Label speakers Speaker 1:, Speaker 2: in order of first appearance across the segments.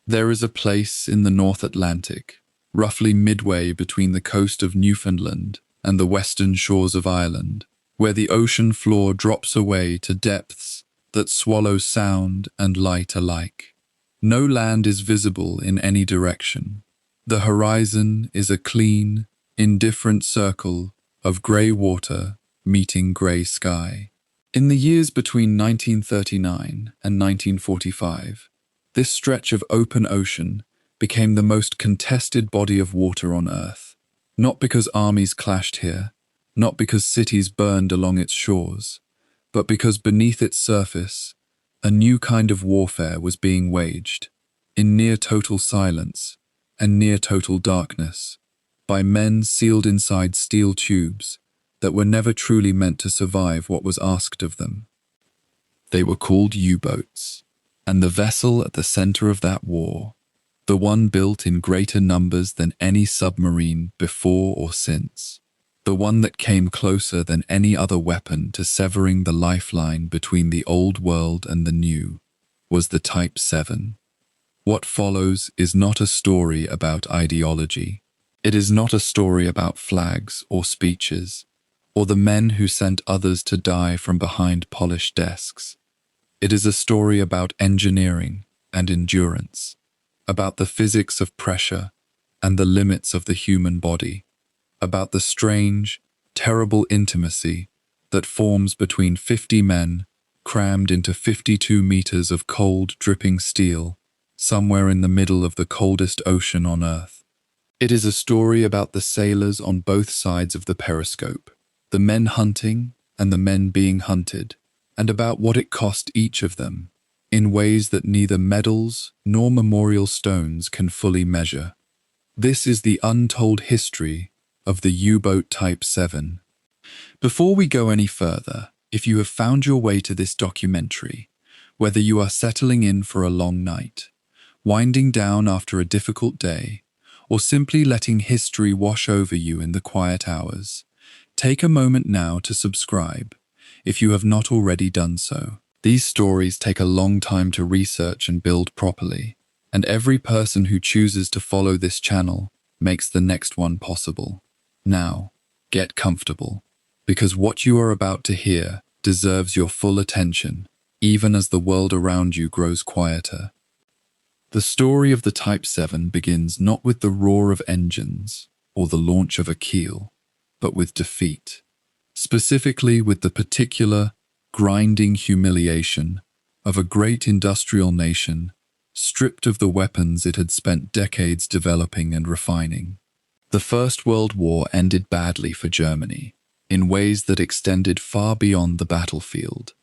Speaker 1: There is a place in the North Atlantic, roughly midway between the coast of Newfoundland and the western shores of Ireland, where the ocean floor drops away to depths that swallow sound and light alike. No land is visible in any direction. The horizon is a clean, indifferent circle of grey water meeting grey sky. In the years between 1939 and 1945, this stretch of open ocean became the most contested body of water on Earth, not because armies clashed here, not because cities burned along its shores, but because beneath its surface, a new kind of warfare was being waged, in near total silence and near total darkness, by men sealed inside steel tubes that were never truly meant to survive what was asked of them. They were called U-boats, and the vessel at the center of that war, the one built in greater numbers than any submarine before or since, the one that came closer than any other weapon to severing the lifeline between the old world and the new, was the Type VII. What follows is not a story about ideology. It is not a story about flags or speeches, or the men who sent others to die from behind polished desks. It is a story about engineering and endurance, about the physics of pressure and the limits of the human body, about the strange, terrible intimacy that forms between 50 men crammed into 52 meters of cold, dripping steel, somewhere in the middle of the coldest ocean on Earth. It is a story about the sailors on both sides of the periscope, the men hunting and the men being hunted, and about what it cost each of them, in ways that neither medals nor memorial stones can fully measure. This is the untold history of the U-boat Type VII. Before we go any further, if you have found your way to this documentary, whether you are settling in for a long night, winding down after a difficult day, or simply letting history wash over you in the quiet hours, take a moment now to subscribe, if you have not already done so. These stories take a long time to research and build properly, and every person who chooses to follow this channel makes the next one possible. Now, get comfortable, because what you are about to hear deserves your full attention, even as the world around you grows quieter. The story of the Type VII begins not with the roar of engines or the launch of a keel, but with defeat, specifically with the particular, grinding humiliation of a great industrial nation stripped of the weapons it had spent decades developing and refining. The First World War ended badly for Germany, in ways that extended far beyond the battlefield.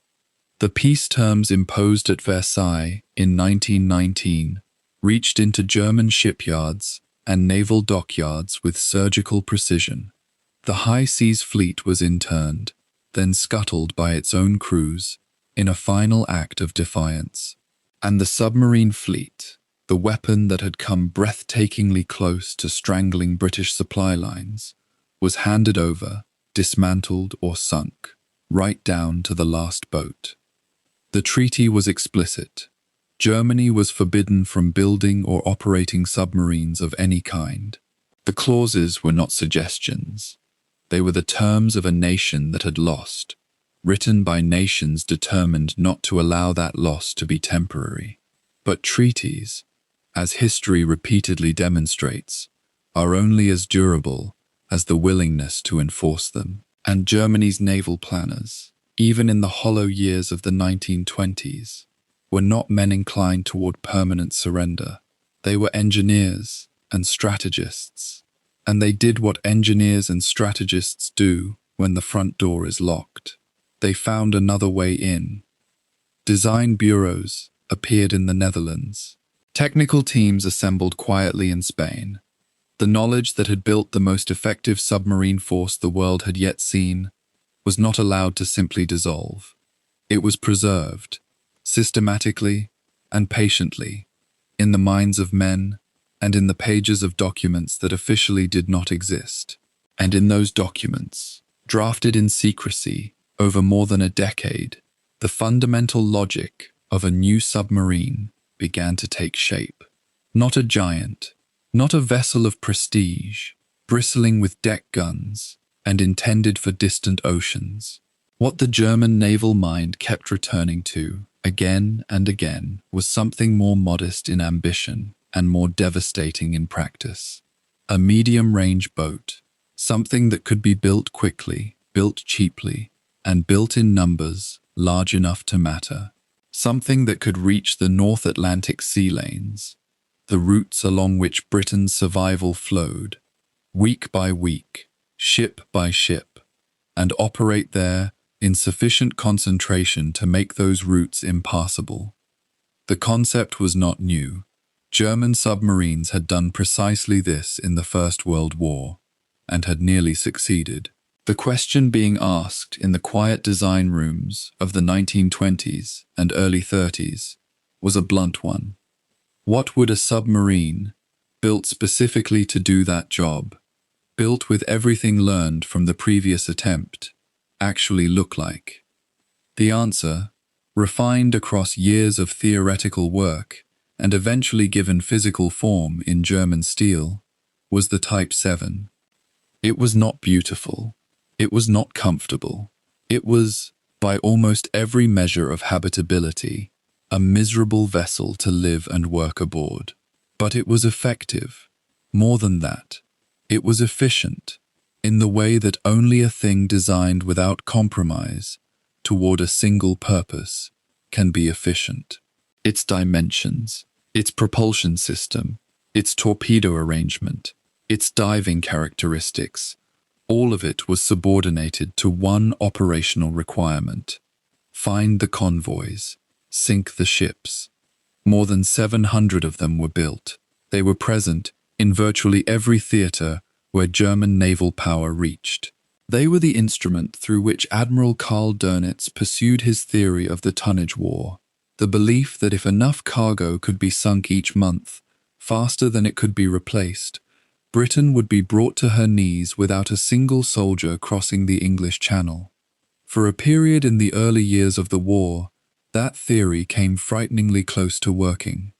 Speaker 1: The peace terms imposed at Versailles in 1919 reached into German shipyards and naval dockyards with surgical precision. The high seas fleet was interned, then scuttled by its own crews in a final act of defiance. And the submarine fleet, the weapon that had come breathtakingly close to strangling British supply lines, was handed over, dismantled or sunk, right down to the last boat. The treaty was explicit. Germany was forbidden from building or operating submarines of any kind. The clauses were not suggestions. They were the terms of a nation that had lost, written by nations determined not to allow that loss to be temporary. But treaties, as history repeatedly demonstrates, are only as durable as the willingness to enforce them. And Germany's naval planners, even in the hollow years of the 1920s, were not men inclined toward permanent surrender. They were engineers and strategists, and they did what engineers and strategists do when the front door is locked. They found another way in. Design bureaus appeared in the Netherlands. Technical teams assembled quietly in Spain. The knowledge that had built the most effective submarine force the world had yet seen was not allowed to simply dissolve. It was preserved, systematically and patiently, in the minds of men and in the pages of documents that officially did not exist. And in those documents, drafted in secrecy over more than a decade, the fundamental logic of a new submarine began to take shape. Not a giant, not a vessel of prestige, bristling with deck guns and intended for distant oceans. What the German naval mind kept returning to, again and again, was something more modest in ambition and more devastating in practice. A medium-range boat, something that could be built quickly, built cheaply, and built in numbers large enough to matter. Something that could reach the North Atlantic sea lanes, the routes along which Britain's survival flowed, week by week, ship by ship, and operate there in sufficient concentration to make those routes impassable. The concept was not new. German submarines had done precisely this in the First World War, and had nearly succeeded. The question being asked in the quiet design rooms of the 1920s and early 30s was a blunt one. What would a submarine, built specifically to do that job, built with everything learned from the previous attempt, actually look like? The answer, refined across years of theoretical work and eventually given physical form in German steel, was the Type VII. It was not beautiful. It was not comfortable. It was, by almost every measure of habitability, a miserable vessel to live and work aboard. But it was effective. More than that, it was efficient, in the way that only a thing designed without compromise toward a single purpose can be efficient. Its dimensions, its propulsion system, its torpedo arrangement, its diving characteristics, all of it was subordinated to one operational requirement: find the convoys, sink the ships. More than 700 of them were built. They were present in virtually every theater where German naval power reached. They were the instrument through which Admiral Karl Dönitz pursued his theory of the tonnage war, the belief that if enough cargo could be sunk each month, faster than it could be replaced, Britain would be brought to her knees without a single soldier crossing the English Channel. For a period in the early years of the war, that theory came frighteningly close to working.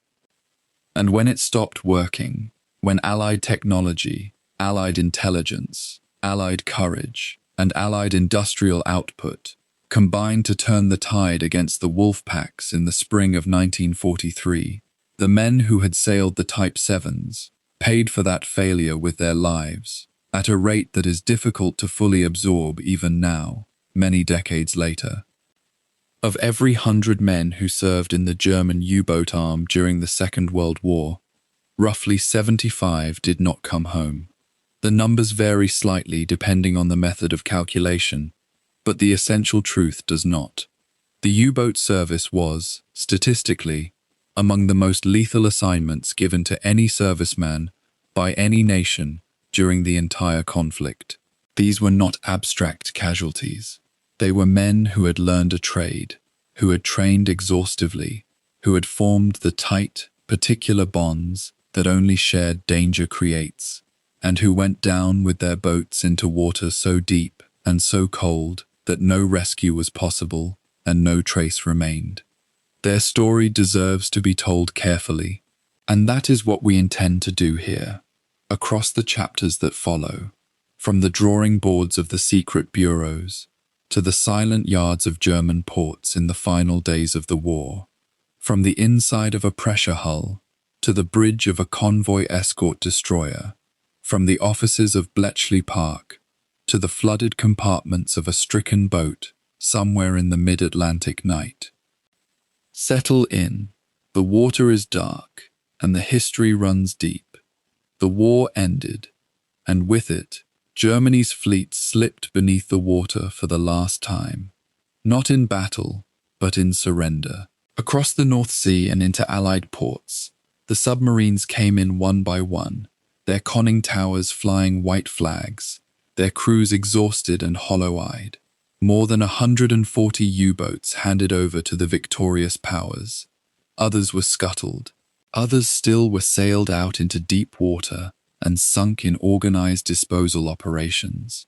Speaker 1: And when it stopped working, when Allied technology, Allied intelligence, Allied courage, and Allied industrial output combined to turn the tide against the wolf packs in the spring of 1943, the men who had sailed the Type VIIs paid for that failure with their lives, at a rate that is difficult to fully absorb even now, many decades later. Of every 100 men who served in the German U-boat arm during the Second World War, roughly 75 did not come home. The numbers vary slightly depending on the method of calculation, but the essential truth does not. The U-boat service was, statistically, among the most lethal assignments given to any serviceman by any nation during the entire conflict. These were not abstract casualties. They were men who had learned a trade, who had trained exhaustively, who had formed the tight, particular bonds that only shared danger creates, and who went down with their boats into water so deep and so cold that no rescue was possible and no trace remained. Their story deserves to be told carefully, and that is what we intend to do here, across the chapters that follow, from the drawing boards of the secret bureaus to the silent yards of German ports in the final days of the war, from the inside of a pressure hull to the bridge of a convoy escort destroyer, from the offices of Bletchley Park to the flooded compartments of a stricken boat somewhere in the mid-Atlantic night. Settle in. The water is dark, and the history runs deep. The war ended, and with it, Germany's fleet slipped beneath the water for the last time, not in battle, but in surrender. Across the North Sea and into Allied ports, the submarines came in one by one, their conning towers flying white flags, their crews exhausted and hollow-eyed. More than 140 U-boats handed over to the victorious powers. Others were scuttled. Others still were sailed out into deep water and sunk in organized disposal operations,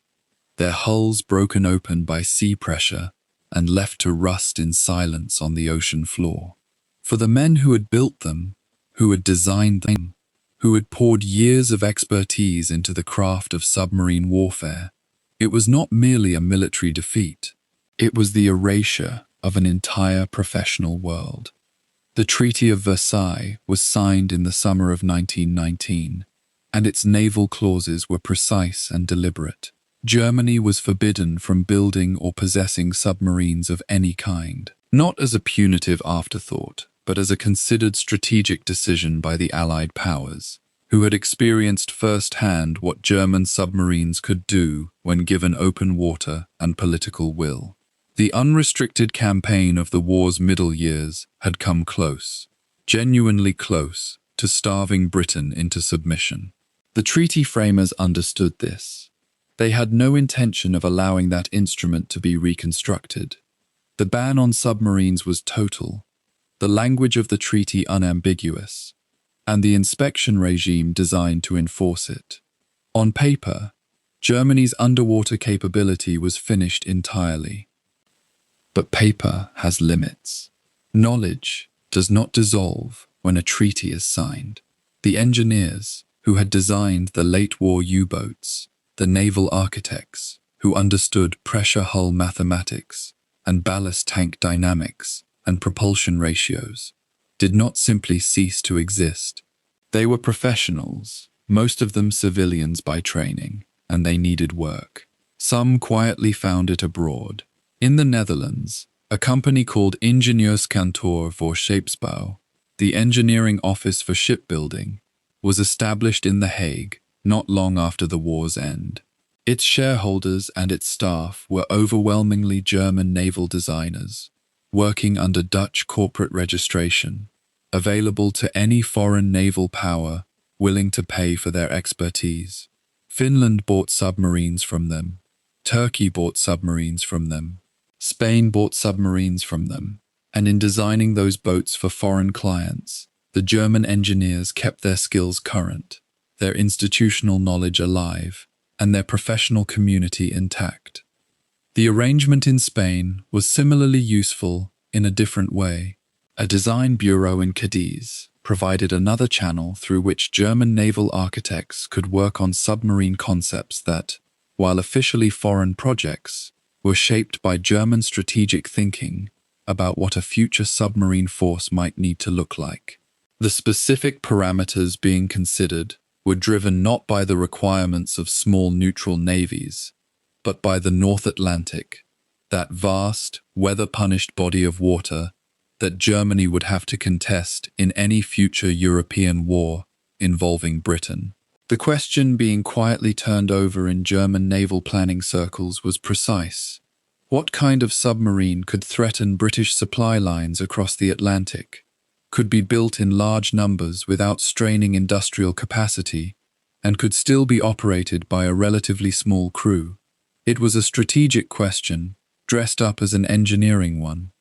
Speaker 1: their hulls broken open by sea pressure and left to rust in silence on the ocean floor. For the men who had built them, who had designed them, who had poured years of expertise into the craft of submarine warfare. It was not merely a military defeat. It was the erasure of an entire professional world. The Treaty of Versailles was signed in the summer of 1919, and its naval clauses were precise and deliberate. Germany was forbidden from building or possessing submarines of any kind, not as a punitive afterthought, but as a considered strategic decision by the Allied powers, who had experienced firsthand what German submarines could do when given open water and political will. The unrestricted campaign of the war's middle years had come close, genuinely close, to starving Britain into submission. The treaty framers understood this. They had no intention of allowing that instrument to be reconstructed. The ban on submarines was total, the language of the treaty unambiguous, and the inspection regime designed to enforce it. On paper, Germany's underwater capability was finished entirely. But paper has limits. Knowledge does not dissolve when a treaty is signed. The engineers who had designed the late-war U-boats, the naval architects who understood pressure hull mathematics and ballast tank dynamics and propulsion ratios, did not simply cease to exist. They were professionals, most of them civilians by training, and they needed work. Some quietly found it abroad. In the Netherlands, a company called Ingenieurskantoor voor Scheepsbouw, the engineering office for shipbuilding, was established in The Hague not long after the war's end. Its shareholders and its staff were overwhelmingly German naval designers, working under Dutch corporate registration, available to any foreign naval power willing to pay for their expertise. Finland bought submarines from them. Turkey bought submarines from them. Spain bought submarines from them, and in designing those boats for foreign clients, the German engineers kept their skills current, their institutional knowledge alive, and their professional community intact. The arrangement in Spain was similarly useful in a different way. A design bureau in Cadiz provided another channel through which German naval architects could work on submarine concepts that, while officially foreign projects, were shaped by German strategic thinking about what a future submarine force might need to look like. The specific parameters being considered were driven not by the requirements of small neutral navies, but by the North Atlantic, that vast, weather-punished body of water that Germany would have to contest in any future European war involving Britain. The question being quietly turned over in German naval planning circles was precise. What kind of submarine could threaten British supply lines across the Atlantic, could be built in large numbers without straining industrial capacity, and could still be operated by a relatively small crew? It was a strategic question, dressed up as an engineering one.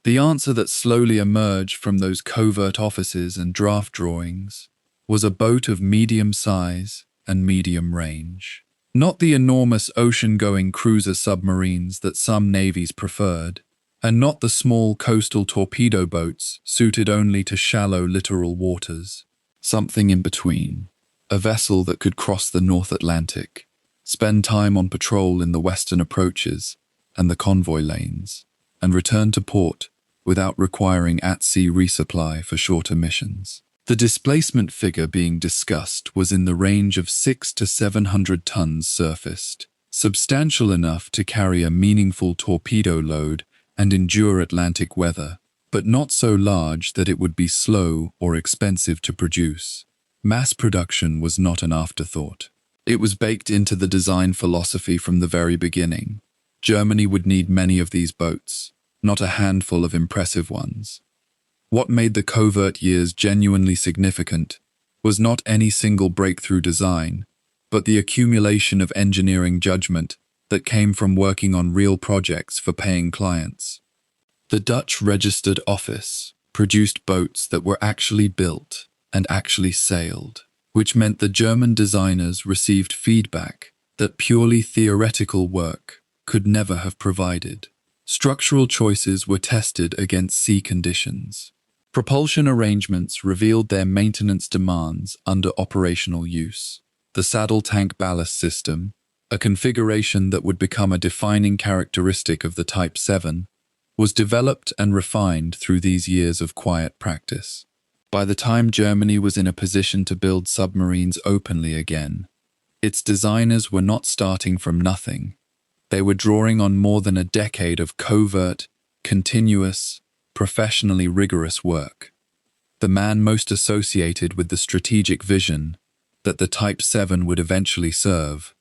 Speaker 1: The answer that slowly emerged from those covert offices and draft drawings was a boat of medium size and medium range. Not the enormous ocean-going cruiser submarines that some navies preferred, and not the small coastal torpedo boats suited only to shallow littoral waters. Something in between. A vessel that could cross the North Atlantic, spend time on patrol in the western approaches and the convoy lanes, and return to port without requiring at-sea resupply for shorter missions. The displacement figure being discussed was in the range of 600 to 700 tons surfaced, substantial enough to carry a meaningful torpedo load and endure Atlantic weather, but not so large that it would be slow or expensive to produce. Mass production was not an afterthought. It was baked into the design philosophy from the very beginning. Germany would need many of these boats, not a handful of impressive ones. What made the covert years genuinely significant was not any single breakthrough design, but the accumulation of engineering judgment that came from working on real projects for paying clients. The Dutch registered office produced boats that were actually built and actually sailed, which meant the German designers received feedback that purely theoretical work could never have provided. Structural choices were tested against sea conditions. Propulsion arrangements revealed their maintenance demands under operational use. The saddle tank ballast system, a configuration that would become a defining characteristic of the Type VII, was developed and refined through these years of quiet practice. By the time Germany was in a position to build submarines openly again, its designers were not starting from nothing. They were drawing on more than a decade of covert, continuous, professionally rigorous work. The man most associated with the strategic vision that the Type VII would eventually serve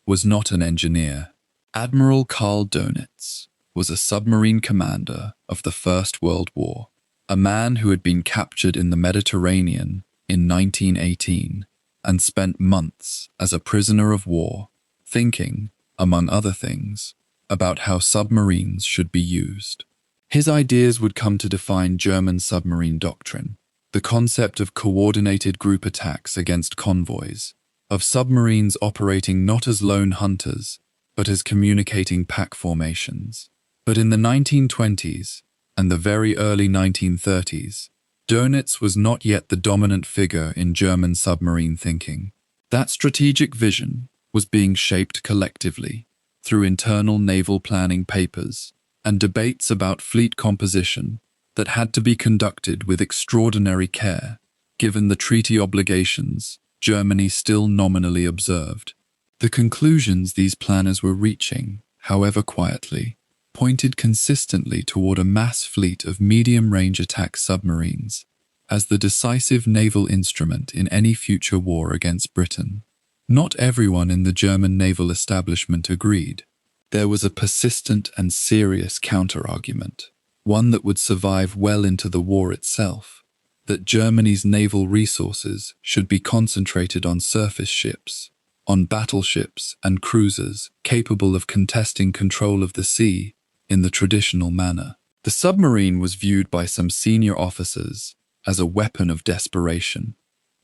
Speaker 1: was not an engineer. Admiral Karl Dönitz was a submarine commander of the First World War, a man who had been captured in the Mediterranean in 1918 and spent months as a prisoner of war, thinking, among other things, about how submarines should be used. His ideas would come to define German submarine doctrine, the concept of coordinated group attacks against convoys, of submarines operating not as lone hunters, but as communicating pack formations. But in the 1920s and the very early 1930s, Dönitz was not yet the dominant figure in German submarine thinking. That strategic vision was being shaped collectively through internal naval planning papers and debates about fleet composition that had to be conducted with extraordinary care, given the treaty obligations Germany still nominally observed. The conclusions these planners were reaching, however quietly, pointed consistently toward a mass fleet of medium-range attack submarines as the decisive naval instrument in any future war against Britain. Not everyone in the German naval establishment agreed. There was a persistent and serious counter-argument, one that would survive well into the war itself, that Germany's naval resources should be concentrated on surface ships, on battleships and cruisers capable of contesting control of the sea in the traditional manner. The submarine was viewed by some senior officers as a weapon of desperation,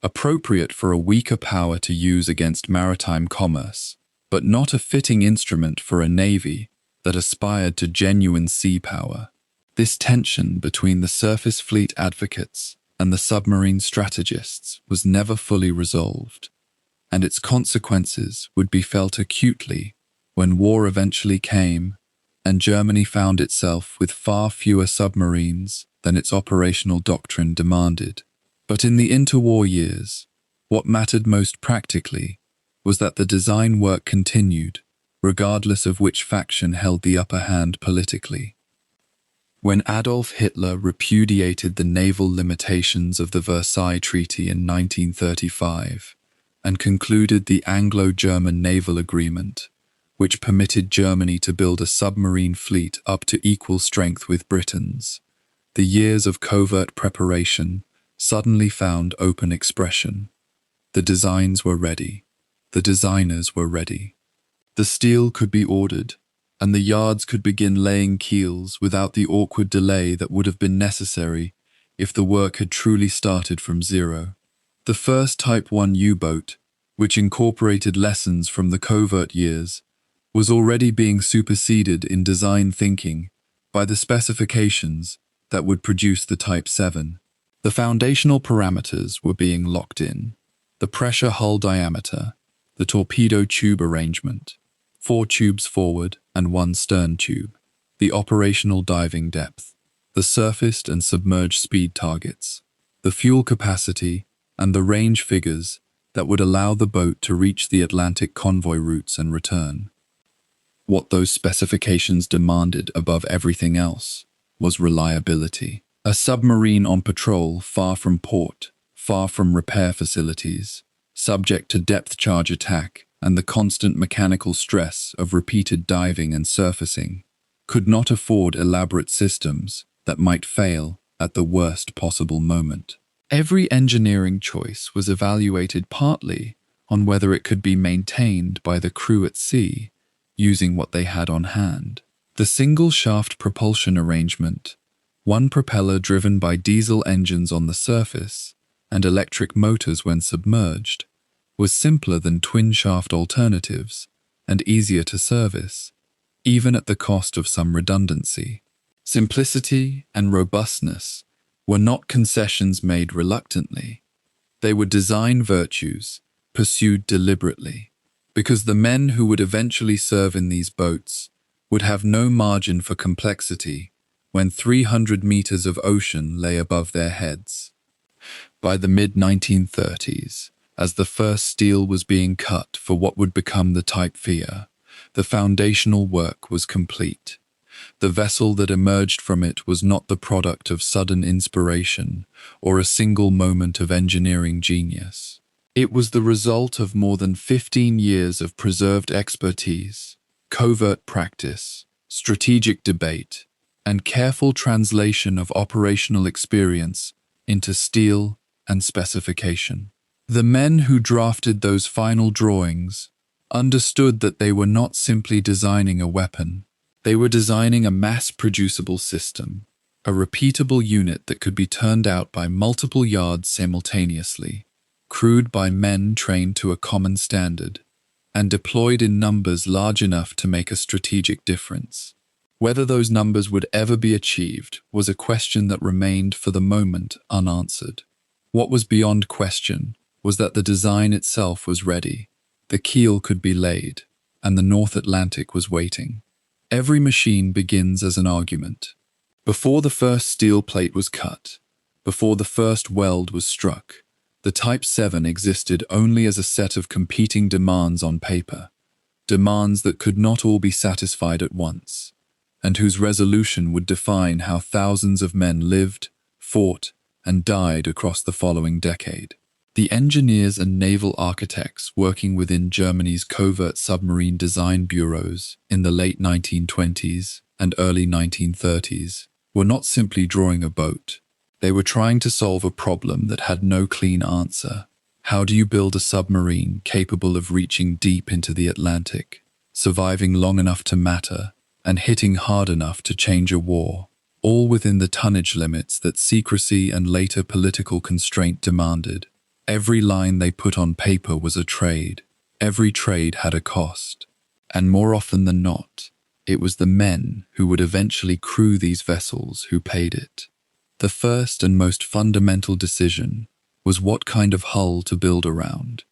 Speaker 1: appropriate for a weaker power to use against maritime commerce, but not a fitting instrument for a navy that aspired to genuine sea power. This tension between the surface fleet advocates and the submarine strategists was never fully resolved, and its consequences would be felt acutely when war eventually came and Germany found itself with far fewer submarines than its operational doctrine demanded. But in the interwar years, what mattered most practically was that the design work continued, regardless of which faction held the upper hand politically. When Adolf Hitler repudiated the naval limitations of the Versailles Treaty in 1935 and concluded the Anglo-German Naval Agreement, which permitted Germany to build a submarine fleet up to equal strength with Britain's, the years of covert preparation suddenly found open expression. The designs were ready. The designers were ready. The steel could be ordered, and the yards could begin laying keels without the awkward delay that would have been necessary if the work had truly started from zero. The first Type I U-boat, which incorporated lessons from the covert years, was already being superseded in design thinking by the specifications that would produce the Type VII. The foundational parameters were being locked in: the pressure hull diameter, the torpedo tube arrangement, 4 tubes forward and 1 stern tube, the operational diving depth, the surfaced and submerged speed targets, the fuel capacity, and the range figures that would allow the boat to reach the Atlantic convoy routes and return. What those specifications demanded above everything else was reliability. A submarine on patrol far from port, far from repair facilities, subject to depth charge attack and the constant mechanical stress of repeated diving and surfacing, could not afford elaborate systems that might fail at the worst possible moment. Every engineering choice was evaluated partly on whether it could be maintained by the crew at sea using what they had on hand. The single-shaft propulsion arrangement, one propeller driven by diesel engines on the surface and electric motors when submerged, was simpler than twin-shaft alternatives and easier to service, even at the cost of some redundancy. Simplicity and robustness were not concessions made reluctantly. They were design virtues pursued deliberately, because the men who would eventually serve in these boats would have no margin for complexity when 300 meters of ocean lay above their heads. By the mid-1930s, as the first steel was being cut for what would become the Type VII, the foundational work was complete. The vessel that emerged from it was not the product of sudden inspiration or a single moment of engineering genius. It was the result of more than 15 years of preserved expertise, covert practice, strategic debate, and careful translation of operational experience into steel and specification. The men who drafted those final drawings understood that they were not simply designing a weapon. They were designing a mass-producible system, a repeatable unit that could be turned out by multiple yards simultaneously, crewed by men trained to a common standard, and deployed in numbers large enough to make a strategic difference. Whether those numbers would ever be achieved was a question that remained for the moment unanswered. What was beyond question was that the design itself was ready, the keel could be laid, and the North Atlantic was waiting. Every machine begins as an argument. Before the first steel plate was cut, before the first weld was struck, the Type VII existed only as a set of competing demands on paper, demands that could not all be satisfied at once, and whose resolution would define how thousands of men lived, fought, and died across the following decade. The engineers and naval architects working within Germany's covert submarine design bureaus in the late 1920s and early 1930s were not simply drawing a boat. They were trying to solve a problem that had no clean answer. How do you build a submarine capable of reaching deep into the Atlantic, surviving long enough to matter, and hitting hard enough to change a war, all within the tonnage limits that secrecy and later political constraint demanded? Every line they put on paper was a trade. Every trade had a cost. And more often than not, it was the men who would eventually crew these vessels who paid it. The first and most fundamental decision was what kind of hull to build around.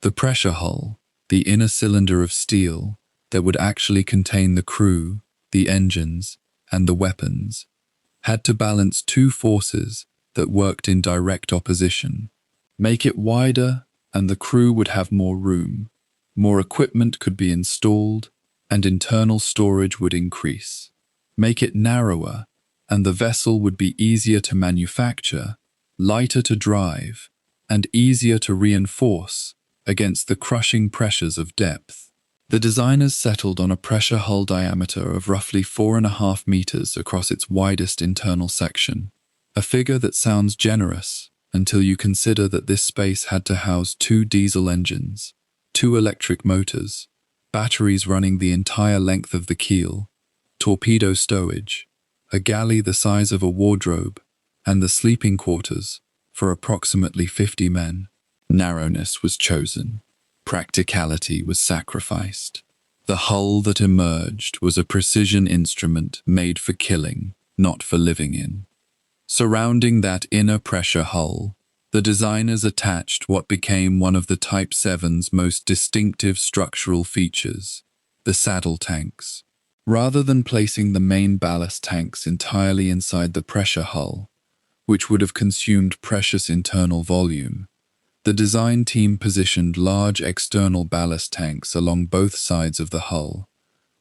Speaker 1: The pressure hull, the inner cylinder of steel that would actually contain the crew, the engines, and the weapons, had to balance two forces that worked in direct opposition. Make it wider, and the crew would have more room, more equipment could be installed, and internal storage would increase. Make it narrower, and the vessel would be easier to manufacture, lighter to drive, and easier to reinforce against the crushing pressures of depth. The designers settled on a pressure hull diameter of roughly 4.5 meters across its widest internal section, a figure that sounds generous until you consider that this space had to house 2 diesel engines, 2 electric motors, batteries running the entire length of the keel, torpedo stowage, a galley the size of a wardrobe, and the sleeping quarters for approximately 50 men. Narrowness was chosen. Practicality was sacrificed. The hull that emerged was a precision instrument made for killing, not for living in. Surrounding that inner pressure hull, the designers attached what became one of the Type VII's most distinctive structural features, the saddle tanks. Rather than placing the main ballast tanks entirely inside the pressure hull, which would have consumed precious internal volume, the design team positioned large external ballast tanks along both sides of the hull,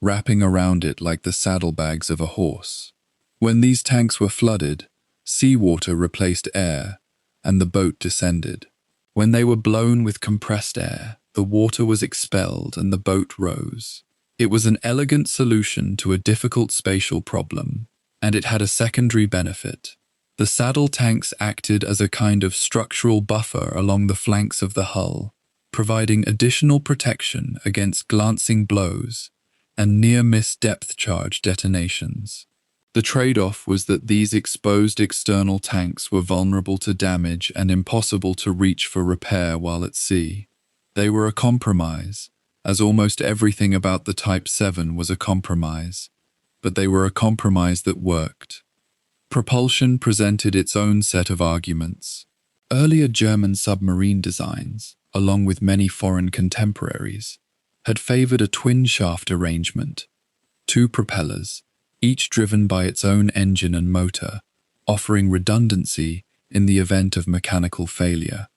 Speaker 1: wrapping around it like the saddlebags of a horse. When these tanks were flooded, seawater replaced air, and the boat descended. When they were blown with compressed air, the water was expelled and the boat rose. It was an elegant solution to a difficult spatial problem, and it had a secondary benefit. The saddle tanks acted as a kind of structural buffer along the flanks of the hull, providing additional protection against glancing blows and near-miss depth charge detonations. The trade-off was that these exposed external tanks were vulnerable to damage and impossible to reach for repair while at sea. They were a compromise, as almost everything about the Type VII was a compromise, but they were a compromise that worked. Propulsion presented its own set of arguments. Earlier German submarine designs, along with many foreign contemporaries, had favored a twin-shaft arrangement, two propellers, each driven by its own engine and motor, offering redundancy in the event of mechanical failure.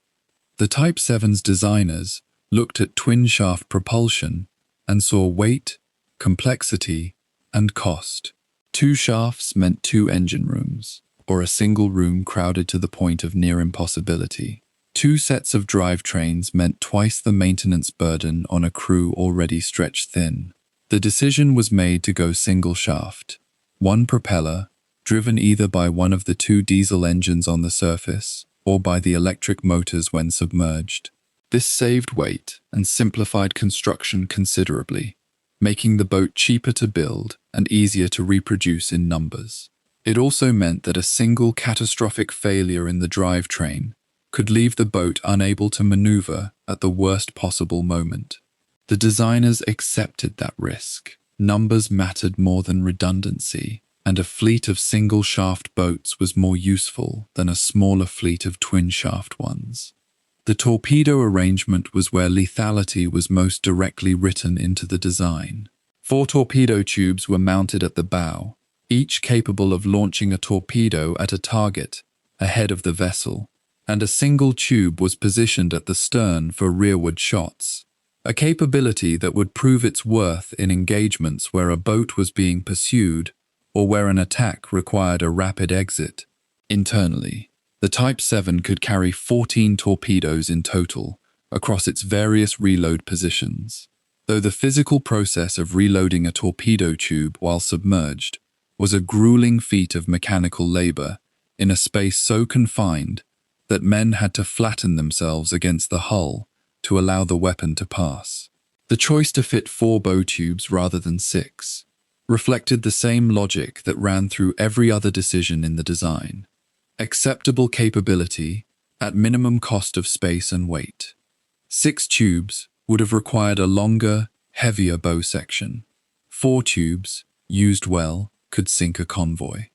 Speaker 1: The Type VII's designers looked at twin-shaft propulsion and saw weight, complexity, and cost. Two shafts meant two engine rooms, or a single room crowded to the point of near impossibility. Two sets of drivetrains meant twice the maintenance burden on a crew already stretched thin. The decision was made to go single shaft, one propeller, driven either by one of the two diesel engines on the surface or by the electric motors when submerged. This saved weight and simplified construction considerably, making the boat cheaper to build and easier to reproduce in numbers. It also meant that a single catastrophic failure in the drivetrain could leave the boat unable to maneuver at the worst possible moment. The designers accepted that risk. Numbers mattered more than redundancy, and a fleet of single-shaft boats was more useful than a smaller fleet of twin-shaft ones. The torpedo arrangement was where lethality was most directly written into the design. 4 torpedo tubes were mounted at the bow, each capable of launching a torpedo at a target ahead of the vessel, and a single tube was positioned at the stern for rearward shots, a capability that would prove its worth in engagements where a boat was being pursued or where an attack required a rapid exit. Internally, the Type VII could carry 14 torpedoes in total across its various reload positions. Though the physical process of reloading a torpedo tube while submerged was a grueling feat of mechanical labor in a space so confined that men had to flatten themselves against the hull to allow the weapon to pass. The choice to fit 4 bow tubes rather than 6 reflected the same logic that ran through every other decision in the design. Acceptable capability at minimum cost of space and weight. 6 tubes would have required a longer, heavier bow section. 4 tubes, used well, could sink a convoy.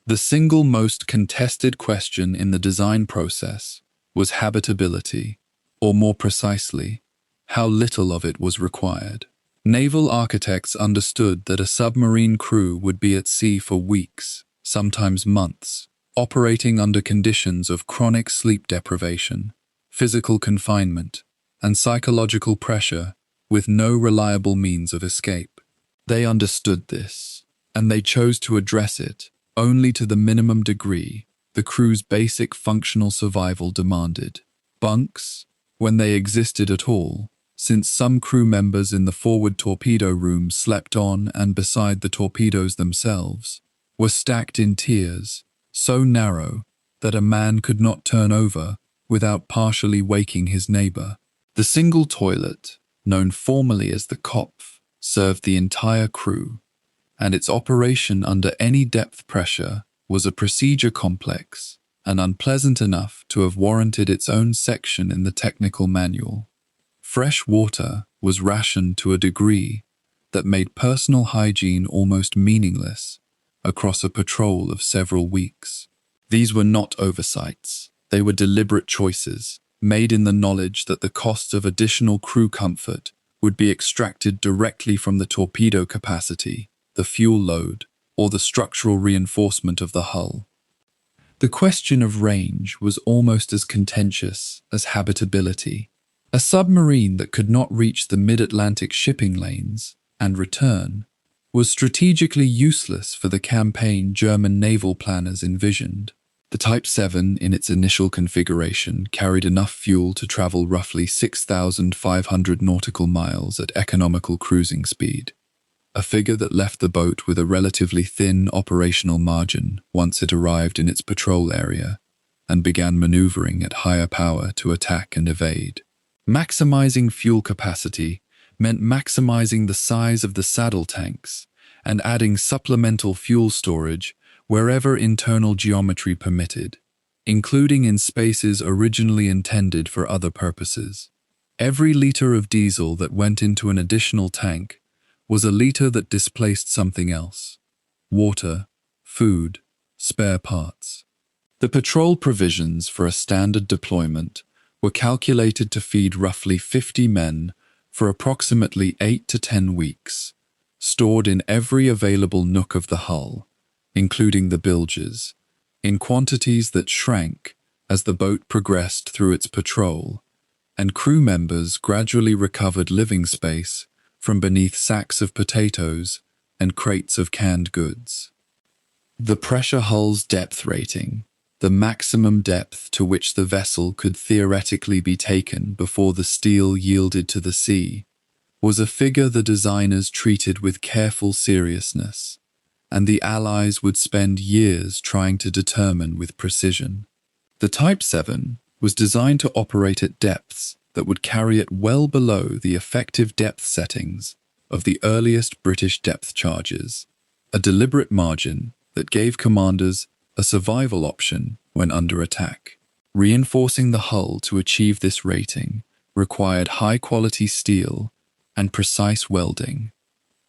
Speaker 1: The single most contested question in the design process was habitability, or more precisely, how little of it was required. Naval architects understood that a submarine crew would be at sea for weeks, sometimes months, operating under conditions of chronic sleep deprivation, physical confinement, and psychological pressure with no reliable means of escape. They understood this, and they chose to address it only to the minimum degree the crew's basic functional survival demanded. Bunks, when they existed at all, since some crew members in the forward torpedo room slept on and beside the torpedoes themselves, were stacked in tiers, so narrow that a man could not turn over without partially waking his neighbor. The single toilet, known formally as the Kopf, served the entire crew, and its operation under any depth pressure was a procedure complex and unpleasant enough to have warranted its own section in the technical manual. Fresh water was rationed to a degree that made personal hygiene almost meaningless across a patrol of several weeks. These were not oversights. They were deliberate choices, made in the knowledge that the cost of additional crew comfort would be extracted directly from the torpedo capacity, the fuel load, or the structural reinforcement of the hull. The question of range was almost as contentious as habitability. A submarine that could not reach the mid-Atlantic shipping lanes and return was strategically useless for the campaign German naval planners envisioned. The Type VII, in its initial configuration, carried enough fuel to travel roughly 6,500 nautical miles at economical cruising speed, a figure that left the boat with a relatively thin operational margin once it arrived in its patrol area and began maneuvering at higher power to attack and evade. Maximizing fuel capacity meant maximizing the size of the saddle tanks and adding supplemental fuel storage wherever internal geometry permitted, including in spaces originally intended for other purposes. Every liter of diesel that went into an additional tank was a liter that displaced something else: water, food, Spare parts. The patrol provisions for a standard deployment were calculated to feed roughly 50 men for approximately 8 to 10 weeks, stored in every available nook of the hull, including the bilges, in quantities that shrank as the boat progressed through its patrol, and crew members gradually recovered living space from beneath sacks of potatoes and crates of canned goods. The pressure hull's depth rating, the maximum depth to which the vessel could theoretically be taken before the steel yielded to the sea, was a figure the designers treated with careful seriousness, and the Allies would spend years trying to determine with precision. The Type VII was designed to operate at depths that would carry it well below the effective depth settings of the earliest British depth charges, a deliberate margin that gave commanders a survival option when under attack. Reinforcing the hull to achieve this rating required high-quality steel and precise welding,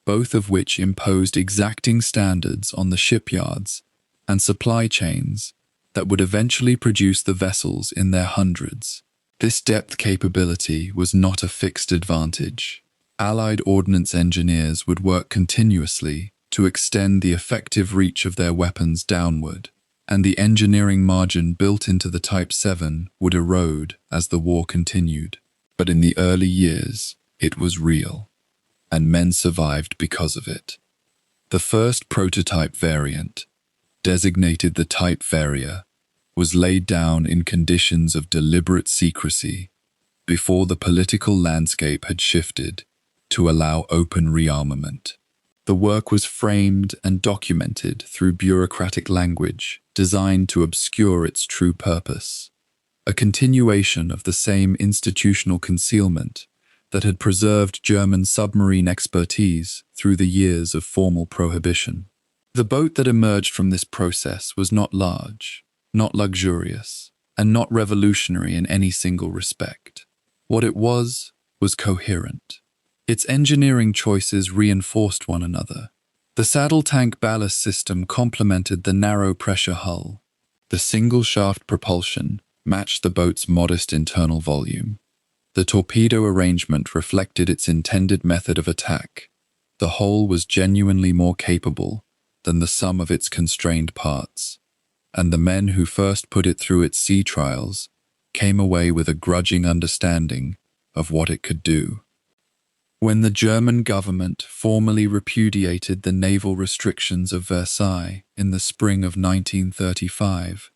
Speaker 1: both of which imposed exacting standards on the shipyards and supply chains that would eventually produce the vessels in their hundreds. This depth capability was not a fixed advantage. Allied ordnance engineers would work continuously to extend the effective reach of their weapons downward, and the engineering margin built into the Type VII would erode as the war continued. But in the early years, it was real, and men survived because of it. The first prototype variant, designated the Type Varia, was laid down in conditions of deliberate secrecy before the political landscape had shifted to allow open rearmament. The work was framed and documented through bureaucratic language designed to obscure its true purpose, a continuation of the same institutional concealment that had preserved German submarine expertise through the years of formal prohibition. The boat that emerged from this process was not large, not luxurious, and not revolutionary in any single respect. What it was coherent. Its engineering choices reinforced one another. The saddle tank ballast system complemented the narrow-pressure hull. The single-shaft propulsion matched the boat's modest internal volume. The torpedo arrangement reflected its intended method of attack. The whole was genuinely more capable than the sum of its constrained parts, and the men who first put it through its sea trials came away with a grudging understanding of what it could do. When the German government formally repudiated the naval restrictions of Versailles in the spring of 1935,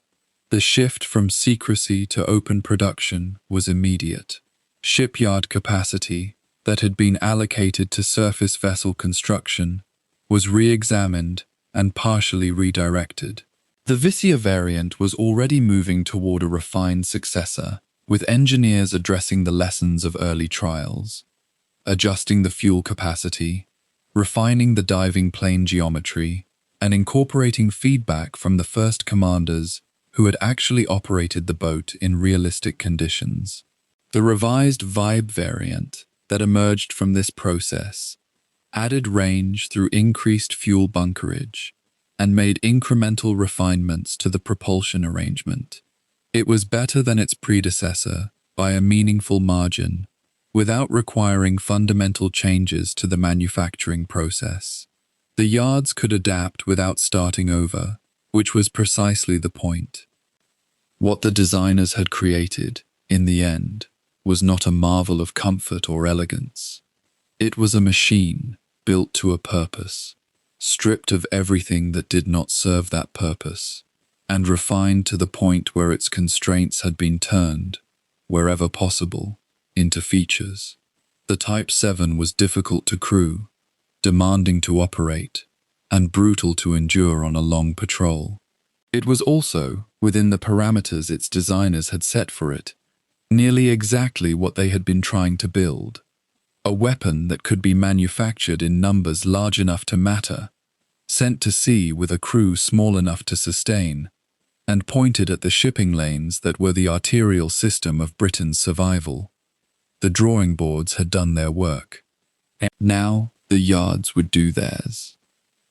Speaker 1: the shift from secrecy to open production was immediate. Shipyard capacity that had been allocated to surface vessel construction was re-examined and partially redirected. The Vissia variant was already moving toward a refined successor, with engineers addressing the lessons of early trials, adjusting the fuel capacity, refining the diving plane geometry, and incorporating feedback from the first commanders who had actually operated the boat in realistic conditions. The revised Vibe variant that emerged from this process added range through increased fuel bunkerage and made incremental refinements to the propulsion arrangement. It was better than its predecessor by a meaningful margin, without requiring fundamental changes to the manufacturing process. The yards could adapt without starting over, which was precisely the point. What the designers had created, in the end, was not a marvel of comfort or elegance. It was a machine built to a purpose, stripped of everything that did not serve that purpose, and refined to the point where its constraints had been turned, wherever possible, into features. The Type VII was difficult to crew, demanding to operate, and brutal to endure on a long patrol. It was also, within the parameters its designers had set for it, nearly exactly what they had been trying to build. A weapon that could be manufactured in numbers large enough to matter, sent to sea with a crew small enough to sustain, and pointed at the shipping lanes that were the arterial system of Britain's survival. The drawing boards had done their work. Now the yards would do theirs.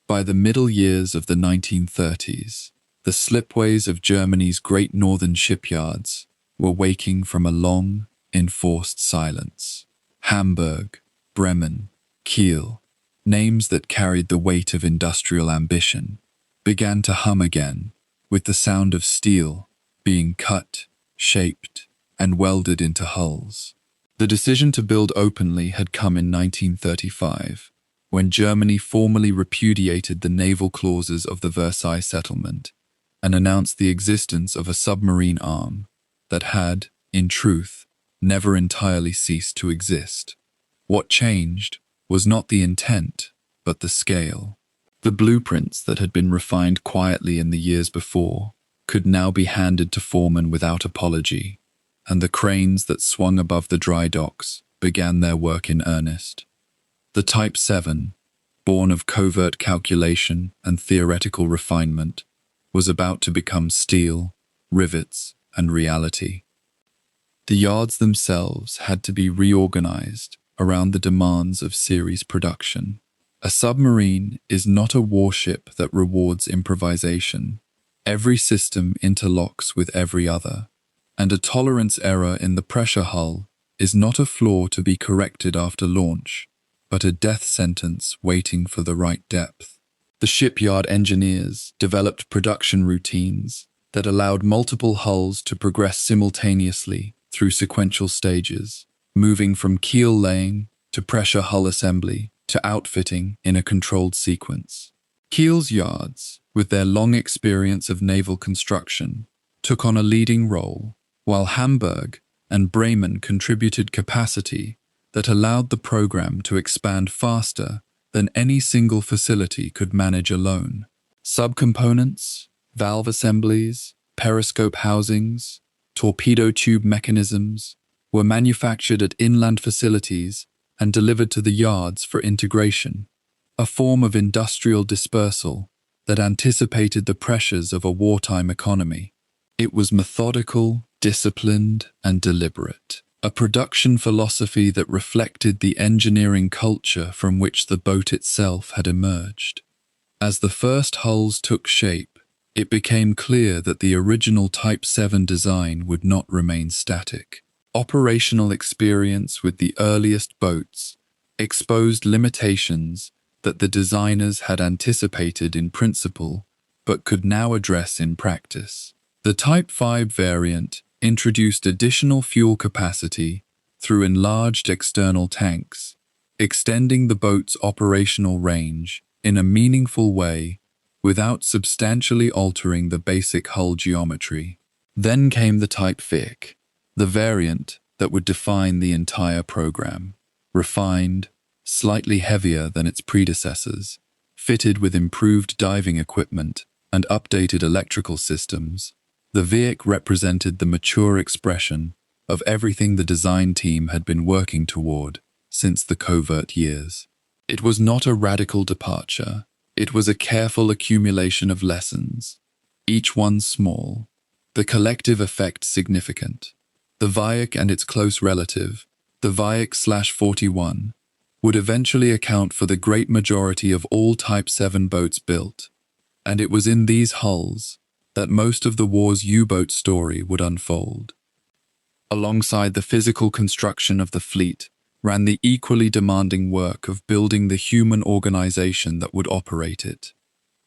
Speaker 1: By the middle years of the 1930s, The slipways of Germany's great northern shipyards were waking from a long, enforced silence. Hamburg, Bremen, Kiel, names that carried the weight of industrial ambition, began to hum again, with the sound of steel being cut, shaped, and welded into hulls. The decision to build openly had come in 1935, when Germany formally repudiated the naval clauses of the Versailles Settlement and announced the existence of a submarine arm that had, in truth, never entirely ceased to exist. What changed was not the intent, but the scale. The blueprints that had been refined quietly in the years before could now be handed to foremen without apology, and the cranes that swung above the dry docks began their work in earnest. The Type VII, born of covert calculation and theoretical refinement, was about to become steel, rivets, and reality. The yards themselves had to be reorganized around the demands of series production. A submarine is not a warship that rewards improvisation. Every system interlocks with every other, and a tolerance error in the pressure hull is not a flaw to be corrected after launch, but a death sentence waiting for the right depth. The shipyard engineers developed production routines that allowed multiple hulls to progress simultaneously through sequential stages, moving from keel laying to pressure hull assembly to outfitting in a controlled sequence. Kiel's yards, with their long experience of naval construction, took on a leading role, while Hamburg and Bremen contributed capacity that allowed the program to expand faster than any single facility could manage alone. Subcomponents, valve assemblies, periscope housings, torpedo tube mechanisms were manufactured at inland facilities and delivered to the yards for integration, a form of industrial dispersal that anticipated the pressures of a wartime economy. It was methodical, disciplined, and deliberate, a production philosophy that reflected the engineering culture from which the boat itself had emerged. As the first hulls took shape, it became clear that the original Type VII design would not remain static. Operational experience with the earliest boats exposed limitations that the designers had anticipated in principle but could now address in practice. The Type V variant introduced additional fuel capacity through enlarged external tanks, extending the boat's operational range in a meaningful way without substantially altering the basic hull geometry. Then came the Type VI, the variant that would define the entire program. Refined, slightly heavier than its predecessors, fitted with improved diving equipment and updated electrical systems, the VIC represented the mature expression of everything the design team had been working toward since the covert years. It was not a radical departure. It was a careful accumulation of lessons, each one small, the collective effect significant. The VIC and its close relative, the VIC/41, would eventually account for the great majority of all Type VII boats built, and it was in these hulls that most of the war's U-boat story would unfold. Alongside the physical construction of the fleet ran the equally demanding work of building the human organization that would operate it.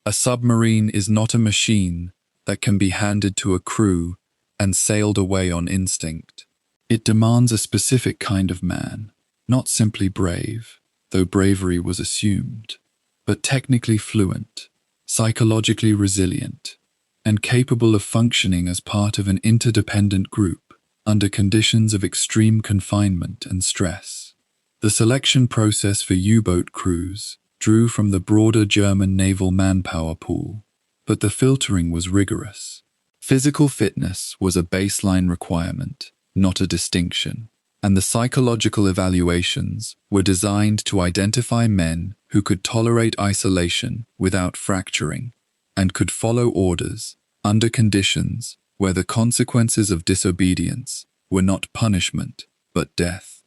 Speaker 1: A submarine is not a machine that can be handed to a crew and sailed away on instinct. It demands a specific kind of man, not simply brave, though bravery was assumed, but technically fluent, psychologically resilient, and capable of functioning as part of an interdependent group under conditions of extreme confinement and stress. The selection process for U-boat crews drew from the broader German naval manpower pool, but the filtering was rigorous. Physical fitness was a baseline requirement, not a distinction, and the psychological evaluations were designed to identify men who could tolerate isolation without fracturing and could follow orders under conditions where the consequences of disobedience were not punishment but death.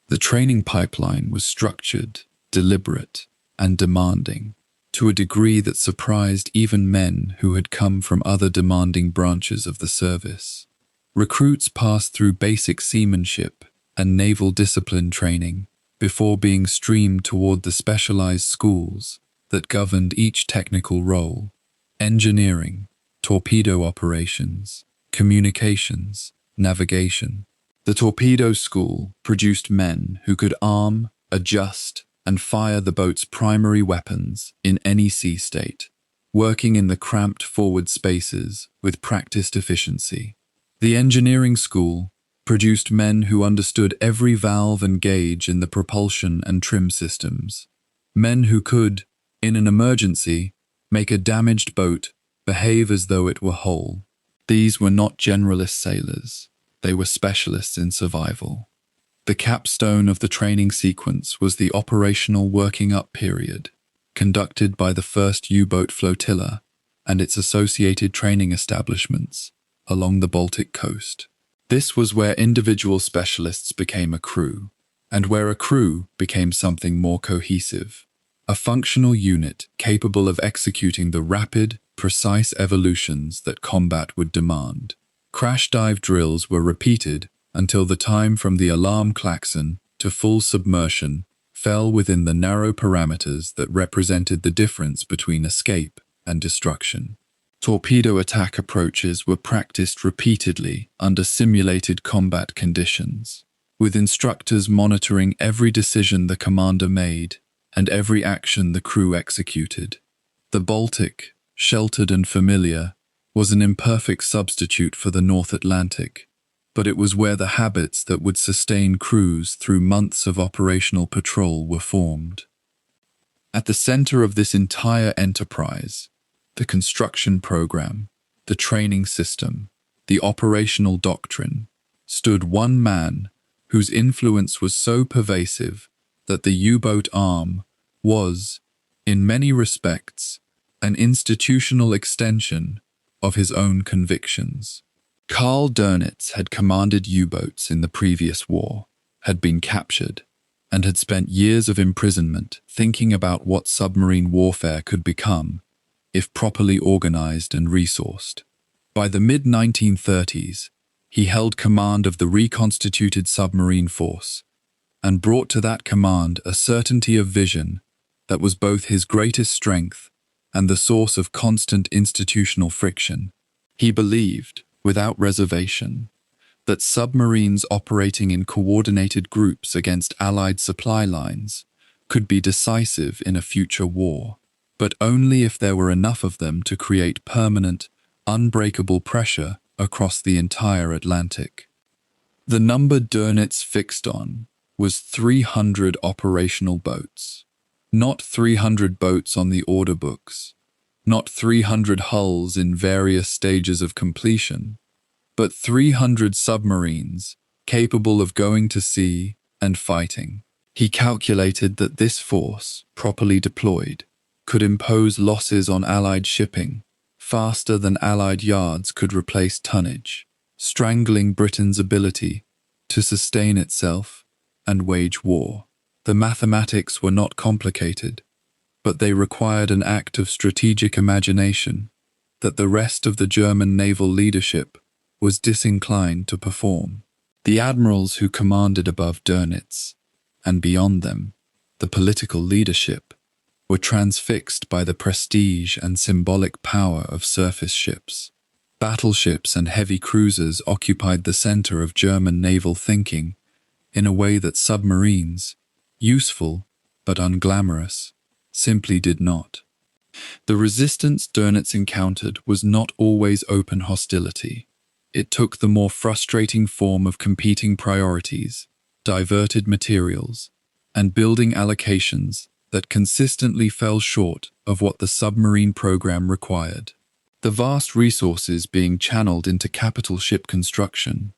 Speaker 1: The training pipeline was structured, deliberate, and demanding to a degree that surprised even men who had come from other demanding branches of the service. Recruits passed through basic seamanship and naval discipline training before being streamed toward the specialized schools that governed each technical role: engineering, torpedo operations, communications, navigation. The torpedo school produced men who could arm, adjust, and fire the boat's primary weapons in any sea state, working in the cramped forward spaces with practiced efficiency. The engineering school produced men who understood every valve and gauge in the propulsion and trim systems, men who could, in an emergency, make a damaged boat behave as though it were whole. These were not generalist sailors, they were specialists in survival. The capstone of the training sequence was the operational working up period, conducted by the 1st U-boat flotilla and its associated training establishments along the Baltic coast. This was where individual specialists became a crew, and where a crew became something more cohesive, a functional unit capable of executing the rapid, precise evolutions that combat would demand. Crash dive drills were repeated until the time from the alarm klaxon to full submersion fell within the narrow parameters that represented the difference between escape and destruction. Torpedo attack approaches were practiced repeatedly under simulated combat conditions, with instructors monitoring every decision the commander made and every action the crew executed. The Baltic, sheltered and familiar, was an imperfect substitute for the North Atlantic, but it was where the habits that would sustain crews through months of operational patrol were formed. At the center of this entire enterprise, the construction program, the training system, the operational doctrine, stood one man whose influence was so pervasive that the U-boat arm was, in many respects, an institutional extension of his own convictions. Karl Dönitz had commanded U-boats in the previous war, had been captured, and had spent years of imprisonment thinking about what submarine warfare could become if properly organized and resourced. By the mid-1930s, he held command of the reconstituted submarine force and brought to that command a certainty of vision that was both his greatest strength and the source of constant institutional friction. He believed, without reservation, that submarines operating in coordinated groups against Allied supply lines could be decisive in a future war, but only if there were enough of them to create permanent, unbreakable pressure across the entire Atlantic. The number Dönitz fixed on was 300 operational boats. Not 300 boats on the order books, not 300 hulls in various stages of completion, but 300 submarines capable of going to sea and fighting. He calculated that this force, properly deployed, could impose losses on Allied shipping faster than Allied yards could replace tonnage, strangling Britain's ability to sustain itself and wage war. The mathematics were not complicated, but they required an act of strategic imagination that the rest of the German naval leadership was disinclined to perform. The admirals who commanded above Dönitz, and beyond them, the political leadership, were transfixed by the prestige and symbolic power of surface ships. Battleships and heavy cruisers occupied the center of German naval thinking in a way that submarines, useful but unglamorous, simply did not. The resistance Dönitz encountered was not always open hostility. It took the more frustrating form of competing priorities, diverted materials, and building allocations that consistently fell short of what the submarine program required. The vast resources being channeled into capital ship construction,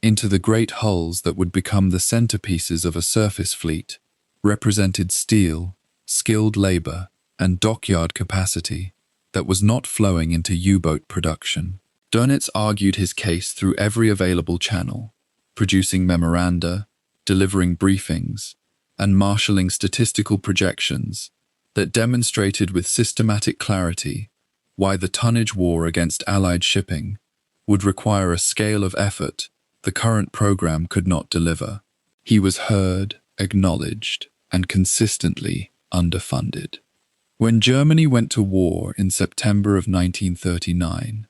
Speaker 1: into the great hulls that would become the centerpieces of a surface fleet, represented steel, skilled labor, and dockyard capacity that was not flowing into U-boat production. Dönitz argued his case through every available channel, producing memoranda, delivering briefings, and marshalling statistical projections that demonstrated with systematic clarity why the tonnage war against Allied shipping would require a scale of effort the current program could not deliver. He was heard, acknowledged, and consistently underfunded. When Germany went to war in September of 1939,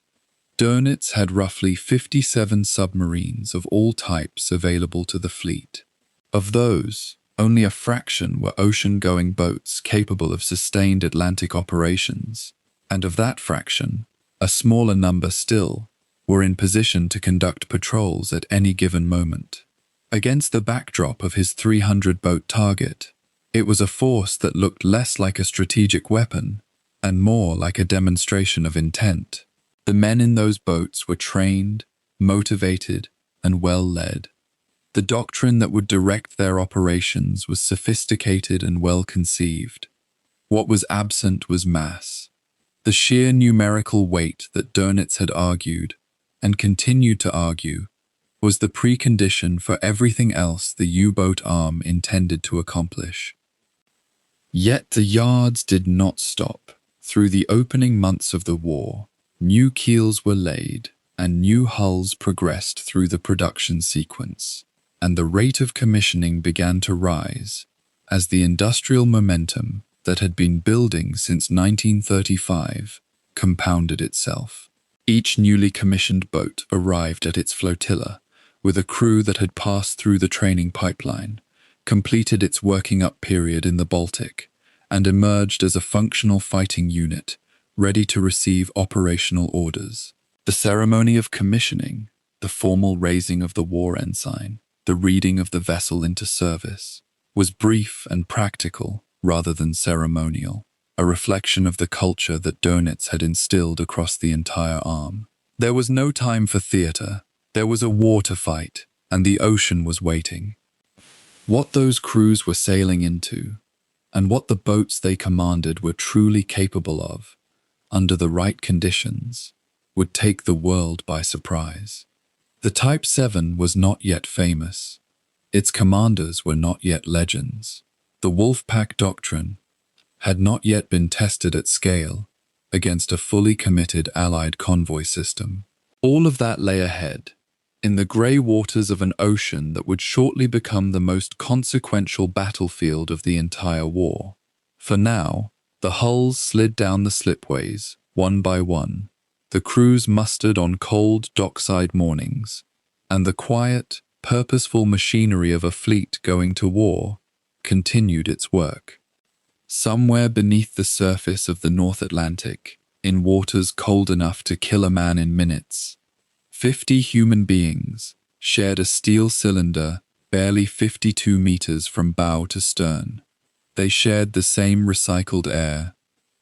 Speaker 1: Dönitz had roughly 57 submarines of all types available to the fleet. Of those, only a fraction were ocean-going boats capable of sustained Atlantic operations, and of that fraction, a smaller number still were in position to conduct patrols at any given moment. Against the backdrop of his 300-boat target, it was a force that looked less like a strategic weapon and more like a demonstration of intent. The men in those boats were trained, motivated, and well-led. The doctrine that would direct their operations was sophisticated and well-conceived. What was absent was mass. The sheer numerical weight that Dönitz had argued, and continued to argue, was the precondition for everything else the U-boat arm intended to accomplish. Yet the yards did not stop. Through the opening months of the war, new keels were laid and new hulls progressed through the production sequence, and the rate of commissioning began to rise as the industrial momentum that had been building since 1935 compounded itself. Each newly commissioned boat arrived at its flotilla with a crew that had passed through the training pipeline, completed its working-up period in the Baltic, and emerged as a functional fighting unit ready to receive operational orders. The ceremony of commissioning, the formal raising of the war ensign, the reading of the vessel into service, was brief and practical rather than ceremonial, a reflection of the culture that Dönitz had instilled across the entire arm. There was no time for theatre. There was a war to fight, and the ocean was waiting. What those crews were sailing into, and what the boats they commanded were truly capable of, under the right conditions, would take the world by surprise. The Type VII was not yet famous. Its commanders were not yet legends. The Wolfpack doctrine had not yet been tested at scale against a fully committed Allied convoy system. All of that lay ahead, in the grey waters of an ocean that would shortly become the most consequential battlefield of the entire war. For now, the hulls slid down the slipways, one by one. The crews mustered on cold dockside mornings, and the quiet, purposeful machinery of a fleet going to war continued its work. Somewhere beneath the surface of the North Atlantic, in waters cold enough to kill a man in minutes, 50 human beings shared a steel cylinder barely 52 meters from bow to stern. They shared the same recycled air,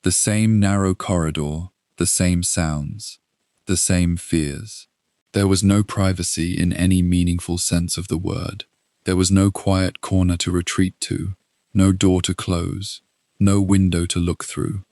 Speaker 1: the same narrow corridor, the same sounds, the same fears. There was no privacy in any meaningful sense of the word. There was no quiet corner to retreat to, no door to close, no window to look through.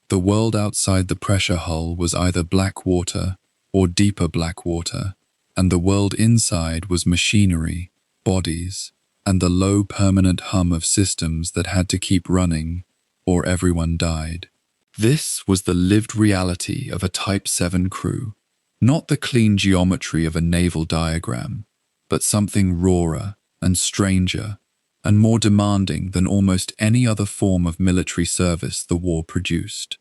Speaker 1: The world outside the pressure hull was either black water or deeper black water, and the world inside was machinery, bodies, and the low permanent hum of systems that had to keep running, or everyone died. This was the lived reality of a Type VII crew, not the clean geometry of a naval diagram, but something rawer and stranger and more demanding than almost any other form of military service the war produced.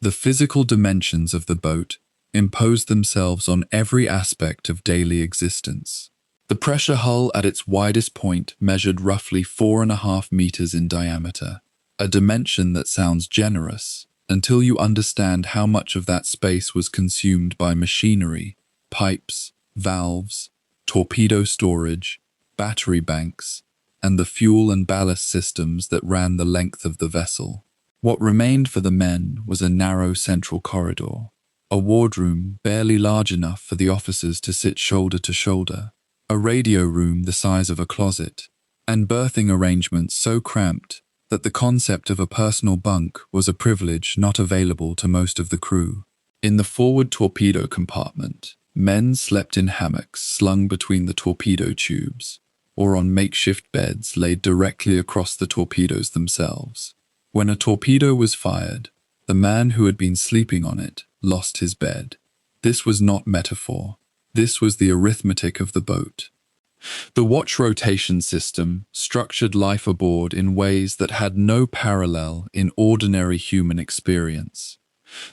Speaker 1: The physical dimensions of the boat imposed themselves on every aspect of daily existence. The pressure hull at its widest point measured roughly 4.5 meters in diameter, a dimension that sounds generous until you understand how much of that space was consumed by machinery, pipes, valves, torpedo storage, battery banks, and the fuel and ballast systems that ran the length of the vessel. What remained for the men was a narrow central corridor, a wardroom barely large enough for the officers to sit shoulder to shoulder, a radio room the size of a closet, and berthing arrangements so cramped that the concept of a personal bunk was a privilege not available to most of the crew. In the forward torpedo compartment, men slept in hammocks slung between the torpedo tubes, or on makeshift beds laid directly across the torpedoes themselves. When a torpedo was fired, the man who had been sleeping on it lost his bed. This was not metaphor. This was the arithmetic of the boat. The watch rotation system structured life aboard in ways that had no parallel in ordinary human experience.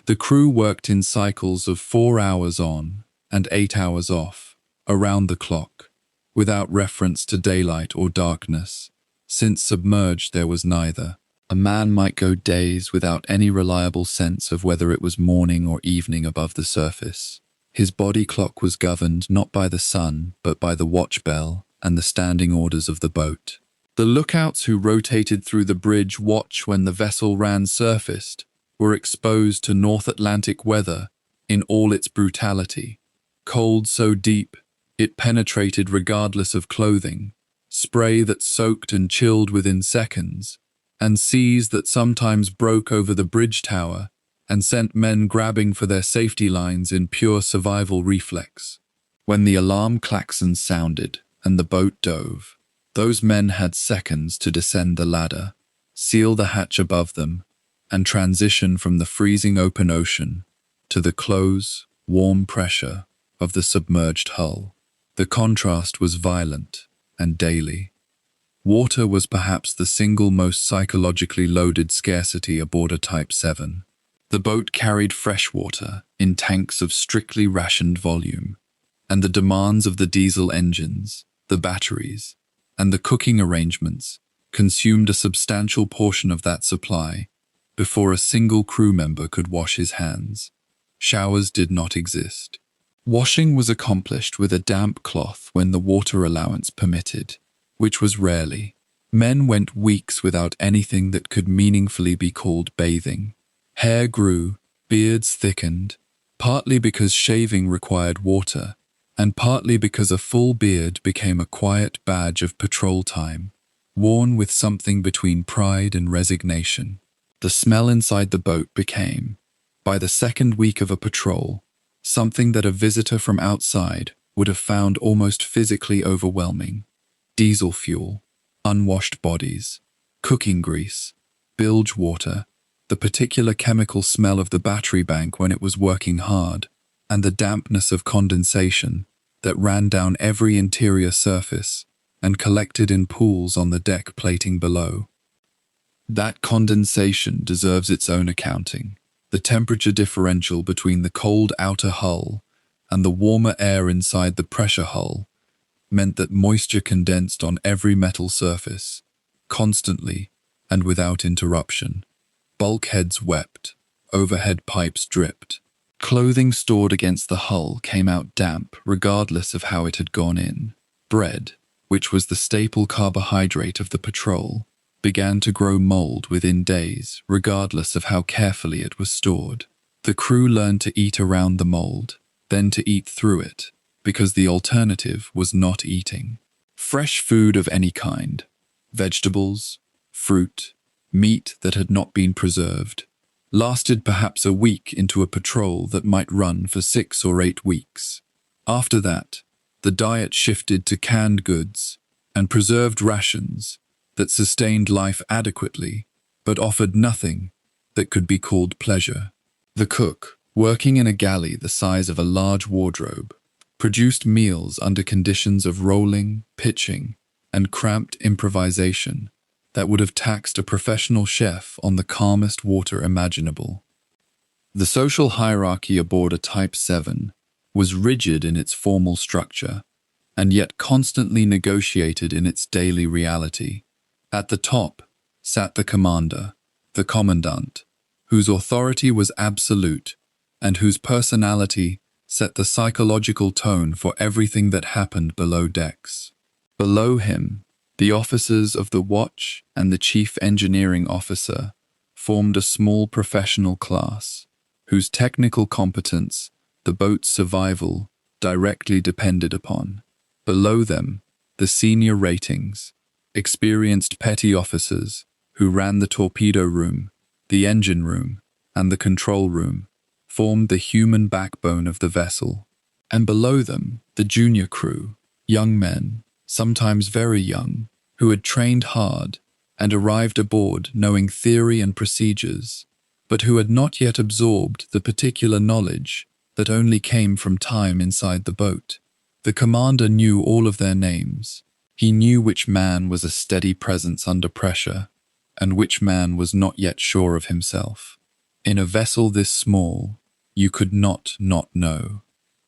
Speaker 1: The crew worked in cycles of 4 hours on and 8 hours off, around the clock, without reference to daylight or darkness. Since submerged there was neither. A man might go days without any reliable sense of whether it was morning or evening above the surface. His body clock was governed not by the sun, but by the watch bell and the standing orders of the boat. The lookouts who rotated through the bridge watch when the vessel ran surfaced were exposed to North Atlantic weather in all its brutality. Cold so deep, it penetrated regardless of clothing, spray that soaked and chilled within seconds, and seas that sometimes broke over the bridge tower and sent men grabbing for their safety lines in pure survival reflex. When the alarm klaxon sounded and the boat dove, those men had seconds to descend the ladder, seal the hatch above them, and transition from the freezing open ocean to the close, warm pressure of the submerged hull. The contrast was violent and daily. Water was perhaps the single most psychologically loaded scarcity aboard a Type VII. The boat carried fresh water in tanks of strictly rationed volume, and the demands of the diesel engines, the batteries, and the cooking arrangements consumed a substantial portion of that supply before a single crew member could wash his hands. Showers did not exist. Washing was accomplished with a damp cloth when the water allowance permitted, which was rarely. Men went weeks without anything that could meaningfully be called bathing. Hair grew, beards thickened, partly because shaving required water, and partly because a full beard became a quiet badge of patrol time, worn with something between pride and resignation. The smell inside the boat became, by the second week of a patrol, something that a visitor from outside would have found almost physically overwhelming. Diesel fuel, unwashed bodies, cooking grease, bilge water, the particular chemical smell of the battery bank when it was working hard, and the dampness of condensation that ran down every interior surface and collected in pools on the deck plating below. That condensation deserves its own accounting. The temperature differential between the cold outer hull and the warmer air inside the pressure hull meant that moisture condensed on every metal surface, constantly and without interruption. Bulkheads wept, overhead pipes dripped. Clothing stored against the hull came out damp regardless of how it had gone in. Bread, which was the staple carbohydrate of the patrol, began to grow mold within days regardless of how carefully it was stored. The crew learned to eat around the mold, then to eat through it, because the alternative was not eating. Fresh food of any kind, vegetables, fruit, meat that had not been preserved, lasted perhaps a week into a patrol that might run for 6 or 8 weeks. After that, the diet shifted to canned goods and preserved rations that sustained life adequately, but offered nothing that could be called pleasure. The cook, working in a galley the size of a large wardrobe, produced meals under conditions of rolling, pitching, and cramped improvisation that would have taxed a professional chef on the calmest water imaginable. The social hierarchy aboard a Type VII was rigid in its formal structure, and yet constantly negotiated in its daily reality. At the top sat the commander, the commandant, whose authority was absolute and whose personality set the psychological tone for everything that happened below decks. Below him, the officers of the watch and the chief engineering officer formed a small professional class, whose technical competence the boat's survival directly depended upon. Below them, the senior ratings, experienced petty officers who ran the torpedo room, the engine room, and the control room, formed the human backbone of the vessel. And below them, the junior crew, young men, sometimes very young, who had trained hard and arrived aboard knowing theory and procedures, but who had not yet absorbed the particular knowledge that only came from time inside the boat. The commander knew all of their names. He knew which man was a steady presence under pressure, and which man was not yet sure of himself. In a vessel this small, you could not know.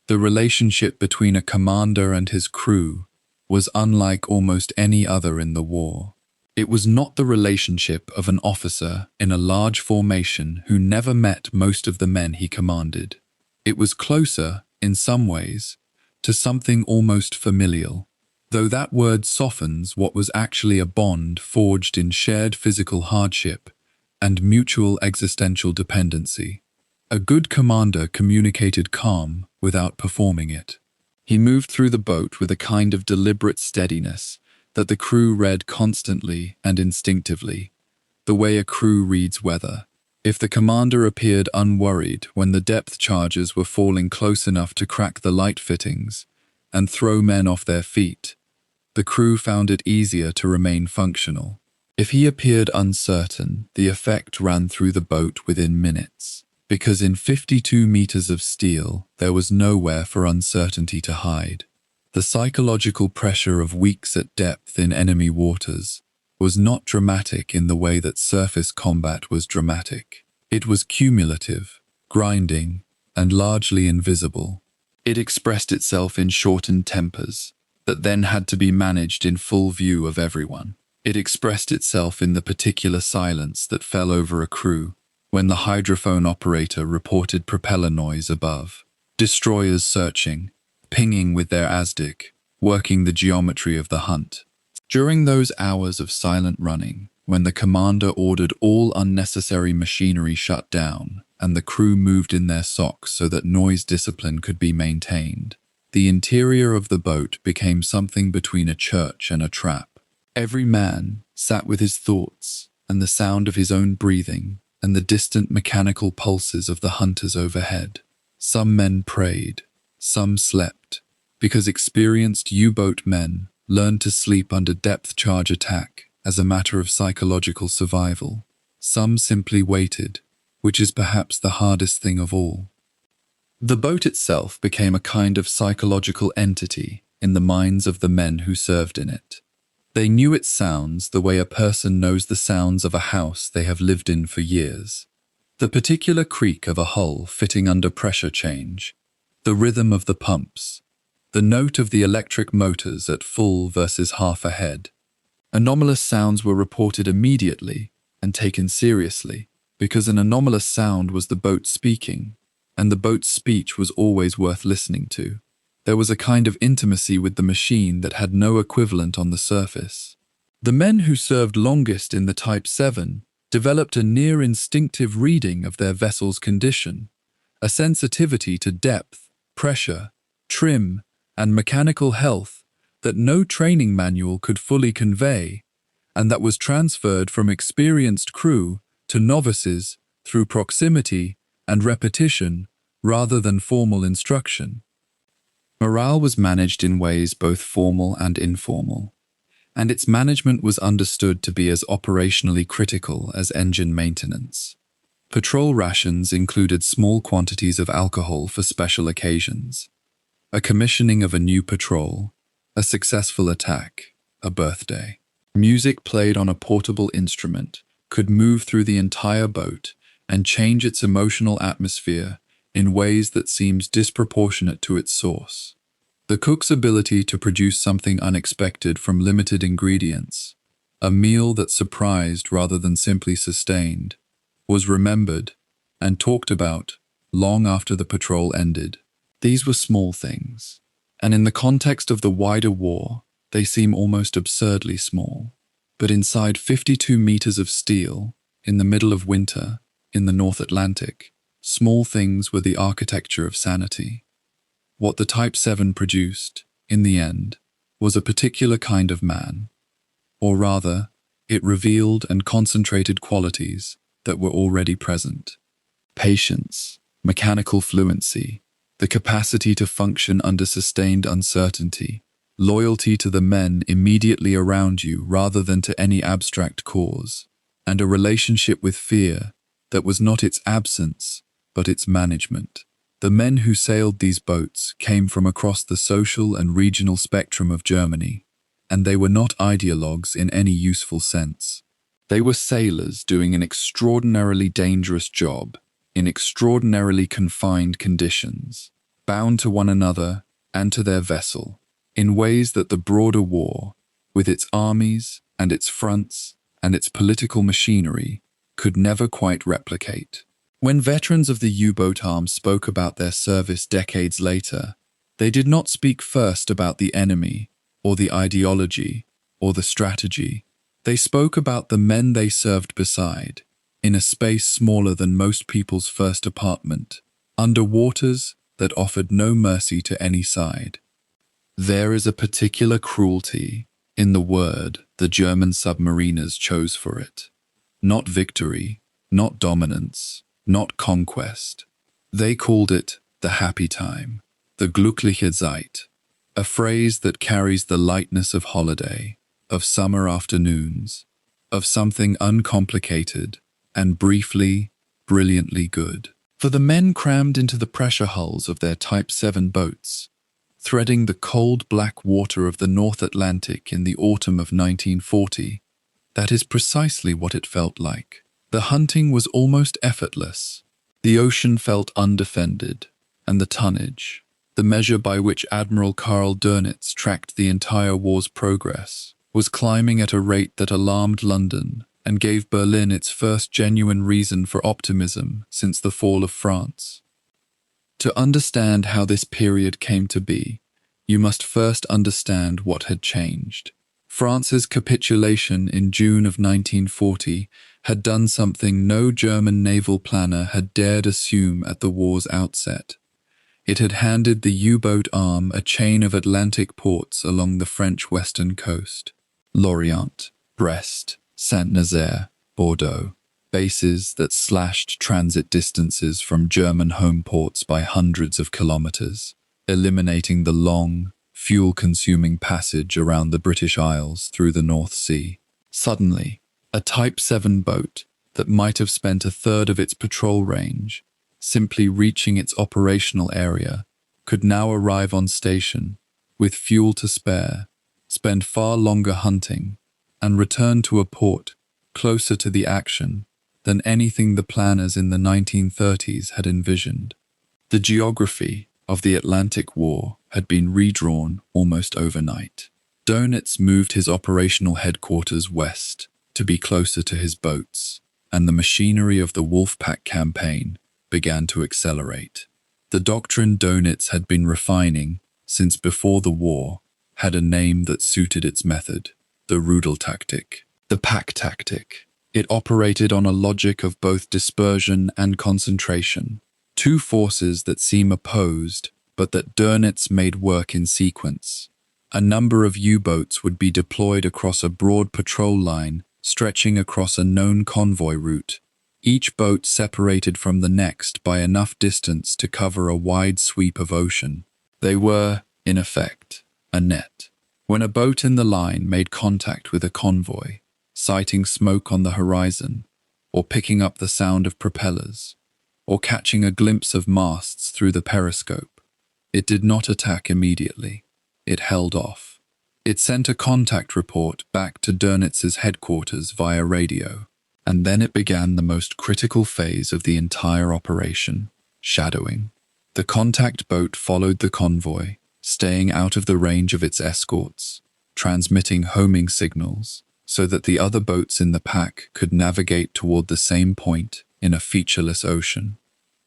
Speaker 1: The relationship between a commander and his crew was unlike almost any other in the war. It was not the relationship of an officer in a large formation who never met most of the men he commanded. It was closer, in some ways, to something almost familial, though that word softens what was actually a bond forged in shared physical hardship and mutual existential dependency. A good commander communicated calm without performing it. He moved through the boat with a kind of deliberate steadiness that the crew read constantly and instinctively, the way a crew reads weather. If the commander appeared unworried when the depth charges were falling close enough to crack the light fittings and throw men off their feet, the crew found it easier to remain functional. If he appeared uncertain, the effect ran through the boat within minutes, because in 52 meters of steel there was nowhere for uncertainty to hide. The psychological pressure of weeks at depth in enemy waters was not dramatic in the way that surface combat was dramatic. It was cumulative, grinding, and largely invisible. It expressed itself in shortened tempers that then had to be managed in full view of everyone. It expressed itself in the particular silence that fell over a crew when the hydrophone operator reported propeller noise above. Destroyers searching, pinging with their ASDIC, working the geometry of the hunt. During those hours of silent running, when the commander ordered all unnecessary machinery shut down and the crew moved in their socks so that noise discipline could be maintained, the interior of the boat became something between a church and a trap. Every man sat with his thoughts and the sound of his own breathing and the distant mechanical pulses of the hunters overhead. Some men prayed, some slept, because experienced U-boat men learned to sleep under depth charge attack as a matter of psychological survival. Some simply waited, which is perhaps the hardest thing of all. The boat itself became a kind of psychological entity in the minds of the men who served in it. They knew its sounds the way a person knows the sounds of a house they have lived in for years. The particular creak of a hull fitting under pressure change, the rhythm of the pumps, the note of the electric motors at full versus half ahead. Anomalous sounds were reported immediately and taken seriously, because an anomalous sound was the boat speaking, and the boat's speech was always worth listening to. There was a kind of intimacy with the machine that had no equivalent on the surface. The men who served longest in the Type VII developed a near instinctive reading of their vessel's condition, a sensitivity to depth, pressure, trim, and mechanical health that no training manual could fully convey, and that was transferred from experienced crew to novices through proximity and repetition rather than formal instruction. Morale was managed in ways both formal and informal, and its management was understood to be as operationally critical as engine maintenance. Patrol rations included small quantities of alcohol for special occasions, a commissioning of a new patrol, a successful attack, a birthday. Music played on a portable instrument could move through the entire boat and change its emotional atmosphere in ways that seemed disproportionate to its source. The cook's ability to produce something unexpected from limited ingredients, a meal that surprised rather than simply sustained, was remembered and talked about long after the patrol ended. These were small things, and in the context of the wider war, they seem almost absurdly small. But inside 52 meters of steel, in the middle of winter, in the North Atlantic, small things were the architecture of sanity. What the Type VII produced, in the end, was a particular kind of man, or rather, it revealed and concentrated qualities that were already present. Patience, mechanical fluency, the capacity to function under sustained uncertainty, loyalty to the men immediately around you rather than to any abstract cause, and a relationship with fear that was not its absence, but its management. The men who sailed these boats came from across the social and regional spectrum of Germany, and they were not ideologues in any useful sense. They were sailors doing an extraordinarily dangerous job in extraordinarily confined conditions, bound to one another and to their vessel, in ways that the broader war, with its armies and its fronts and its political machinery, could never quite replicate. When veterans of the U-boat arms spoke about their service decades later, they did not speak first about the enemy, or the ideology, or the strategy. They spoke about the men they served beside, in a space smaller than most people's first apartment, under waters that offered no mercy to any side. There is a particular cruelty in the word the German submariners chose for it. Not victory, not dominance, not conquest. They called it the happy time, the glückliche Zeit, a phrase that carries the lightness of holiday, of summer afternoons, of something uncomplicated and briefly, brilliantly good. For the men crammed into the pressure hulls of their Type VII boats, threading the cold black water of the North Atlantic in the autumn of 1940, that is precisely what it felt like. The hunting was almost effortless. The ocean felt undefended, and the tonnage, the measure by which Admiral Karl Dönitz tracked the entire war's progress, was climbing at a rate that alarmed London and gave Berlin its first genuine reason for optimism since the fall of France. To understand how this period came to be, you must first understand what had changed. France's capitulation in June of 1940 had done something no German naval planner had dared assume at the war's outset. It had handed the U-boat arm a chain of Atlantic ports along the French western coast. Lorient, Brest, Saint-Nazaire, Bordeaux, bases that slashed transit distances from German home ports by hundreds of kilometers, eliminating the long, fuel-consuming passage around the British Isles through the North Sea. Suddenly, a Type VII boat that might have spent a third of its patrol range simply reaching its operational area could now arrive on station with fuel to spare, spend far longer hunting, and return to a port closer to the action than anything the planners in the 1930s had envisioned. The geography of the Atlantic War had been redrawn almost overnight. Dönitz moved his operational headquarters west to be closer to his boats, and the machinery of the Wolfpack campaign began to accelerate. The doctrine Dönitz had been refining since before the war had a name that suited its method: the Rudeltaktik, the pack tactic. It operated on a logic of both dispersion and concentration, two forces that seem opposed, but that Dönitz made work in sequence. A number of U-boats would be deployed across a broad patrol line stretching across a known convoy route, each boat separated from the next by enough distance to cover a wide sweep of ocean. They were, in effect, a net. When a boat in the line made contact with a convoy, sighting smoke on the horizon, or picking up the sound of propellers, or catching a glimpse of masts through the periscope, it did not attack immediately. It held off. It sent a contact report back to Dönitz's headquarters via radio, and then it began the most critical phase of the entire operation: shadowing. The contact boat followed the convoy, staying out of the range of its escorts, transmitting homing signals so that the other boats in the pack could navigate toward the same point in a featureless ocean.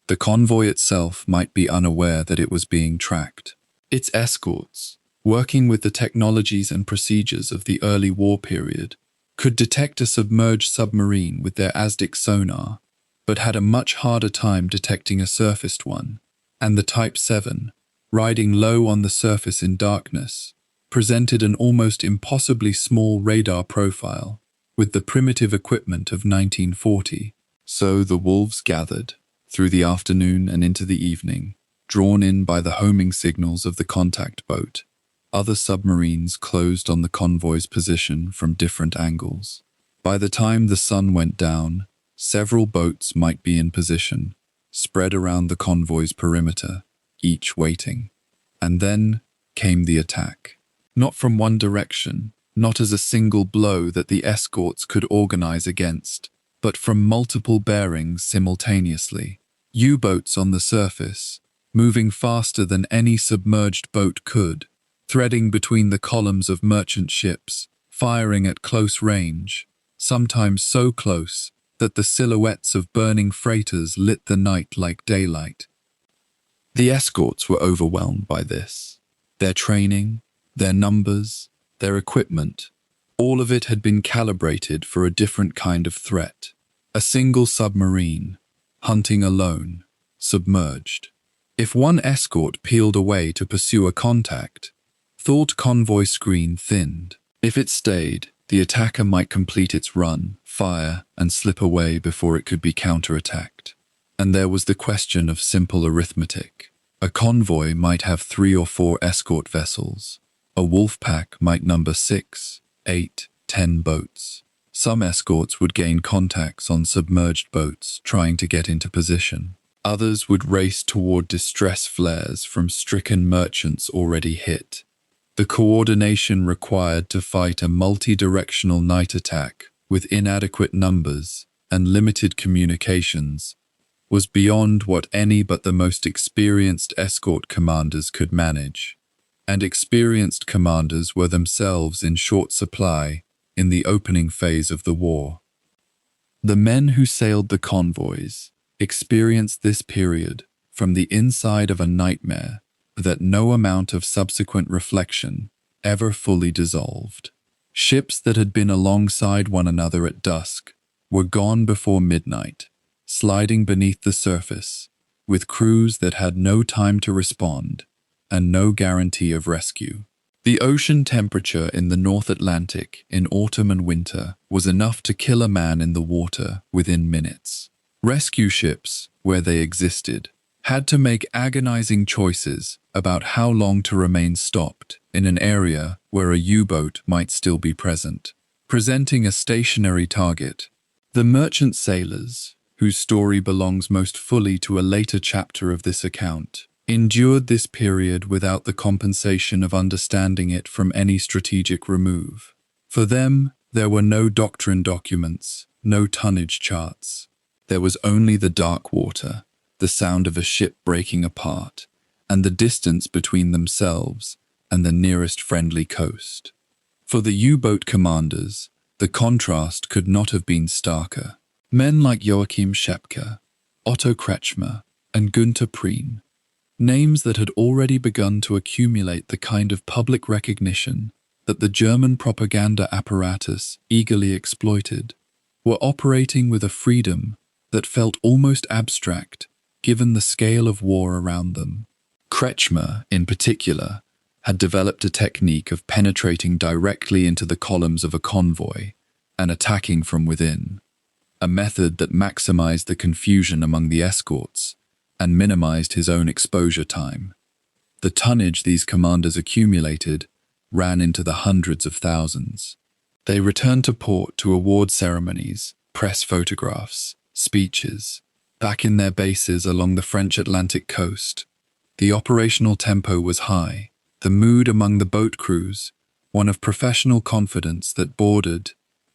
Speaker 1: The convoy itself might be unaware that it was being tracked. Its escorts, working with the technologies and procedures of the early war period, could detect a submerged submarine with their ASDIC sonar, but had a much harder time detecting a surfaced one, and the Type VII, riding low on the surface in darkness, presented an almost impossibly small radar profile with the primitive equipment of 1940. So the wolves gathered, through the afternoon and into the evening, drawn in by the homing signals of the contact boat, Other submarines closed on the convoy's position from different angles. By the time the sun went down, several boats might be in position, spread around the convoy's perimeter, each waiting. And then came the attack. Not from one direction, not as a single blow that the escorts could organize against, but from multiple bearings simultaneously. U-boats on the surface, moving faster than any submerged boat could, threading between the columns of merchant ships, firing at close range, sometimes so close that the silhouettes of burning freighters lit the night like daylight. The escorts were overwhelmed by this. Their training, their numbers, their equipment, all of it had been calibrated for a different kind of threat. A single submarine, hunting alone, submerged. If one escort peeled away to pursue a contact, thought convoy screen thinned. If it stayed, the attacker might complete its run, fire, and slip away before it could be counterattacked. And there was the question of simple arithmetic. A convoy might have 3 or 4 escort vessels. A wolf pack might number 6, 8, 10 boats. Some escorts would gain contacts on submerged boats trying to get into position. Others would race toward distress flares from stricken merchants already hit. The coordination required to fight a multi-directional night attack with inadequate numbers and limited communications was beyond what any but the most experienced escort commanders could manage. And experienced commanders were themselves in short supply in the opening phase of the war. The men who sailed the convoys experienced this period from the inside of a nightmare that no amount of subsequent reflection ever fully dissolved. Ships that had been alongside one another at dusk were gone before midnight, sliding beneath the surface, with crews that had no time to respond and no guarantee of rescue. The ocean temperature in the North Atlantic in autumn and winter was enough to kill a man in the water within minutes. Rescue ships, where they existed, had to make agonizing choices about how long to remain stopped in an area where a U-boat might still be present, presenting a stationary target. The merchant sailors, whose story belongs most fully to a later chapter of this account, endured this period without the compensation of understanding it from any strategic remove. For them, there were no doctrine documents, no tonnage charts. There was only the dark water, the sound of a ship breaking apart, and the distance between themselves and the nearest friendly coast. For the U-boat commanders, the contrast could not have been starker. Men like Joachim Schepke, Otto Kretschmer, and Günther Prien, names that had already begun to accumulate the kind of public recognition that the German propaganda apparatus eagerly exploited, were operating with a freedom that felt almost abstract given the scale of war around them. Kretschmer, in particular, had developed a technique of penetrating directly into the columns of a convoy and attacking from within, a method that maximized the confusion among the escorts and minimized his own exposure time. The tonnage these commanders accumulated ran into the hundreds of thousands. They returned to port to award ceremonies, press photographs, speeches. Back in their bases along the French Atlantic coast, the operational tempo was high, the mood among the boat crews one of professional confidence that bordered,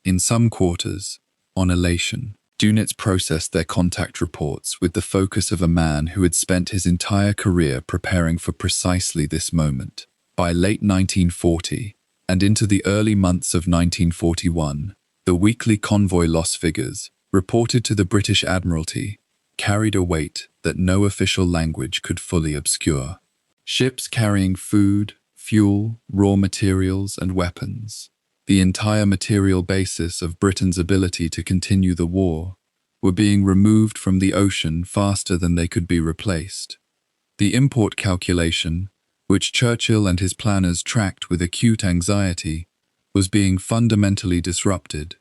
Speaker 1: in some quarters, on elation. Units processed their contact reports with the focus of a man who had spent his entire career preparing for precisely this moment. By late 1940 and into the early months of 1941, the weekly convoy loss figures, reported to the British Admiralty, carried a weight that no official language could fully obscure. Ships carrying food, fuel, raw materials, and weapons, the entire material basis of Britain's ability to continue the war, were being removed from the ocean faster than they could be replaced. The import calculation, which Churchill and his planners tracked with acute anxiety, was being fundamentally disrupted.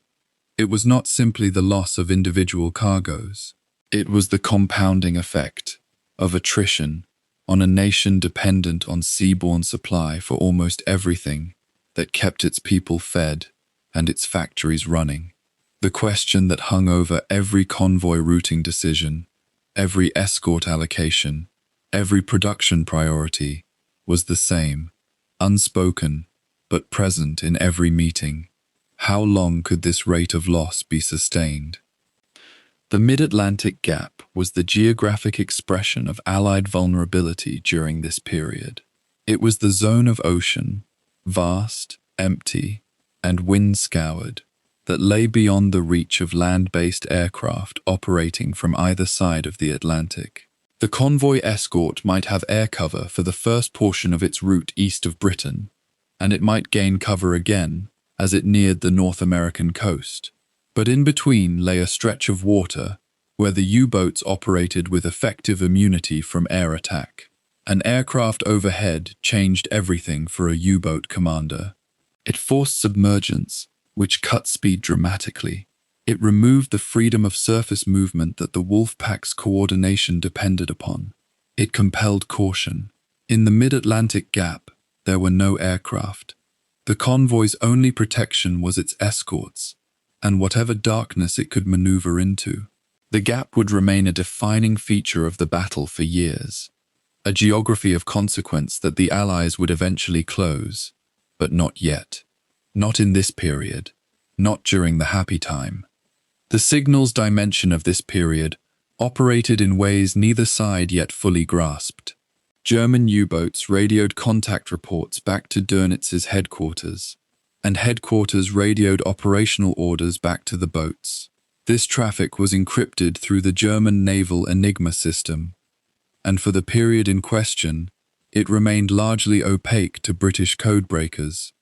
Speaker 1: It was not simply the loss of individual cargoes. It was the compounding effect of attrition on a nation dependent on seaborne supply for almost everything that kept its people fed and its factories running. The question that hung over every convoy routing decision, every escort allocation, every production priority was the same, unspoken, but present in every meeting. How long could this rate of loss be sustained? The Mid-Atlantic Gap was the geographic expression of Allied vulnerability during this period. It was the zone of ocean, vast, empty, and wind-scoured, that lay beyond the reach of land-based aircraft operating from either side of the Atlantic. The convoy escort might have air cover for the first portion of its route east of Britain, and it might gain cover again as it neared the North American coast. But in between lay a stretch of water where the U-boats operated with effective immunity from air attack. An aircraft overhead changed everything for a U-boat commander. It forced submergence, which cut speed dramatically. It removed the freedom of surface movement that the Wolfpack's coordination depended upon. It compelled caution. In the Mid-Atlantic Gap, there were no aircraft. The convoy's only protection was its escorts, and whatever darkness it could maneuver into. The gap would remain a defining feature of the battle for years, a geography of consequence that the Allies would eventually close, but not yet. Not in this period, not during the happy time. The signals dimension of this period operated in ways neither side yet fully grasped. German U-boats radioed contact reports back to Dönitz's headquarters, and headquarters radioed operational orders back to the boats. This traffic was encrypted through the German Naval Enigma system, and for the period in question, it remained largely opaque to British codebreakers,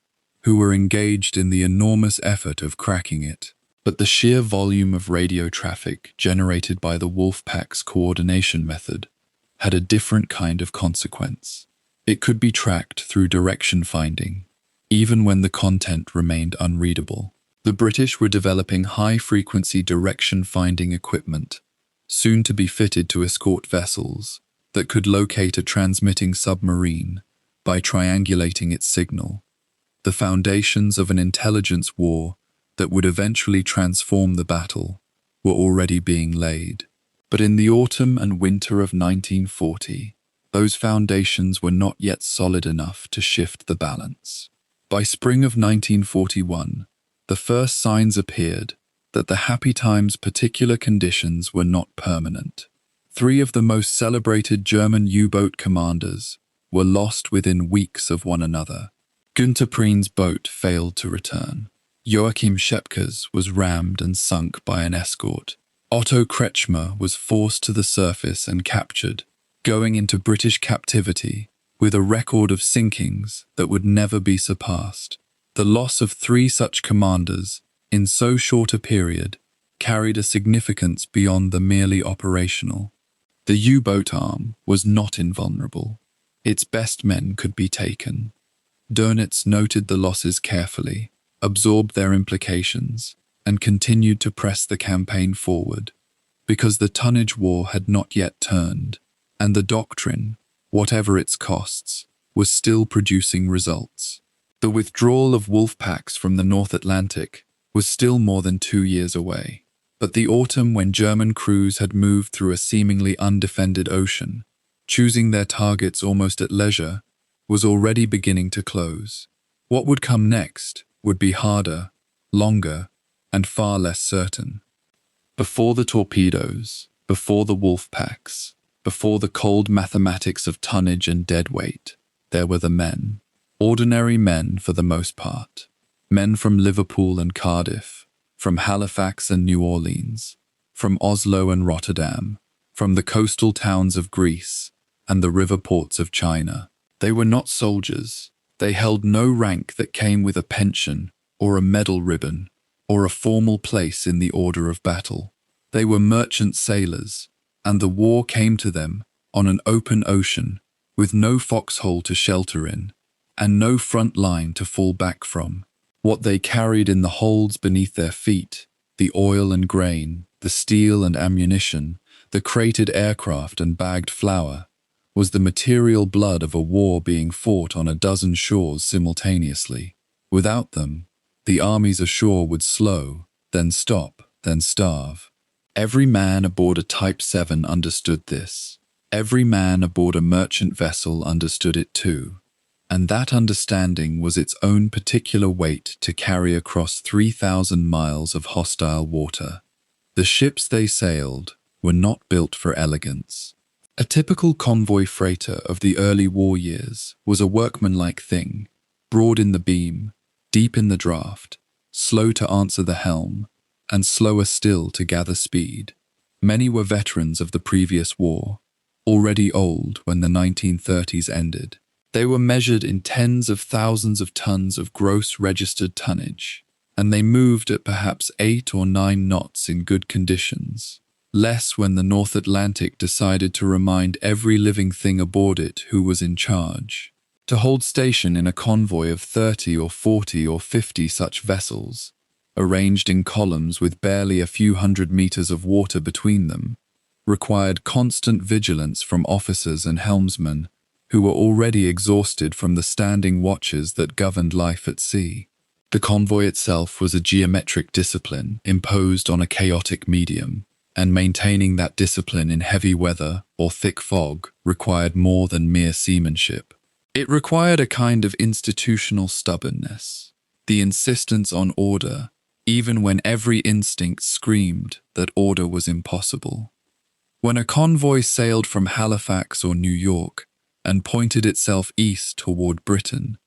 Speaker 1: who were engaged in the enormous effort of cracking it. But the sheer volume of radio traffic generated by the Wolfpack's coordination method had a different kind of consequence. It could be tracked through direction finding, even when the content remained unreadable. The British were developing high-frequency direction-finding equipment, soon to be fitted to escort vessels, that could locate a transmitting submarine by triangulating its signal. The foundations of an intelligence war that would eventually transform the battle were already being laid. But in the autumn and winter of 1940, those foundations were not yet solid enough to shift the balance. By spring of 1941, the first signs appeared that the happy times' particular conditions were not permanent. 3 of the most celebrated German U-boat commanders were lost within weeks of one another. Günther Prien's boat failed to return. Joachim Schepke's was rammed and sunk by an escort. Otto Kretschmer was forced to the surface and captured, going into British captivity with a record of sinkings that would never be surpassed. The loss of 3 such commanders in so short a period carried a significance beyond the merely operational. The U-boat arm was not invulnerable. Its best men could be taken. Dönitz noted the losses carefully, absorbed their implications, and continued to press the campaign forward, because the tonnage war had not yet turned, and the doctrine, whatever its costs, was still producing results. The withdrawal of Wolfpacks from the North Atlantic was still more than 2 years away, but the autumn when German crews had moved through a seemingly undefended ocean, choosing their targets almost at leisure, was already beginning to close. What would come next would be harder, longer, and far less certain. Before the torpedoes, before the Wolfpacks, before the cold mathematics of tonnage and deadweight, there were the men. Ordinary men for the most part. Men from Liverpool and Cardiff, from Halifax and New Orleans, from Oslo and Rotterdam, from the coastal towns of Greece and the river ports of China. They were not soldiers. They held no rank that came with a pension or a medal ribbon or a formal place in the order of battle. They were merchant sailors, and the war came to them on an open ocean with no foxhole to shelter in and no front line to fall back from. What they carried in the holds beneath their feet, the oil and grain, the steel and ammunition, the crated aircraft and bagged flour, was the material blood of a war being fought on a dozen shores simultaneously. Without them, the armies ashore would slow, then stop, then starve. Every man aboard a Type VII understood this. Every man aboard a merchant vessel understood it too. And that understanding was its own particular weight to carry across 3,000 miles of hostile water. The ships they sailed were not built for elegance. A typical convoy freighter of the early war years was a workmanlike thing, broad in the beam, deep in the draft, slow to answer the helm, and slower still to gather speed. Many were veterans of the previous war, already old when the 1930s ended. They were measured in tens of thousands of tons of gross registered tonnage, and they moved at perhaps 8 or 9 knots in good conditions. Less when the North Atlantic decided to remind every living thing aboard it who was in charge. To hold station in a convoy of 30 or 40 or 50 such vessels, arranged in columns with barely a few hundred meters of water between them, required constant vigilance from officers and helmsmen who were already exhausted from the standing watches that governed life at sea. The convoy itself was a geometric discipline imposed on a chaotic medium, and maintaining that discipline in heavy weather or thick fog required more than mere seamanship. It required a kind of institutional stubbornness, the insistence on order, even when every instinct screamed that order was impossible. When a convoy sailed from Halifax or New York and pointed itself east toward Britain,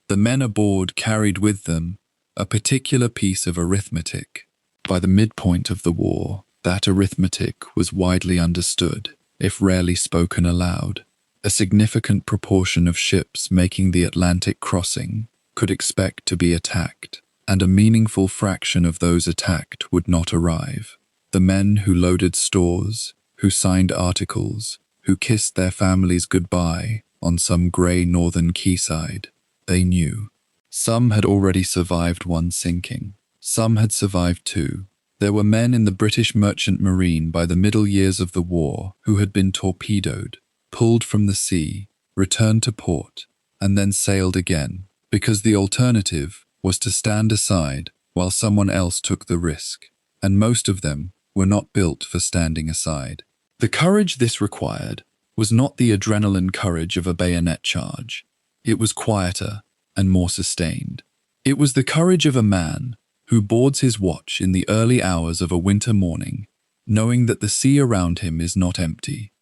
Speaker 1: the men aboard carried with them a particular piece of arithmetic. By the midpoint of the war, that arithmetic was widely understood, if rarely spoken aloud. A significant proportion of ships making the Atlantic crossing could expect to be attacked, and a meaningful fraction of those attacked would not arrive. The men who loaded stores, who signed articles, who kissed their families goodbye on some grey northern quayside, they knew. Some had already survived one sinking. Some had survived two. There were men in the British Merchant Marine by the middle years of the war who had been torpedoed, pulled from the sea, returned to port, and then sailed again, because the alternative was to stand aside while someone else took the risk, and most of them were not built for standing aside. The courage this required was not the adrenaline courage of a bayonet charge. It was quieter and more sustained. It was the courage of a man who boards his watch in the early hours of a winter morning, knowing that the sea around him is not empty.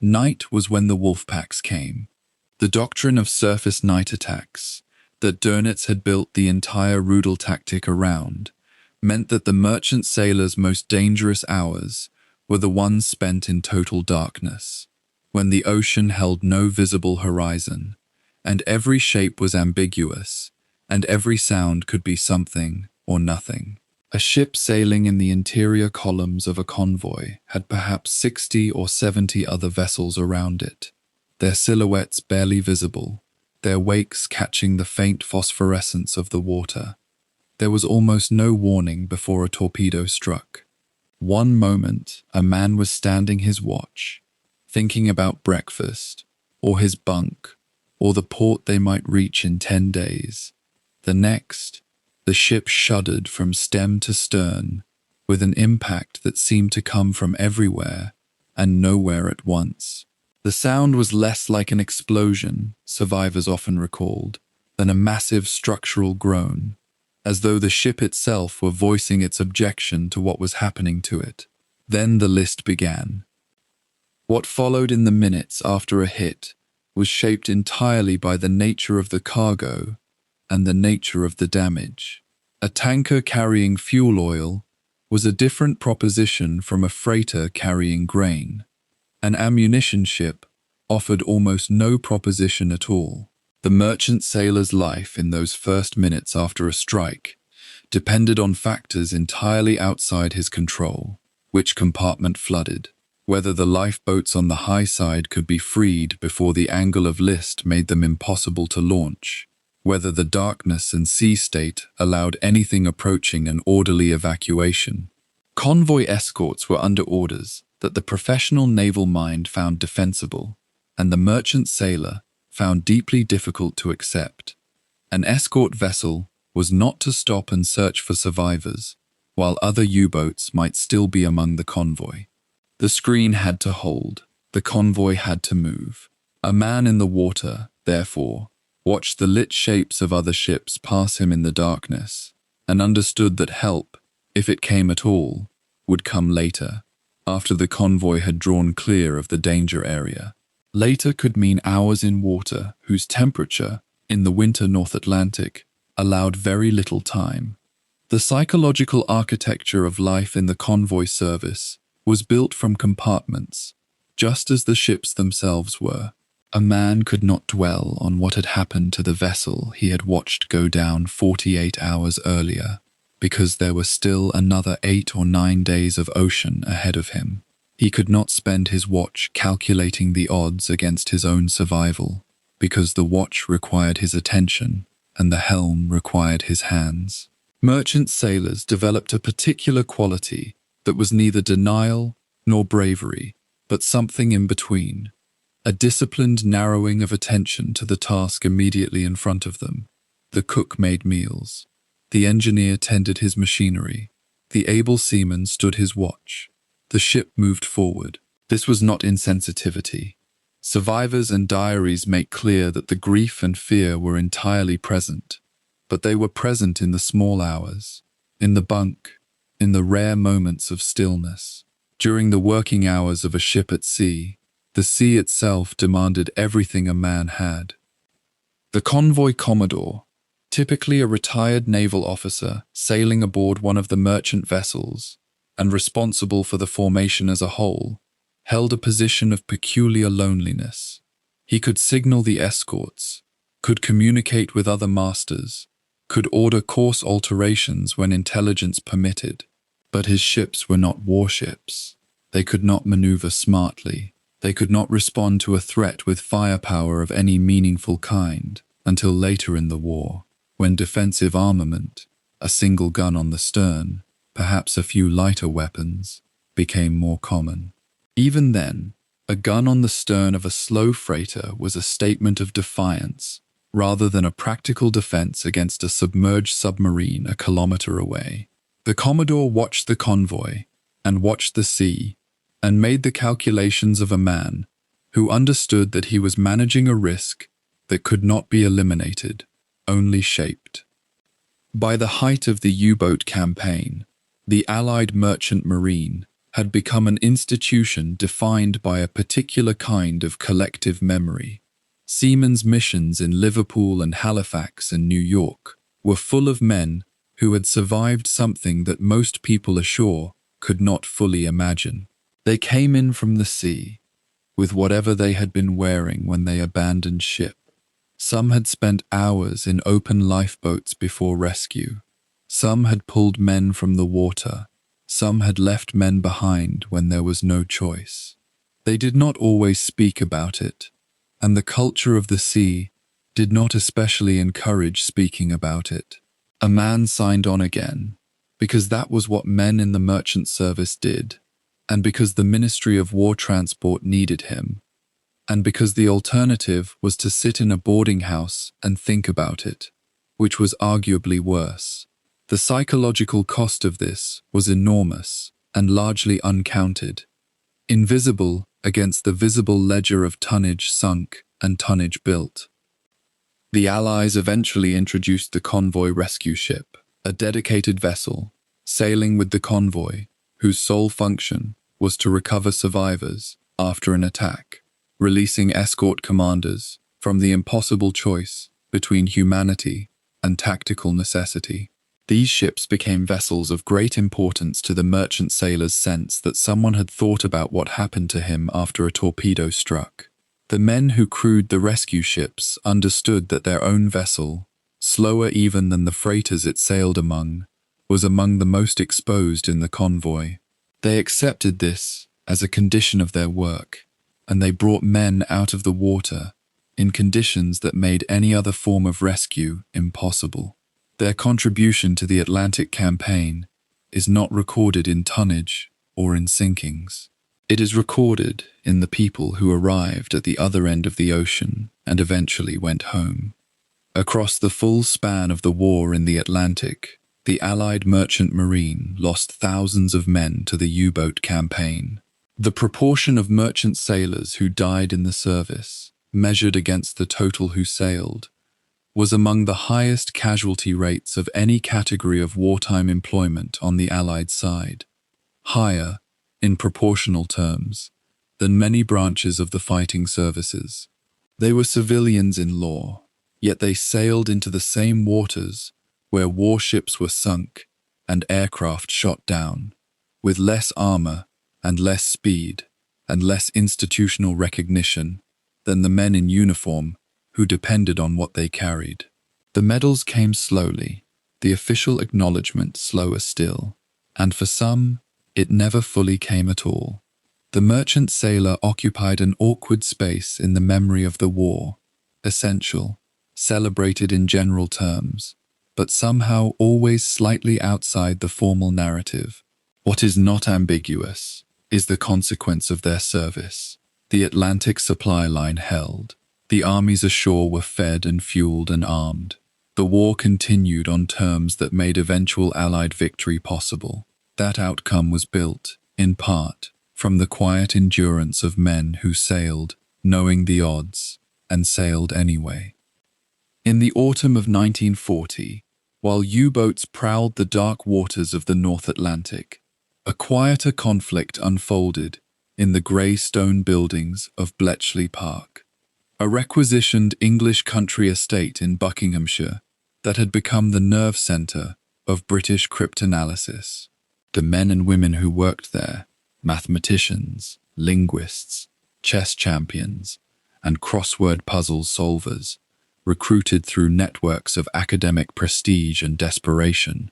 Speaker 1: Night was when the wolf packs came. The doctrine of surface night attacks, that Dönitz had built the entire Rudel tactic around, meant that the merchant sailor's most dangerous hours were the ones spent in total darkness, when the ocean held no visible horizon, and every shape was ambiguous, and every sound could be something or nothing. A ship sailing in the interior columns of a convoy had perhaps 60 or 70 other vessels around it, their silhouettes barely visible, their wakes catching the faint phosphorescence of the water. There was almost no warning before a torpedo struck. One moment, a man was standing his watch, thinking about breakfast, or his bunk, or the port they might reach in 10 days. The next, the ship shuddered from stem to stern, with an impact that seemed to come from everywhere and nowhere at once. The sound was less like an explosion, survivors often recalled, than a massive structural groan, as though the ship itself were voicing its objection to what was happening to it. Then the list began. What followed in the minutes after a hit was shaped entirely by the nature of the cargo and the nature of the damage. A tanker carrying fuel oil was a different proposition from a freighter carrying grain. An ammunition ship offered almost no proposition at all. The merchant sailor's life in those first minutes after a strike depended on factors entirely outside his control. Which compartment flooded, whether the lifeboats on the high side could be freed before the angle of list made them impossible to launch, whether the darkness and sea state allowed anything approaching an orderly evacuation. Convoy escorts were under orders that the professional naval mind found defensible, and the merchant sailor found deeply difficult to accept. An escort vessel was not to stop and search for survivors, while other U-boats might still be among the convoy. The screen had to hold. The convoy had to move. A man in the water, therefore, watched the lit shapes of other ships pass him in the darkness, and understood that help, if it came at all, would come later, after the convoy had drawn clear of the danger area. Later could mean hours in water whose temperature, in the winter North Atlantic, allowed very little time. The psychological architecture of life in the convoy service was built from compartments, just as the ships themselves were. A man could not dwell on what had happened to the vessel he had watched go down 48 hours earlier, because there were still another 8 or 9 days of ocean ahead of him. He could not spend his watch calculating the odds against his own survival, because the watch required his attention and the helm required his hands. Merchant sailors developed a particular quality that was neither denial nor bravery, but something in between. A disciplined narrowing of attention to the task immediately in front of them. The cook made meals. The engineer tended his machinery. The able seaman stood his watch. The ship moved forward. This was not insensitivity. Survivors and diaries make clear that the grief and fear were entirely present, but they were present in the small hours, in the bunk, in the rare moments of stillness. During the working hours of a ship at sea, the sea itself demanded everything a man had. The convoy commodore, typically a retired naval officer sailing aboard one of the merchant vessels and responsible for the formation as a whole, held a position of peculiar loneliness. He could signal the escorts, could communicate with other masters, could order course alterations when intelligence permitted, but his ships were not warships. They could not maneuver smartly. They could not respond to a threat with firepower of any meaningful kind until later in the war, when defensive armament, a single gun on the stern, perhaps a few lighter weapons, became more common. Even then, a gun on the stern of a slow freighter was a statement of defiance, rather than a practical defense against a submerged submarine a kilometer away. The Commodore watched the convoy, and watched the sea, and made the calculations of a man who understood that he was managing a risk that could not be eliminated, only shaped. By the height of the U-boat campaign, the Allied merchant marine had become an institution defined by a particular kind of collective memory. Seamen's missions in Liverpool and Halifax and New York were full of men who had survived something that most people ashore could not fully imagine. They came in from the sea, with whatever they had been wearing when they abandoned ship. Some had spent hours in open lifeboats before rescue. Some had pulled men from the water. Some had left men behind when there was no choice. They did not always speak about it, and the culture of the sea did not especially encourage speaking about it. A man signed on again, because that was what men in the merchant service did, and because the Ministry of War Transport needed him, and because the alternative was to sit in a boarding house and think about it, which was arguably worse. The psychological cost of this was enormous and largely uncounted, invisible against the visible ledger of tonnage sunk and tonnage built. The Allies eventually introduced the convoy rescue ship, a dedicated vessel, sailing with the convoy, whose sole function was to recover survivors after an attack, releasing escort commanders from the impossible choice between humanity and tactical necessity. These ships became vessels of great importance to the merchant sailor's sense that someone had thought about what happened to him after a torpedo struck. The men who crewed the rescue ships understood that their own vessel, slower even than the freighters it sailed among, was among the most exposed in the convoy. They accepted this as a condition of their work, and they brought men out of the water in conditions that made any other form of rescue impossible. Their contribution to the Atlantic campaign is not recorded in tonnage or in sinkings. It is recorded in the people who arrived at the other end of the ocean and eventually went home. Across the full span of the war in the Atlantic, the Allied merchant marine lost thousands of men to the U-boat campaign. The proportion of merchant sailors who died in the service, measured against the total who sailed, was among the highest casualty rates of any category of wartime employment on the Allied side, higher, in proportional terms, than many branches of the fighting services. They were civilians in law, yet they sailed into the same waters where warships were sunk and aircraft shot down, with less armor and less speed and less institutional recognition than the men in uniform who depended on what they carried. The medals came slowly, the official acknowledgement slower still, and for some, it never fully came at all. The merchant sailor occupied an awkward space in the memory of the war, essential, celebrated in general terms, but somehow always slightly outside the formal narrative. What is not ambiguous is the consequence of their service. The Atlantic supply line held. The armies ashore were fed and fueled and armed. The war continued on terms that made eventual Allied victory possible. That outcome was built, in part, from the quiet endurance of men who sailed, knowing the odds, and sailed anyway. In the autumn of 1940, while U-boats prowled the dark waters of the North Atlantic, a quieter conflict unfolded in the grey stone buildings of Bletchley Park, a requisitioned English country estate in Buckinghamshire that had become the nerve centre of British cryptanalysis. The men and women who worked there, mathematicians, linguists, chess champions, and crossword puzzle solvers, recruited through networks of academic prestige and desperation,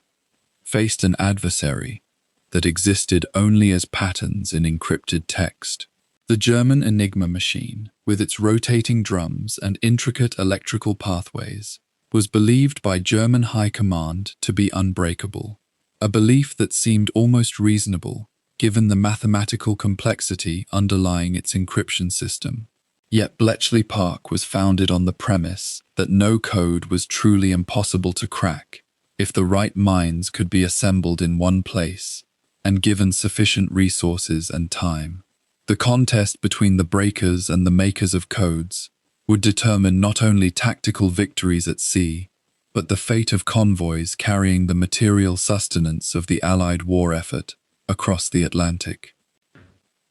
Speaker 1: faced an adversary that existed only as patterns in encrypted text. The German Enigma machine, with its rotating drums and intricate electrical pathways, was believed by German high command to be unbreakable, a belief that seemed almost reasonable given the mathematical complexity underlying its encryption system. Yet Bletchley Park was founded on the premise that no code was truly impossible to crack if the right minds could be assembled in one place and given sufficient resources and time. The contest between the breakers and the makers of codes would determine not only tactical victories at sea, but the fate of convoys carrying the material sustenance of the Allied war effort across the Atlantic.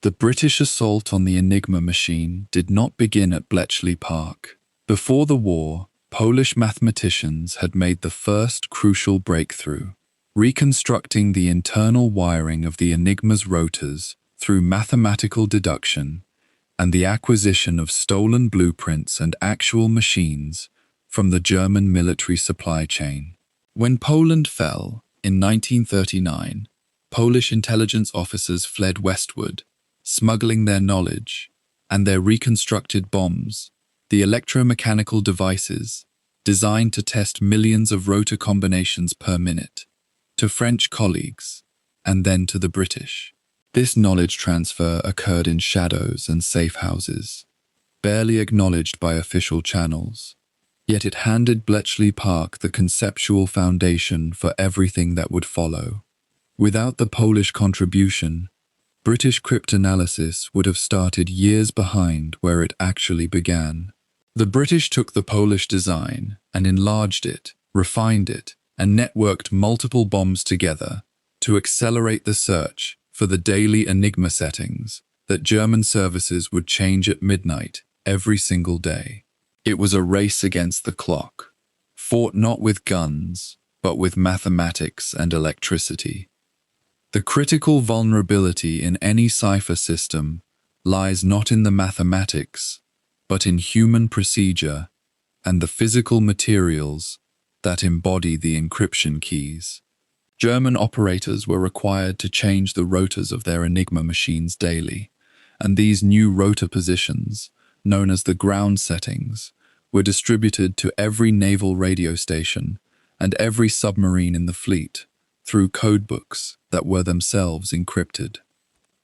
Speaker 1: The British assault on the Enigma machine did not begin at Bletchley Park. Before the war, Polish mathematicians had made the first crucial breakthrough, reconstructing the internal wiring of the Enigma's rotors through mathematical deduction and the acquisition of stolen blueprints and actual machines from the German military supply chain. When Poland fell in 1939, Polish intelligence officers fled westward, smuggling their knowledge and their reconstructed bombs, the electromechanical devices designed to test millions of rotor combinations per minute, to French colleagues and then to the British. This knowledge transfer occurred in shadows and safe houses, barely acknowledged by official channels. Yet it handed Bletchley Park the conceptual foundation for everything that would follow. Without the Polish contribution, British cryptanalysis would have started years behind where it actually began. The British took the Polish design and enlarged it, refined it, and networked multiple bombs together to accelerate the search for the daily Enigma settings that German services would change at midnight every single day. It was a race against the clock, fought not with guns, but with mathematics and electricity. The critical vulnerability in any cipher system lies not in the mathematics, but in human procedure and the physical materials that embody the encryption keys. German operators were required to change the rotors of their Enigma machines daily, and these new rotor positions, known as the ground settings, were distributed to every naval radio station and every submarine in the fleet through codebooks that were themselves encrypted.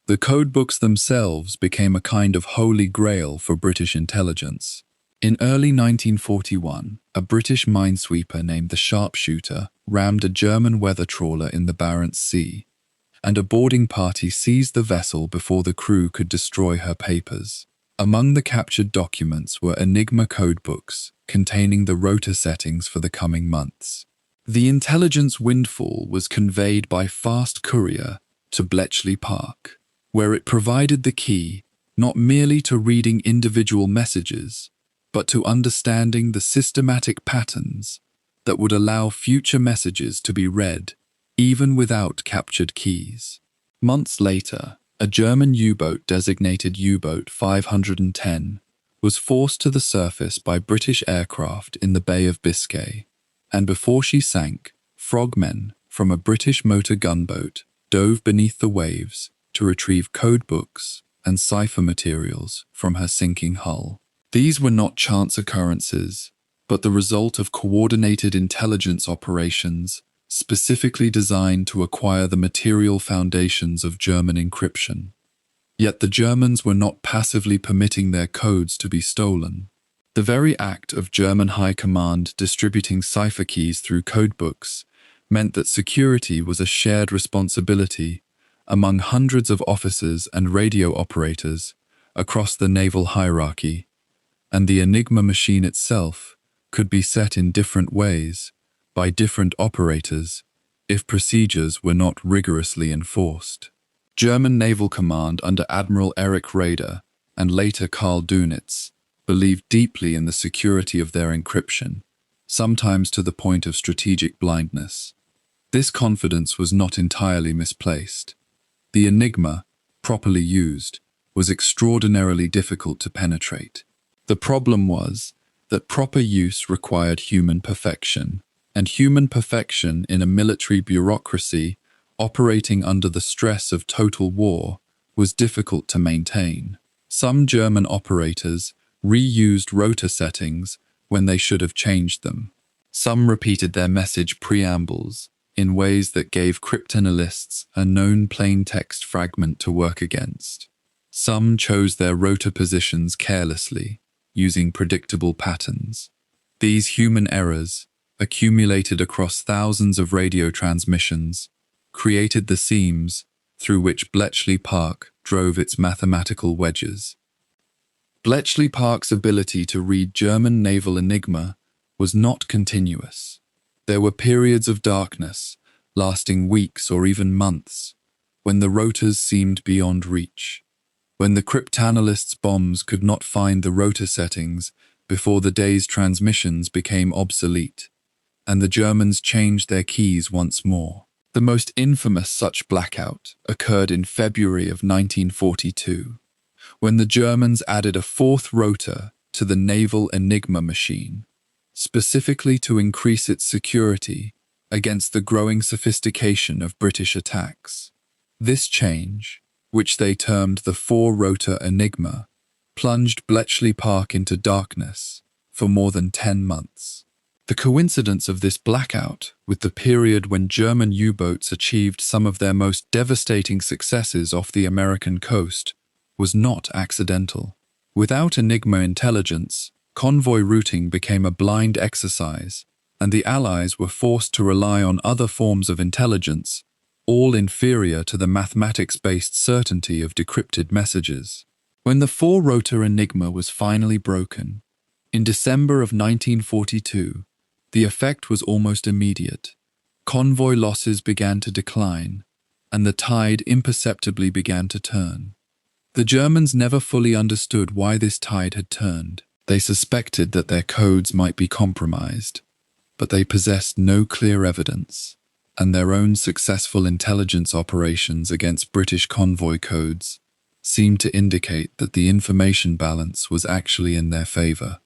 Speaker 1: The codebooks themselves became a kind of holy grail for British intelligence. In early 1941, a British minesweeper named the Sharpshooter rammed a German weather trawler in the Barents Sea, and a boarding party seized the vessel before the crew could destroy her papers. Among the captured documents were Enigma codebooks containing the rotor settings for the coming months. The intelligence windfall was conveyed by fast courier to Bletchley Park, where it provided the key not merely to reading individual messages, but to understanding the systematic patterns that would allow future messages to be read even without captured keys. Months later, a German U-boat designated U-boat 510 was forced to the surface by British aircraft in the Bay of Biscay, and before she sank, frogmen from a British motor gunboat dove beneath the waves to retrieve codebooks and cipher materials from her sinking hull. These were not chance occurrences, but the result of coordinated intelligence operations specifically designed to acquire the material foundations of German encryption. Yet the Germans were not passively permitting their codes to be stolen. The very act of German High Command distributing cipher keys through codebooks meant that security was a shared responsibility among hundreds of officers and radio operators across the naval hierarchy, and the Enigma machine itself could be set in different ways by different operators if procedures were not rigorously enforced. German Naval Command under Admiral Erich Raeder and later Karl Dönitz believed deeply in the security of their encryption, sometimes to the point of strategic blindness. This confidence was not entirely misplaced. The Enigma, properly used, was extraordinarily difficult to penetrate. The problem was that proper use required human perfection, and human perfection in a military bureaucracy operating under the stress of total war was difficult to maintain. Some German operators reused rotor settings when they should have changed them. Some repeated their message preambles in ways that gave cryptanalysts a known plain text fragment to work against. Some chose their rotor positions carelessly, using predictable patterns. These human errors, accumulated across thousands of radio transmissions, created the seams through which Bletchley Park drove its mathematical wedges. Bletchley Park's ability to read German naval enigma was not continuous. There were periods of darkness, lasting weeks or even months, when the rotors seemed beyond reach, when the cryptanalysts' bombs could not find the rotor settings before the day's transmissions became obsolete, and the Germans changed their keys once more. The most infamous such blackout occurred in February of 1942, when the Germans added a fourth rotor to the naval Enigma machine, specifically to increase its security against the growing sophistication of British attacks. This change, which they termed the four-rotor Enigma, plunged Bletchley Park into darkness for more than 10 months. The coincidence of this blackout with the period when German U-boats achieved some of their most devastating successes off the American coast was not accidental. Without Enigma intelligence, convoy routing became a blind exercise, and the Allies were forced to rely on other forms of intelligence, all inferior to the mathematics-based certainty of decrypted messages. When the four-rotor Enigma was finally broken, in December of 1942, the effect was almost immediate. Convoy losses began to decline, and the tide imperceptibly began to turn. The Germans never fully understood why this tide had turned. They suspected that their codes might be compromised, but they possessed no clear evidence, and their own successful intelligence operations against British convoy codes seemed to indicate that the information balance was actually in their favor.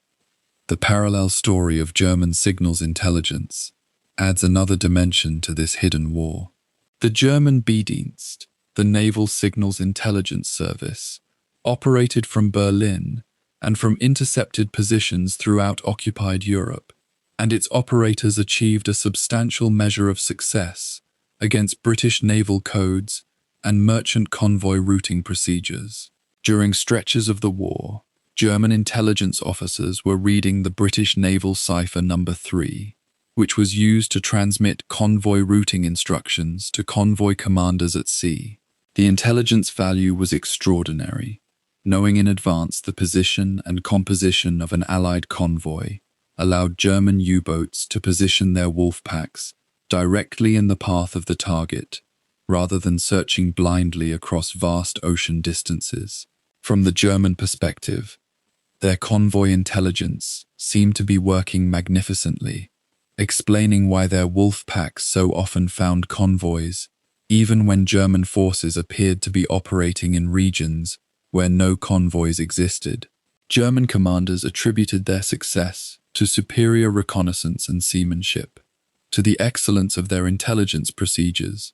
Speaker 1: The parallel story of German signals intelligence adds another dimension to this hidden war. The German B-Dienst, the Naval Signals Intelligence Service, operated from Berlin and from intercepted positions throughout occupied Europe, and its operators achieved a substantial measure of success against British naval codes and merchant convoy routing procedures. During stretches of the war, German intelligence officers were reading the British naval cipher number 3, which was used to transmit convoy routing instructions to convoy commanders at sea. The intelligence value was extraordinary. Knowing in advance the position and composition of an Allied convoy allowed German U-boats to position their wolf packs directly in the path of the target, rather than searching blindly across vast ocean distances. From the German perspective, their convoy intelligence seemed to be working magnificently, explaining why their wolf packs so often found convoys, even when German forces appeared to be operating in regions where no convoys existed. German commanders attributed their success to superior reconnaissance and seamanship, to the excellence of their intelligence procedures,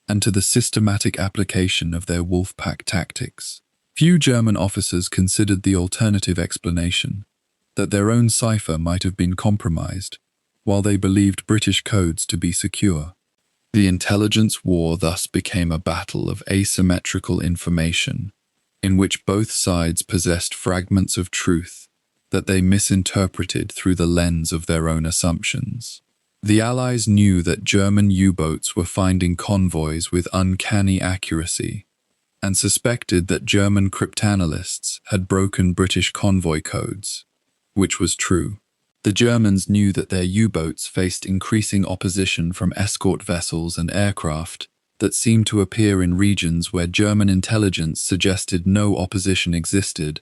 Speaker 1: and to the systematic application of their wolf pack tactics. Few German officers considered the alternative explanation, that their own cipher might have been compromised, while they believed British codes to be secure. The intelligence war thus became a battle of asymmetrical information, in which both sides possessed fragments of truth that they misinterpreted through the lens of their own assumptions. The Allies knew that German U-boats were finding convoys with uncanny accuracy, and suspected that German cryptanalysts had broken British convoy codes, which was true. The Germans knew that their U-boats faced increasing opposition from escort vessels and aircraft that seemed to appear in regions where German intelligence suggested no opposition existed,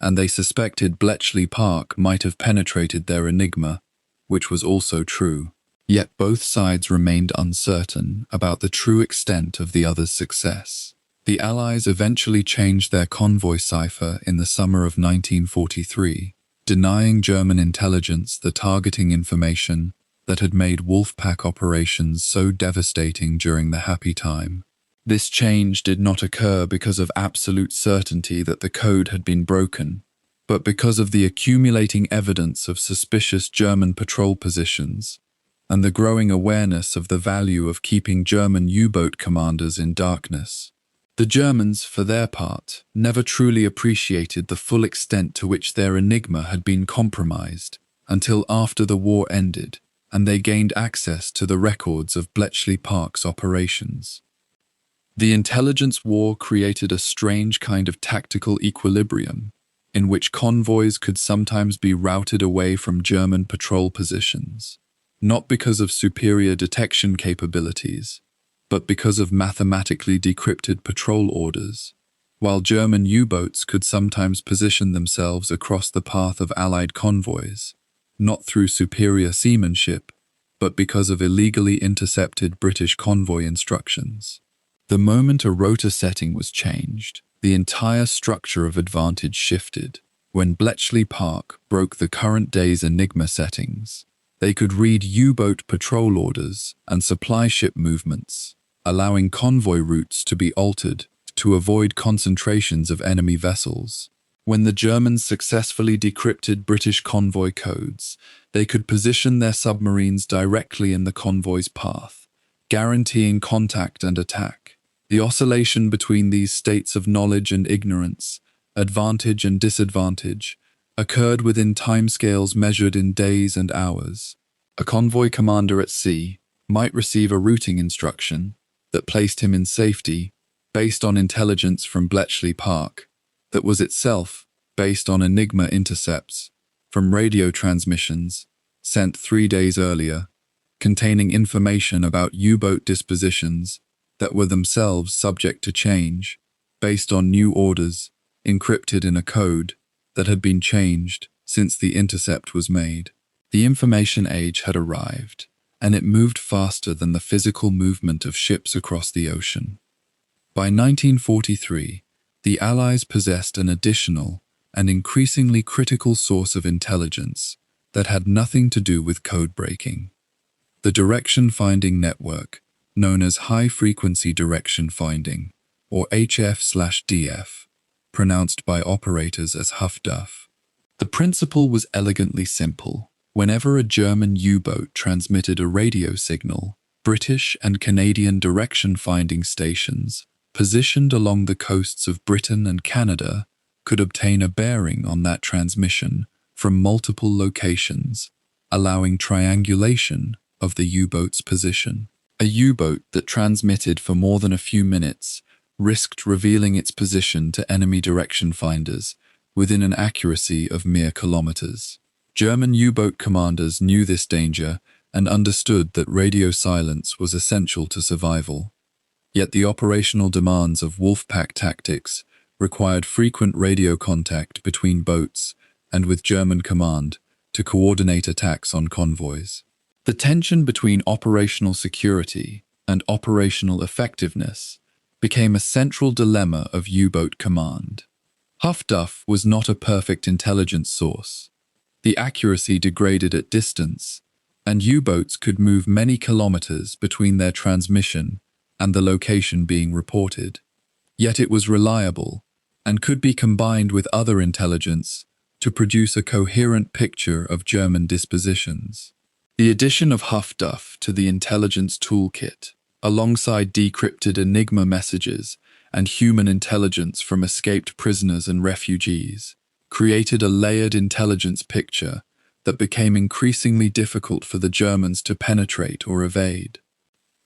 Speaker 1: and they suspected Bletchley Park might have penetrated their enigma, which was also true. Yet both sides remained uncertain about the true extent of the other's success. The Allies eventually changed their convoy cipher in the summer of 1943, denying German intelligence the targeting information that had made Wolfpack operations so devastating during the happy time. This change did not occur because of absolute certainty that the code had been broken, but because of the accumulating evidence of suspicious German patrol positions and the growing awareness of the value of keeping German U-boat commanders in darkness. The Germans, for their part, never truly appreciated the full extent to which their enigma had been compromised until after the war ended and they gained access to the records of Bletchley Park's operations. The intelligence war created a strange kind of tactical equilibrium in which convoys could sometimes be routed away from German patrol positions, not because of superior detection capabilities, but because of mathematically decrypted patrol orders, while German U-boats could sometimes position themselves across the path of Allied convoys, not through superior seamanship, but because of illegally intercepted British convoy instructions. The moment a rotor setting was changed, the entire structure of advantage shifted. When Bletchley Park broke the current day's Enigma settings, they could read U-boat patrol orders and supply ship movements, allowing convoy routes to be altered to avoid concentrations of enemy vessels. When the Germans successfully decrypted British convoy codes, they could position their submarines directly in the convoy's path, guaranteeing contact and attack. The oscillation between these states of knowledge and ignorance, advantage and disadvantage, occurred within timescales measured in days and hours. A convoy commander at sea might receive a routing instruction that placed him in safety based on intelligence from Bletchley Park, that was itself based on Enigma intercepts from radio transmissions sent 3 days earlier, containing information about U-boat dispositions that were themselves subject to change based on new orders encrypted in a code that had been changed since the intercept was made. The information age had arrived, and it moved faster than the physical movement of ships across the ocean. By 1943, the Allies possessed an additional and increasingly critical source of intelligence that had nothing to do with code breaking. The direction finding network, known as high-frequency direction finding, or HF/DF, pronounced by operators as HFDUF. The principle was elegantly simple. Whenever a German U-boat transmitted a radio signal, British and Canadian direction-finding stations positioned along the coasts of Britain and Canada, could obtain a bearing on that transmission from multiple locations, allowing triangulation of the U-boat's position. A U-boat that transmitted for more than a few minutes risked revealing its position to enemy direction finders within an accuracy of mere kilometers. German U-boat commanders knew this danger and understood that radio silence was essential to survival. Yet the operational demands of Wolfpack tactics required frequent radio contact between boats and with German command to coordinate attacks on convoys. The tension between operational security and operational effectiveness became a central dilemma of U-boat command. Huff Duff was not a perfect intelligence source. The accuracy degraded at distance, and U-boats could move many kilometers between their transmission and the location being reported. Yet it was reliable and could be combined with other intelligence to produce a coherent picture of German dispositions. The addition of Huff Duff to the intelligence toolkit, alongside decrypted Enigma messages and human intelligence from escaped prisoners and refugees, created a layered intelligence picture that became increasingly difficult for the Germans to penetrate or evade.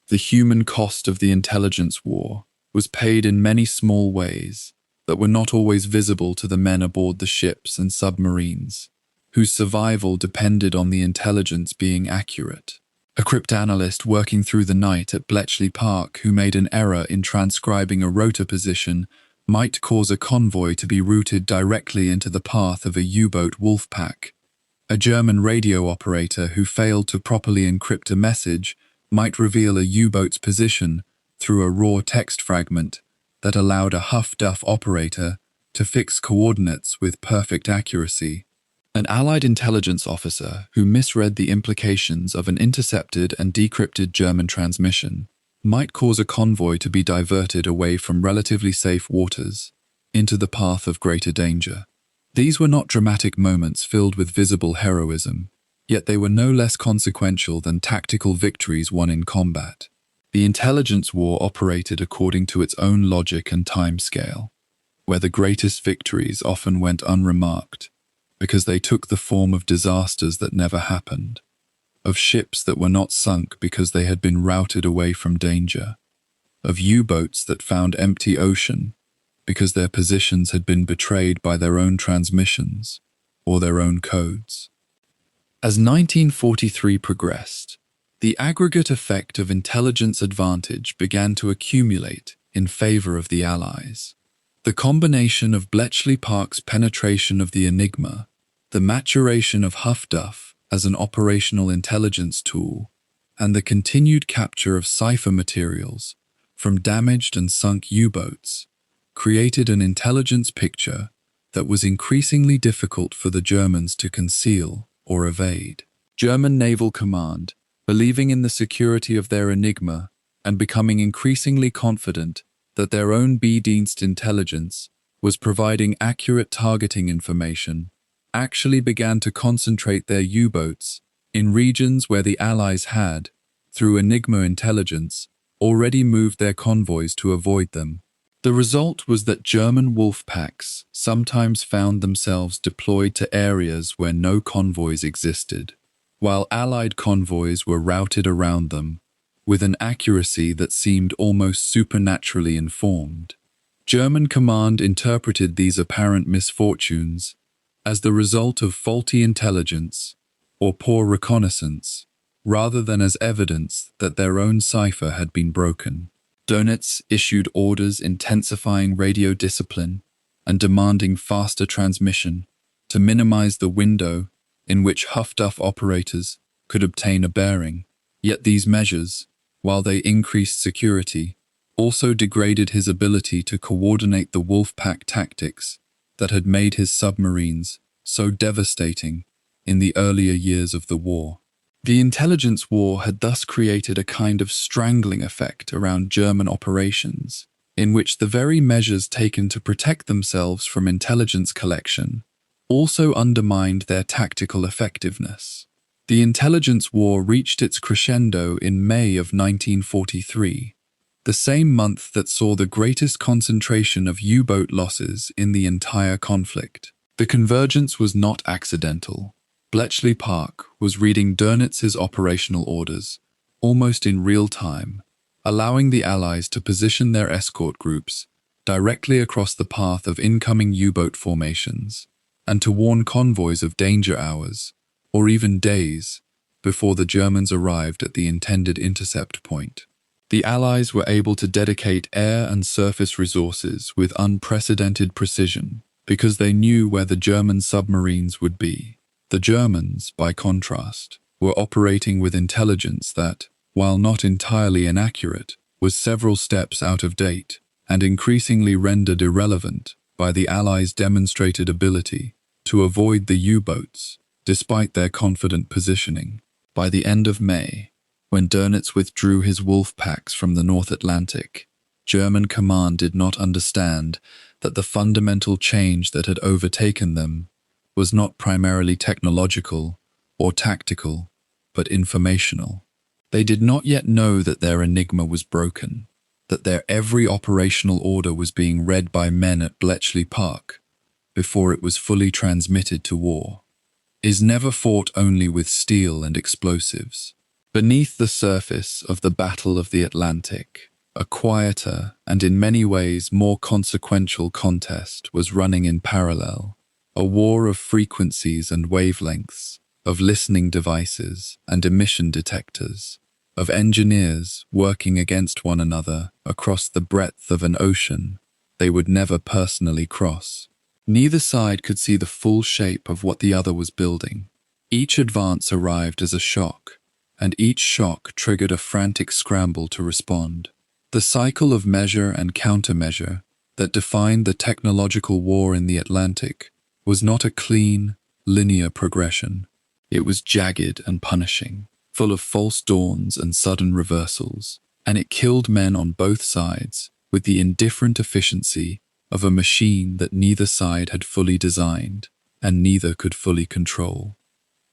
Speaker 1: The human cost of the intelligence war was paid in many small ways that were not always visible to the men aboard the ships and submarines, whose survival depended on the intelligence being accurate. A cryptanalyst working through the night at Bletchley Park who made an error in transcribing a rotor position might cause a convoy to be routed directly into the path of a U-boat Wolfpack. A German radio operator who failed to properly encrypt a message might reveal a U-boat's position through a raw text fragment that allowed a Huff Duff operator to fix coordinates with perfect accuracy. An Allied intelligence officer who misread the implications of an intercepted and decrypted German transmission might cause a convoy to be diverted away from relatively safe waters into the path of greater danger. These were not dramatic moments filled with visible heroism, yet they were no less consequential than tactical victories won in combat. The intelligence war operated according to its own logic and time scale, where the greatest victories often went unremarked because they took the form of disasters that never happened, of ships that were not sunk because they had been routed away from danger, of U-boats that found empty ocean because their positions had been betrayed by their own transmissions or their own codes. As 1943 progressed, the aggregate effect of intelligence advantage began to accumulate in favor of the Allies. The combination of Bletchley Park's penetration of the Enigma, the maturation of Huff Duff as an operational intelligence tool, and the continued capture of cipher materials from damaged and sunk U-boats created an intelligence picture that was increasingly difficult for the Germans to conceal or evade. German Naval Command, believing in the security of their Enigma and becoming increasingly confident that their own B-Dienst intelligence was providing accurate targeting information, actually began to concentrate their U-boats in regions where the Allies had, through Enigma intelligence, already moved their convoys to avoid them. The result was that German Wolfpacks sometimes found themselves deployed to areas where no convoys existed, while Allied convoys were routed around them with an accuracy that seemed almost supernaturally informed. German command interpreted these apparent misfortunes as the result of faulty intelligence or poor reconnaissance, rather than as evidence that their own cipher had been broken. Dönitz issued orders intensifying radio discipline and demanding faster transmission to minimize the window in which Huff Duff operators could obtain a bearing. Yet these measures, while they increased security, also degraded his ability to coordinate the Wolfpack tactics that had made his submarines so devastating in the earlier years of the war. The intelligence war had thus created a kind of strangling effect around German operations, in which the very measures taken to protect themselves from intelligence collection also undermined their tactical effectiveness. The intelligence war reached its crescendo in May of 1943. the same month that saw the greatest concentration of U-boat losses in the entire conflict. The convergence was not accidental. Bletchley Park was reading Dönitz's operational orders, almost in real time, allowing the Allies to position their escort groups directly across the path of incoming U-boat formations, and to warn convoys of danger hours, or even days, before the Germans arrived at the intended intercept point. The Allies were able to dedicate air and surface resources with unprecedented precision because they knew where the German submarines would be. The Germans, by contrast, were operating with intelligence that, while not entirely inaccurate, was several steps out of date and increasingly rendered irrelevant by the Allies' demonstrated ability to avoid the U-boats, despite their confident positioning. By the end of May, when Dönitz withdrew his wolf packs from the North Atlantic, German command did not understand that the fundamental change that had overtaken them was not primarily technological or tactical, but informational. They did not yet know that their enigma was broken, that their every operational order was being read by men at Bletchley Park before it was fully transmitted to war. Is never fought only with steel and explosives. Beneath the surface of the Battle of the Atlantic, a quieter and in many ways more consequential contest was running in parallel, a war of frequencies and wavelengths, of listening devices and emission detectors, of engineers working against one another across the breadth of an ocean they would never personally cross. Neither side could see the full shape of what the other was building. Each advance arrived as a shock, and each shock triggered a frantic scramble to respond. The cycle of measure and countermeasure that defined the technological war in the Atlantic was not a clean, linear progression. It was jagged and punishing, full of false dawns and sudden reversals, and it killed men on both sides with the indifferent efficiency of a machine that neither side had fully designed and neither could fully control.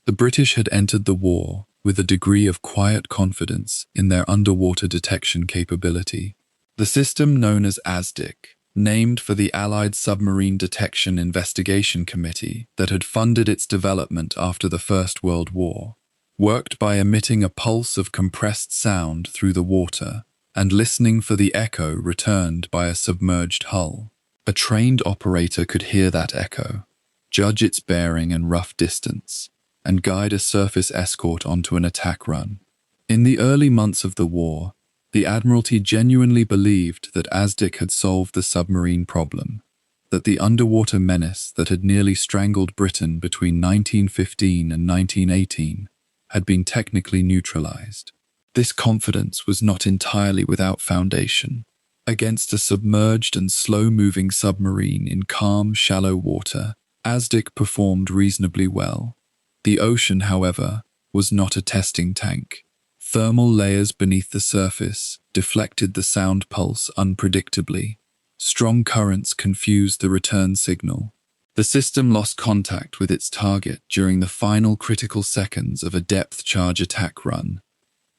Speaker 1: The British had entered the war with a degree of quiet confidence in their underwater detection capability. The system known as ASDIC, named for the Allied Submarine Detection Investigation Committee that had funded its development after the First World War, worked by emitting a pulse of compressed sound through the water and listening for the echo returned by a submerged hull. A trained operator could hear that echo, judge its bearing and rough distance, and guide a surface escort onto an attack run. In the early months of the war, the Admiralty genuinely believed that ASDIC had solved the submarine problem, that the underwater menace that had nearly strangled Britain between 1915 and 1918 had been technically neutralized. This confidence was not entirely without foundation. Against a submerged and slow-moving submarine in calm, shallow water, ASDIC performed reasonably well. The ocean, however, was not a testing tank. Thermal layers beneath the surface deflected the sound pulse unpredictably. Strong currents confused the return signal. The system lost contact with its target during the final critical seconds of a depth charge attack run,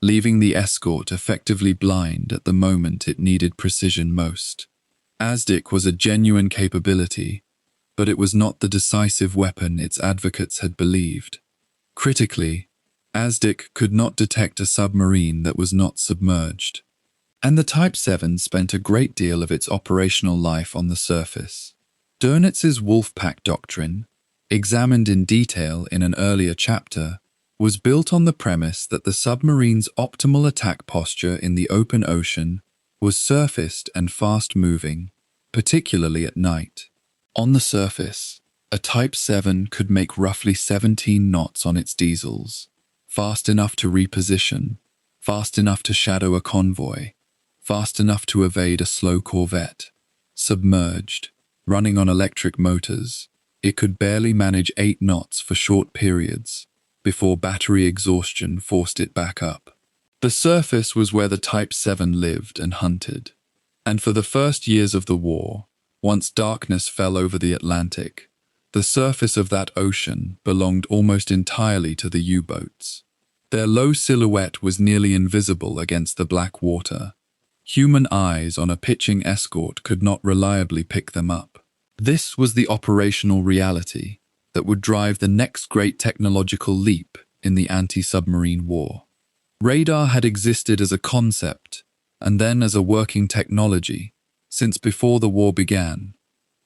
Speaker 1: leaving the escort effectively blind at the moment it needed precision most. ASDIC was a genuine capability, but it was not the decisive weapon its advocates had believed. Critically, ASDIC could not detect a submarine that was not submerged. And the Type VII spent a great deal of its operational life on the surface. Dönitz's Wolfpack doctrine, examined in detail in an earlier chapter, was built on the premise that the submarine's optimal attack posture in the open ocean was surfaced and fast-moving, particularly at night. On the surface, a Type VII could make roughly 17 knots on its diesels, fast enough to reposition, fast enough to shadow a convoy, fast enough to evade a slow corvette. Submerged, running on electric motors, it could barely manage 8 knots for short periods before battery exhaustion forced it back up. The surface was where the Type VII lived and hunted, and for the first years of the war, once darkness fell over the Atlantic, the surface of that ocean belonged almost entirely to the U-boats. Their low silhouette was nearly invisible against the black water, Human eyes on a pitching escort could not reliably pick them up. This was the operational reality that would drive the next great technological leap in the anti-submarine war. Radar had existed as a concept and then as a working technology since before the war began,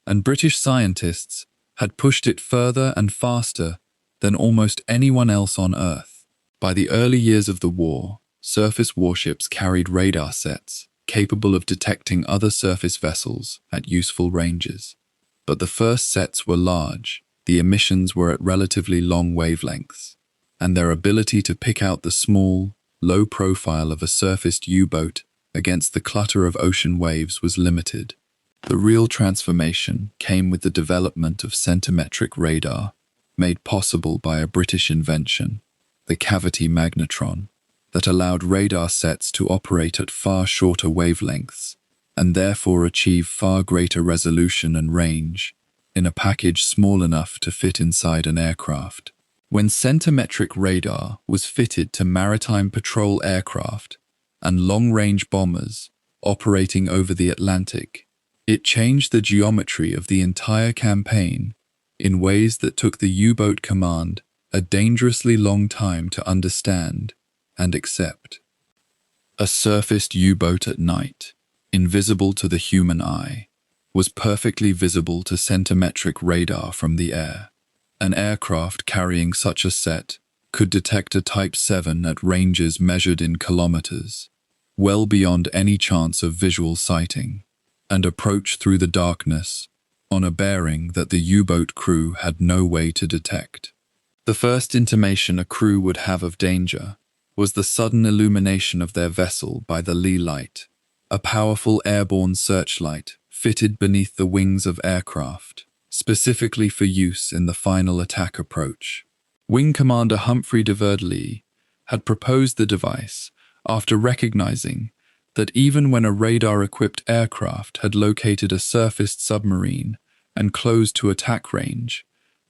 Speaker 1: and British scientists had pushed it further and faster than almost anyone else on Earth. By the early years of the war, surface warships carried radar sets capable of detecting other surface vessels at useful ranges. But the first sets were large, the emissions were at relatively long wavelengths, and their ability to pick out the small, low profile of a surfaced U-boat against the clutter of ocean waves was limited. The real transformation came with the development of centimetric radar, made possible by a British invention, the cavity magnetron, that allowed radar sets to operate at far shorter wavelengths and therefore achieve far greater resolution and range in a package small enough to fit inside an aircraft. When centimetric radar was fitted to maritime patrol aircraft and long-range bombers operating over the Atlantic, it changed the geometry of the entire campaign in ways that took the U-boat command a dangerously long time to understand and accept. A surfaced U-boat at night, invisible to the human eye, was perfectly visible to centimetric radar from the air. An aircraft carrying such a set could detect a Type VII at ranges measured in kilometers, well beyond any chance of visual sighting, and approach through the darkness on a bearing that the U-boat crew had no way to detect. The first intimation a crew would have of danger was the sudden illumination of their vessel by the lee light, a powerful airborne searchlight fitted beneath the wings of aircraft, specifically for use in the final attack approach. Wing Commander Humphrey de Verdely had proposed the device after recognizing that even when a radar-equipped aircraft had located a surfaced submarine and closed to attack range,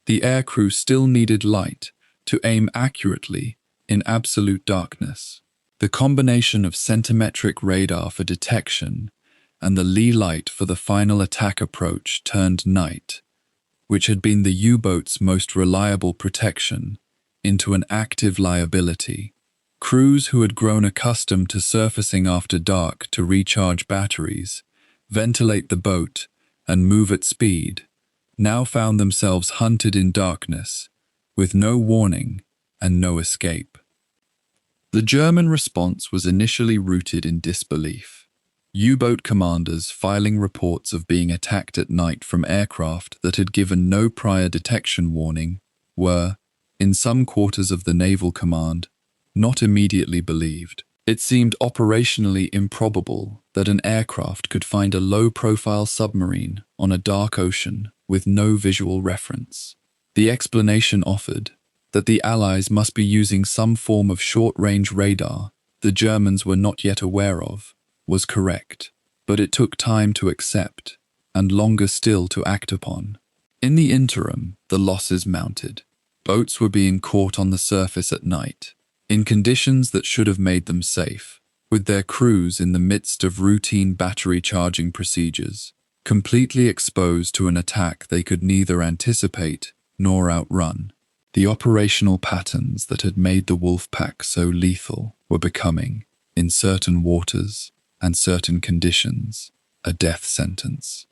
Speaker 1: the aircrew still needed light to aim accurately in absolute darkness. The combination of centimetric radar for detection and the lee light for the final attack approach turned night, which had been the U-boat's most reliable protection, into an active liability. Crews who had grown accustomed to surfacing after dark to recharge batteries, ventilate the boat, and move at speed, now found themselves hunted in darkness, with no warning and no escape. The German response was initially rooted in disbelief. U-boat commanders filing reports of being attacked at night from aircraft that had given no prior detection warning were, in some quarters of the Naval Command, not immediately believed. It seemed operationally improbable that an aircraft could find a low-profile submarine on a dark ocean with no visual reference. The explanation offered, that the Allies must be using some form of short-range radar the Germans were not yet aware of, was correct, but it took time to accept, and longer still to act upon. In the interim, the losses mounted. Boats were being caught on the surface at night, in conditions that should have made them safe, with their crews in the midst of routine battery charging procedures, completely exposed to an attack they could neither anticipate nor outrun. The operational patterns that had made the Wolfpack so lethal were becoming, in certain waters and certain conditions, a death sentence.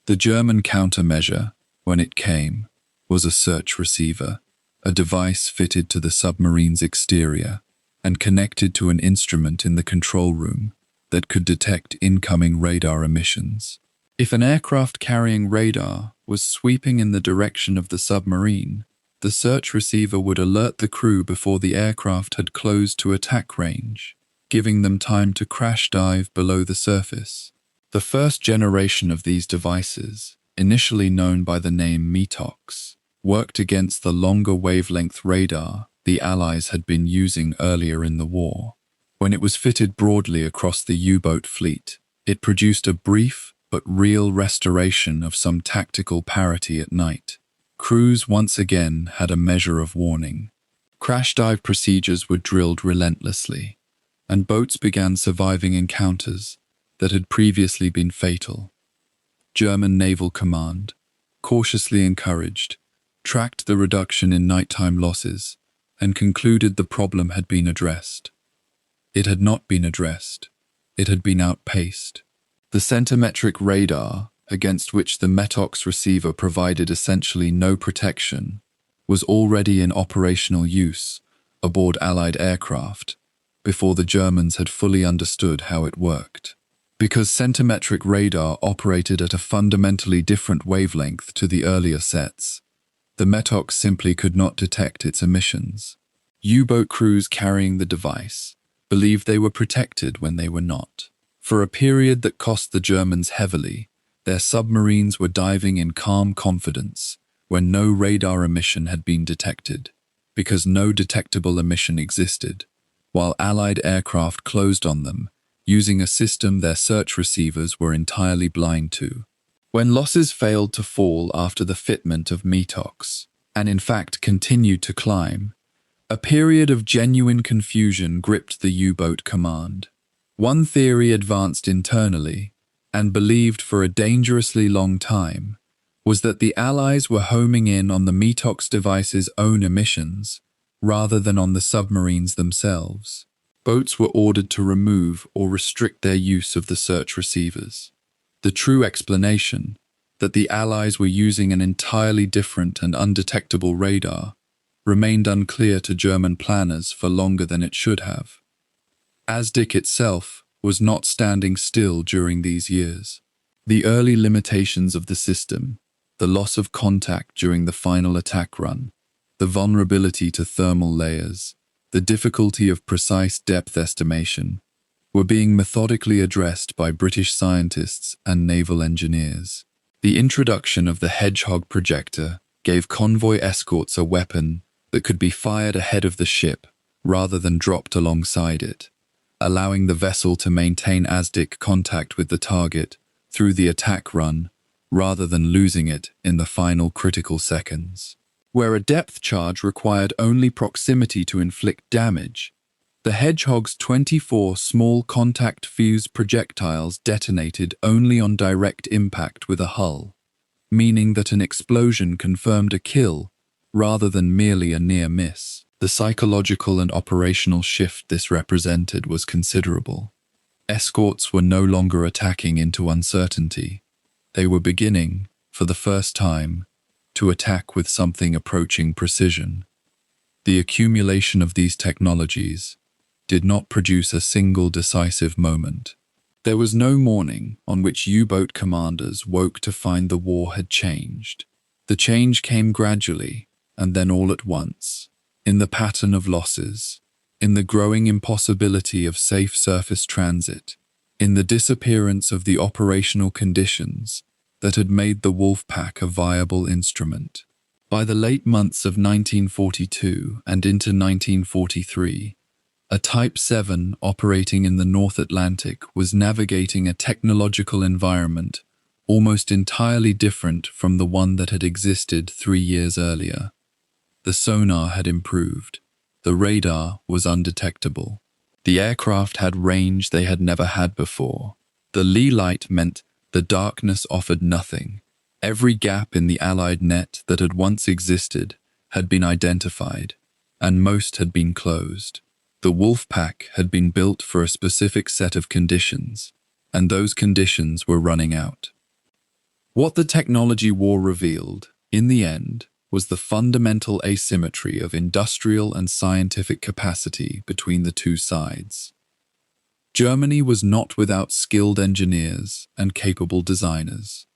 Speaker 1: The German countermeasure, when it came, was a search receiver, a device fitted to the submarine's exterior and connected to an instrument in the control room that could detect incoming radar emissions. If an aircraft carrying radar was sweeping in the direction of the submarine, the search receiver would alert the crew before the aircraft had closed to attack range, giving them time to crash dive below the surface. The first generation of these devices, initially known by the name METOX, worked against the longer wavelength radar the Allies had been using earlier in the war. When it was fitted broadly across the U-boat fleet, it produced a brief but real restoration of some tactical parity at night. Crews once again had a measure of warning. Crash dive procedures were drilled relentlessly, and boats began surviving encounters that had previously been fatal. German Naval Command, cautiously encouraged, tracked the reduction in nighttime losses and concluded the problem had been addressed. It had not been addressed. It had been outpaced. The centimetric radar, against which the METOX receiver provided essentially no protection, was already in operational use aboard Allied aircraft before the Germans had fully understood how it worked. Because centimetric radar operated at a fundamentally different wavelength to the earlier sets, the METOX simply could not detect its emissions. U-boat crews carrying the device believed they were protected when they were not. For a period that cost the Germans heavily, their submarines were diving in calm confidence when no radar emission had been detected, because no detectable emission existed, while Allied aircraft closed on them, using a system their search receivers were entirely blind to. When losses failed to fall after the fitment of METOX, and in fact continued to climb, a period of genuine confusion gripped the U-boat command. One theory advanced internally, and believed for a dangerously long time, was that the Allies were homing in on the METOX device's own emissions, rather than on the submarines themselves. Boats were ordered to remove or restrict their use of the search receivers. The true explanation, that the Allies were using an entirely different and undetectable radar, remained unclear to German planners for longer than it should have. ASDIC itself was not standing still during these years. The early limitations of the system, the loss of contact during the final attack run, the vulnerability to thermal layers, the difficulty of precise depth estimation, were being methodically addressed by British scientists and naval engineers. The introduction of the Hedgehog projector gave convoy escorts a weapon that could be fired ahead of the ship rather than dropped alongside it, allowing the vessel to maintain ASDIC contact with the target through the attack run rather than losing it in the final critical seconds. Where a depth charge required only proximity to inflict damage, the Hedgehog's 24 small contact fuse projectiles detonated only on direct impact with a hull, meaning that an explosion confirmed a kill rather than merely a near miss. The psychological and operational shift this represented was considerable. Escorts were no longer attacking into uncertainty. They were beginning, for the first time, to attack with something approaching precision. The accumulation of these technologies did not produce a single decisive moment. There was no morning on which U-boat commanders woke to find the war had changed. The change came gradually, and then all at once, in the pattern of losses, in the growing impossibility of safe surface transit, in the disappearance of the operational conditions that had made the Wolfpack a viable instrument. By the late months of 1942 and into 1943, a Type VII operating in the North Atlantic was navigating a technological environment almost entirely different from the one that had existed 3 years earlier. The sonar had improved. The radar was undetectable. The aircraft had range they had never had before. The lee light meant the darkness offered nothing. Every gap in the Allied net that had once existed had been identified, and most had been closed. The Wolfpack had been built for a specific set of conditions, and those conditions were running out. What the technology war revealed, in the end, was the fundamental asymmetry of industrial and scientific capacity between the two sides. Germany was not without skilled engineers and capable designers.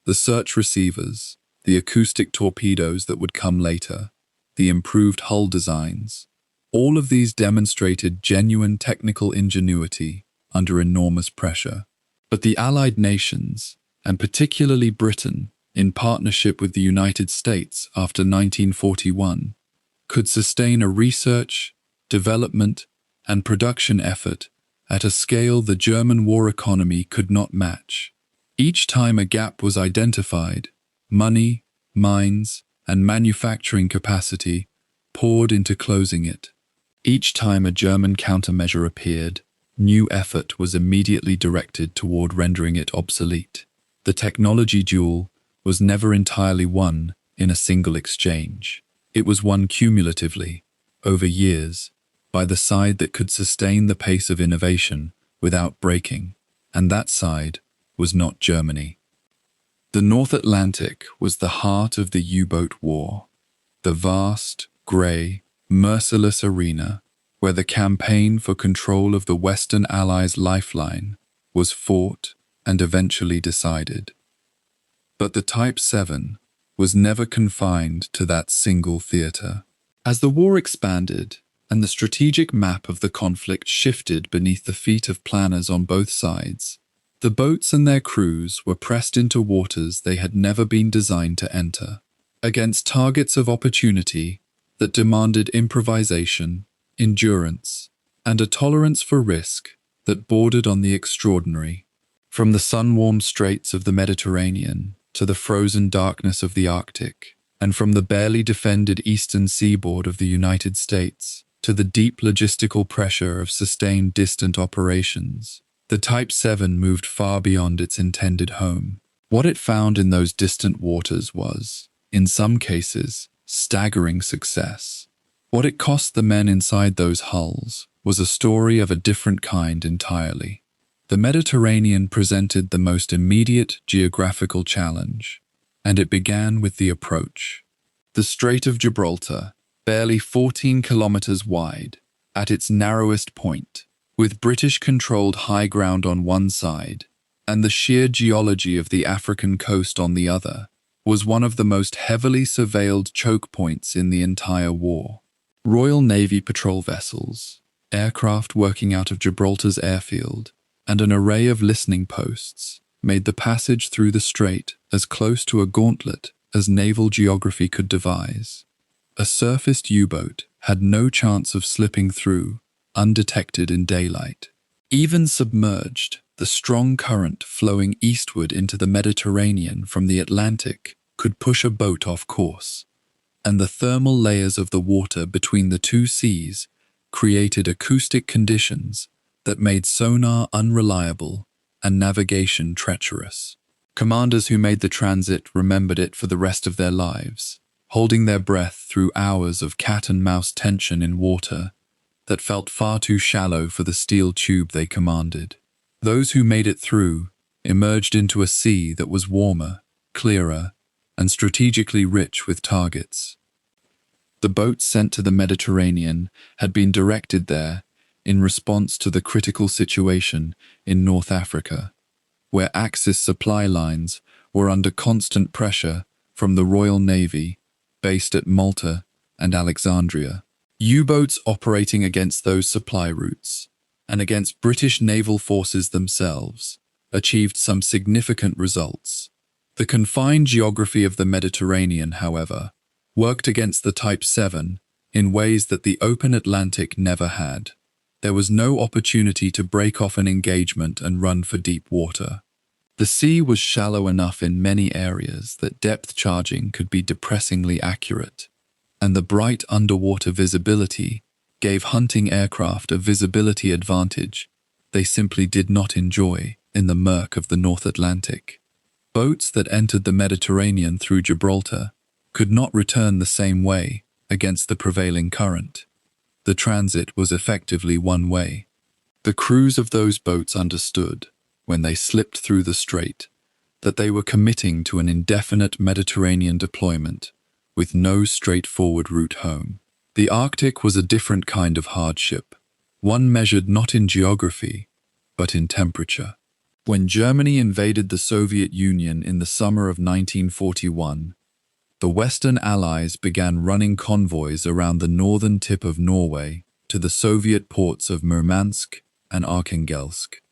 Speaker 1: The search receivers, the acoustic torpedoes that would come later, the improved hull designs, all of these demonstrated genuine technical ingenuity under enormous pressure. But the Allied nations, and particularly Britain, in partnership with the United States after 1941, could sustain a research, development, and production effort at a scale the German war economy could not match. Each time a gap was identified, money, mines, and manufacturing capacity poured into closing it. Each time a German countermeasure appeared, new effort was immediately directed toward rendering it obsolete. The technology duel was never entirely won in a single exchange. It was won cumulatively, over years, by the side that could sustain the pace of innovation without breaking, and that side was not Germany. The North Atlantic was the heart of the U-boat war, the vast, grey, merciless arena where the campaign for control of the Western Allies' lifeline was fought and eventually decided. But the Type VII was never confined to that single theatre. As the war expanded and the strategic map of the conflict shifted beneath the feet of planners on both sides, the boats and their crews were pressed into waters they had never been designed to enter, against targets of opportunity that demanded improvisation, endurance, and a tolerance for risk that bordered on the extraordinary. From the sun-warmed straits of the Mediterranean to the frozen darkness of the Arctic, and from the barely defended eastern seaboard of the United States to the deep logistical pressure of sustained distant operations, the Type VII moved far beyond its intended home. What it found in those distant waters was, in some cases, staggering success. What it cost the men inside those hulls was a story of a different kind entirely. The Mediterranean presented the most immediate geographical challenge, and it began with the approach. The Strait of Gibraltar, barely 14 kilometers wide, at its narrowest point, with British-controlled high ground on one side and the sheer geology of the African coast on the other, was one of the most heavily surveilled choke points in the entire war. Royal Navy patrol vessels, aircraft working out of Gibraltar's airfield, and an array of listening posts made the passage through the strait as close to a gauntlet as naval geography could devise. A surfaced U-boat had no chance of slipping through, undetected in daylight. Even submerged, the strong current flowing eastward into the Mediterranean from the Atlantic could push a boat off course, and the thermal layers of the water between the two seas created acoustic conditions that made sonar unreliable and navigation treacherous. Commanders who made the transit remembered it for the rest of their lives, holding their breath through hours of cat-and-mouse tension in water that felt far too shallow for the steel tube they commanded. Those who made it through emerged into a sea that was warmer, clearer, and strategically rich with targets. The boats sent to the Mediterranean had been directed there in response to the critical situation in North Africa, where Axis supply lines were under constant pressure from the Royal Navy, based at Malta and Alexandria. U-boats operating against those supply routes, and against British naval forces themselves, achieved some significant results. The confined geography of the Mediterranean, however, worked against the Type VII in ways that the open Atlantic never had. There was no opportunity to break off an engagement and run for deep water. The sea was shallow enough in many areas that depth charging could be depressingly accurate, and the bright underwater visibility gave hunting aircraft a visibility advantage they simply did not enjoy in the murk of the North Atlantic. Boats that entered the Mediterranean through Gibraltar could not return the same way against the prevailing current. The transit was effectively one way. The crews of those boats understood, when they slipped through the strait, that they were committing to an indefinite Mediterranean deployment with no straightforward route home. The Arctic was a different kind of hardship, one measured not in geography, but in temperature. When Germany invaded the Soviet Union in the summer of 1941, the Western Allies began running convoys around the northern tip of Norway to the Soviet ports of Murmansk and Arkhangelsk,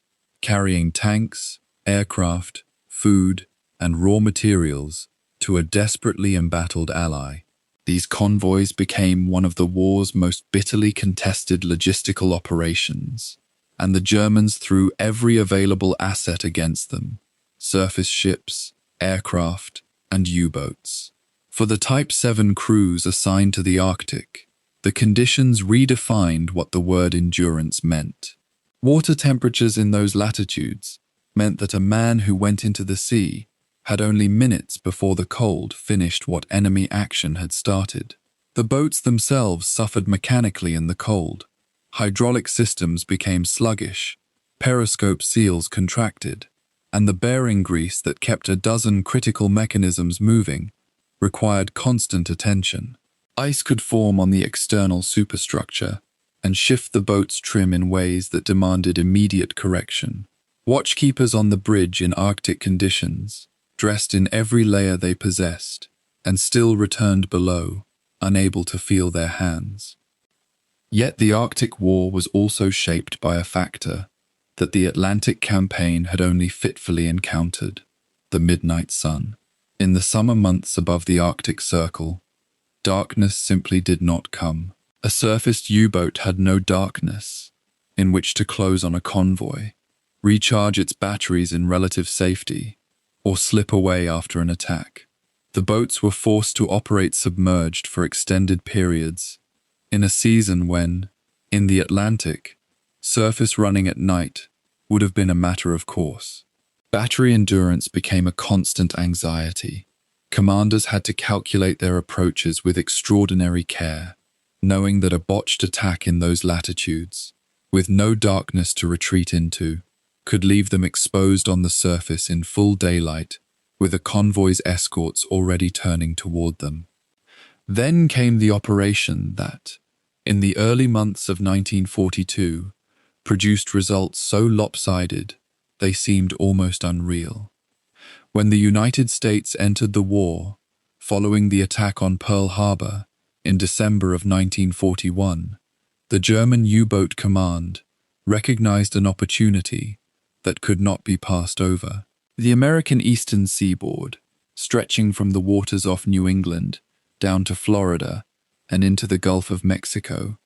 Speaker 1: carrying tanks, aircraft, food, and raw materials to a desperately embattled ally. These convoys became one of the war's most bitterly contested logistical operations, and the Germans threw every available asset against them: surface ships, aircraft, and U-boats. For the Type VII crews assigned to the Arctic, the conditions redefined what the word endurance meant. Water temperatures in those latitudes meant that a man who went into the sea had only minutes before the cold finished what enemy action had started. The boats themselves suffered mechanically in the cold. Hydraulic systems became sluggish, periscope seals contracted, and the bearing grease that kept a dozen critical mechanisms moving required constant attention. Ice could form on the external superstructure and shift the boat's trim in ways that demanded immediate correction. Watchkeepers on the bridge in Arctic conditions, dressed in every layer they possessed, and still returned below, unable to feel their hands. Yet the Arctic War was also shaped by a factor that the Atlantic campaign had only fitfully encountered: the midnight sun. In the summer months above the Arctic Circle, darkness simply did not come. A surfaced U-boat had no darkness in which to close on a convoy, recharge its batteries in relative safety, or slip away after an attack. The boats were forced to operate submerged for extended periods, in a season when, in the Atlantic, surface running at night would have been a matter of course. Battery endurance became a constant anxiety. Commanders had to calculate their approaches with extraordinary care, knowing that a botched attack in those latitudes, with no darkness to retreat into, could leave them exposed on the surface in full daylight, with a convoy's escorts already turning toward them. Then came the operation that, in the early months of 1942, produced results so lopsided they seemed almost unreal. When the United States entered the war, following the attack on Pearl Harbor in December of 1941, the German U-boat command recognized an opportunity that could not be passed over. The American eastern seaboard, stretching from the waters off New England down to Florida and into the Gulf of Mexico,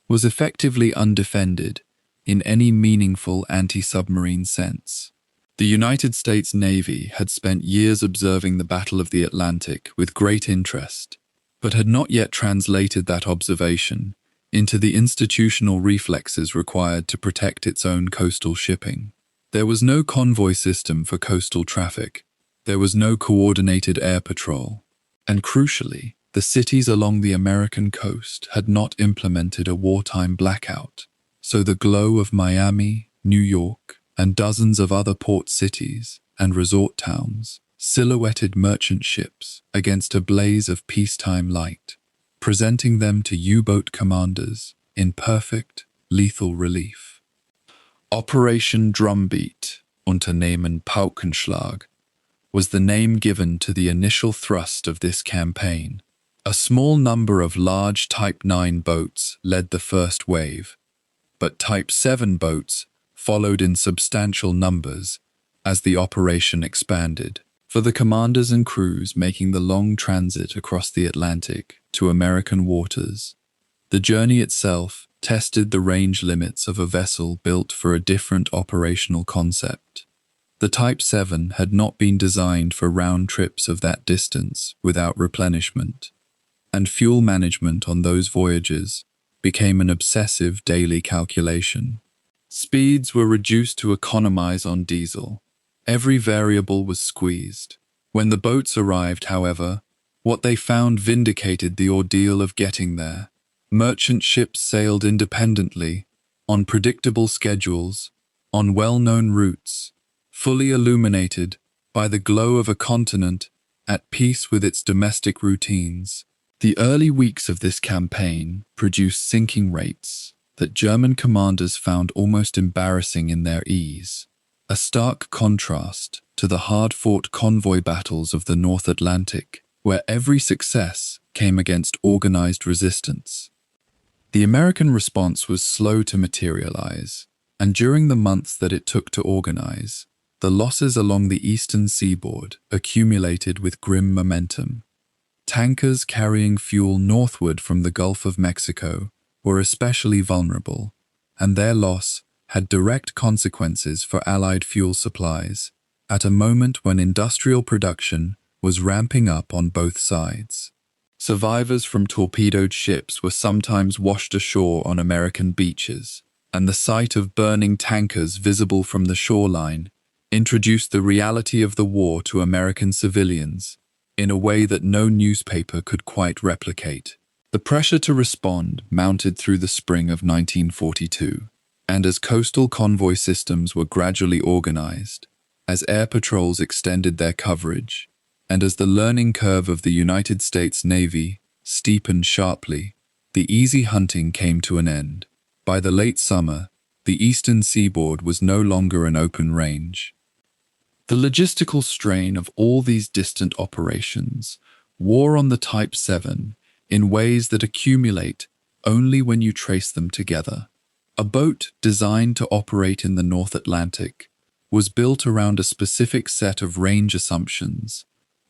Speaker 1: was effectively undefended in any meaningful anti-submarine sense. The United States Navy had spent years observing the Battle of the Atlantic with great interest, but had not yet translated that observation into the institutional reflexes required to protect its own coastal shipping. There was no convoy system for coastal traffic, there was no coordinated air patrol, and crucially, the cities along the American coast had not implemented a wartime blackout, so the glow of Miami, New York, and dozens of other port cities and resort towns silhouetted merchant ships against a blaze of peacetime light, presenting them to U-boat commanders in perfect, lethal relief. Operation Drumbeat, Unternehmen Paukenschlag, was the name given to the initial thrust of this campaign. A small number of large Type IX boats led the first wave, but Type VII boats followed in substantial numbers as the operation expanded. For the commanders and crews making the long transit across the Atlantic to American waters, the journey itself tested the range limits of a vessel built for a different operational concept. The Type VII had not been designed for round trips of that distance without replenishment, and fuel management on those voyages became an obsessive daily calculation. Speeds were reduced to economize on diesel. Every variable was squeezed. When the boats arrived, however, what they found vindicated the ordeal of getting there. Merchant ships sailed independently, on predictable schedules, on well-known routes, fully illuminated by the glow of a continent at peace with its domestic routines. The early weeks of this campaign produced sinking rates that German commanders found almost embarrassing in their ease, a stark contrast to the hard-fought convoy battles of the North Atlantic, where every success came against organized resistance. The American response was slow to materialize, and during the months that it took to organize, the losses along the eastern seaboard accumulated with grim momentum. Tankers carrying fuel northward from the Gulf of Mexico were especially vulnerable, and their loss had direct consequences for Allied fuel supplies at a moment when industrial production was ramping up on both sides. Survivors from torpedoed ships were sometimes washed ashore on American beaches, and the sight of burning tankers visible from the shoreline introduced the reality of the war to American civilians in a way that no newspaper could quite replicate. The pressure to respond mounted through the spring of 1942, and as coastal convoy systems were gradually organized, as air patrols extended their coverage, and as the learning curve of the United States Navy steepened sharply, the easy hunting came to an end. By the late summer, the eastern seaboard was no longer an open range. The logistical strain of all these distant operations wore on the Type VII in ways that accumulate only when you trace them together. A boat designed to operate in the North Atlantic was built around a specific set of range assumptions,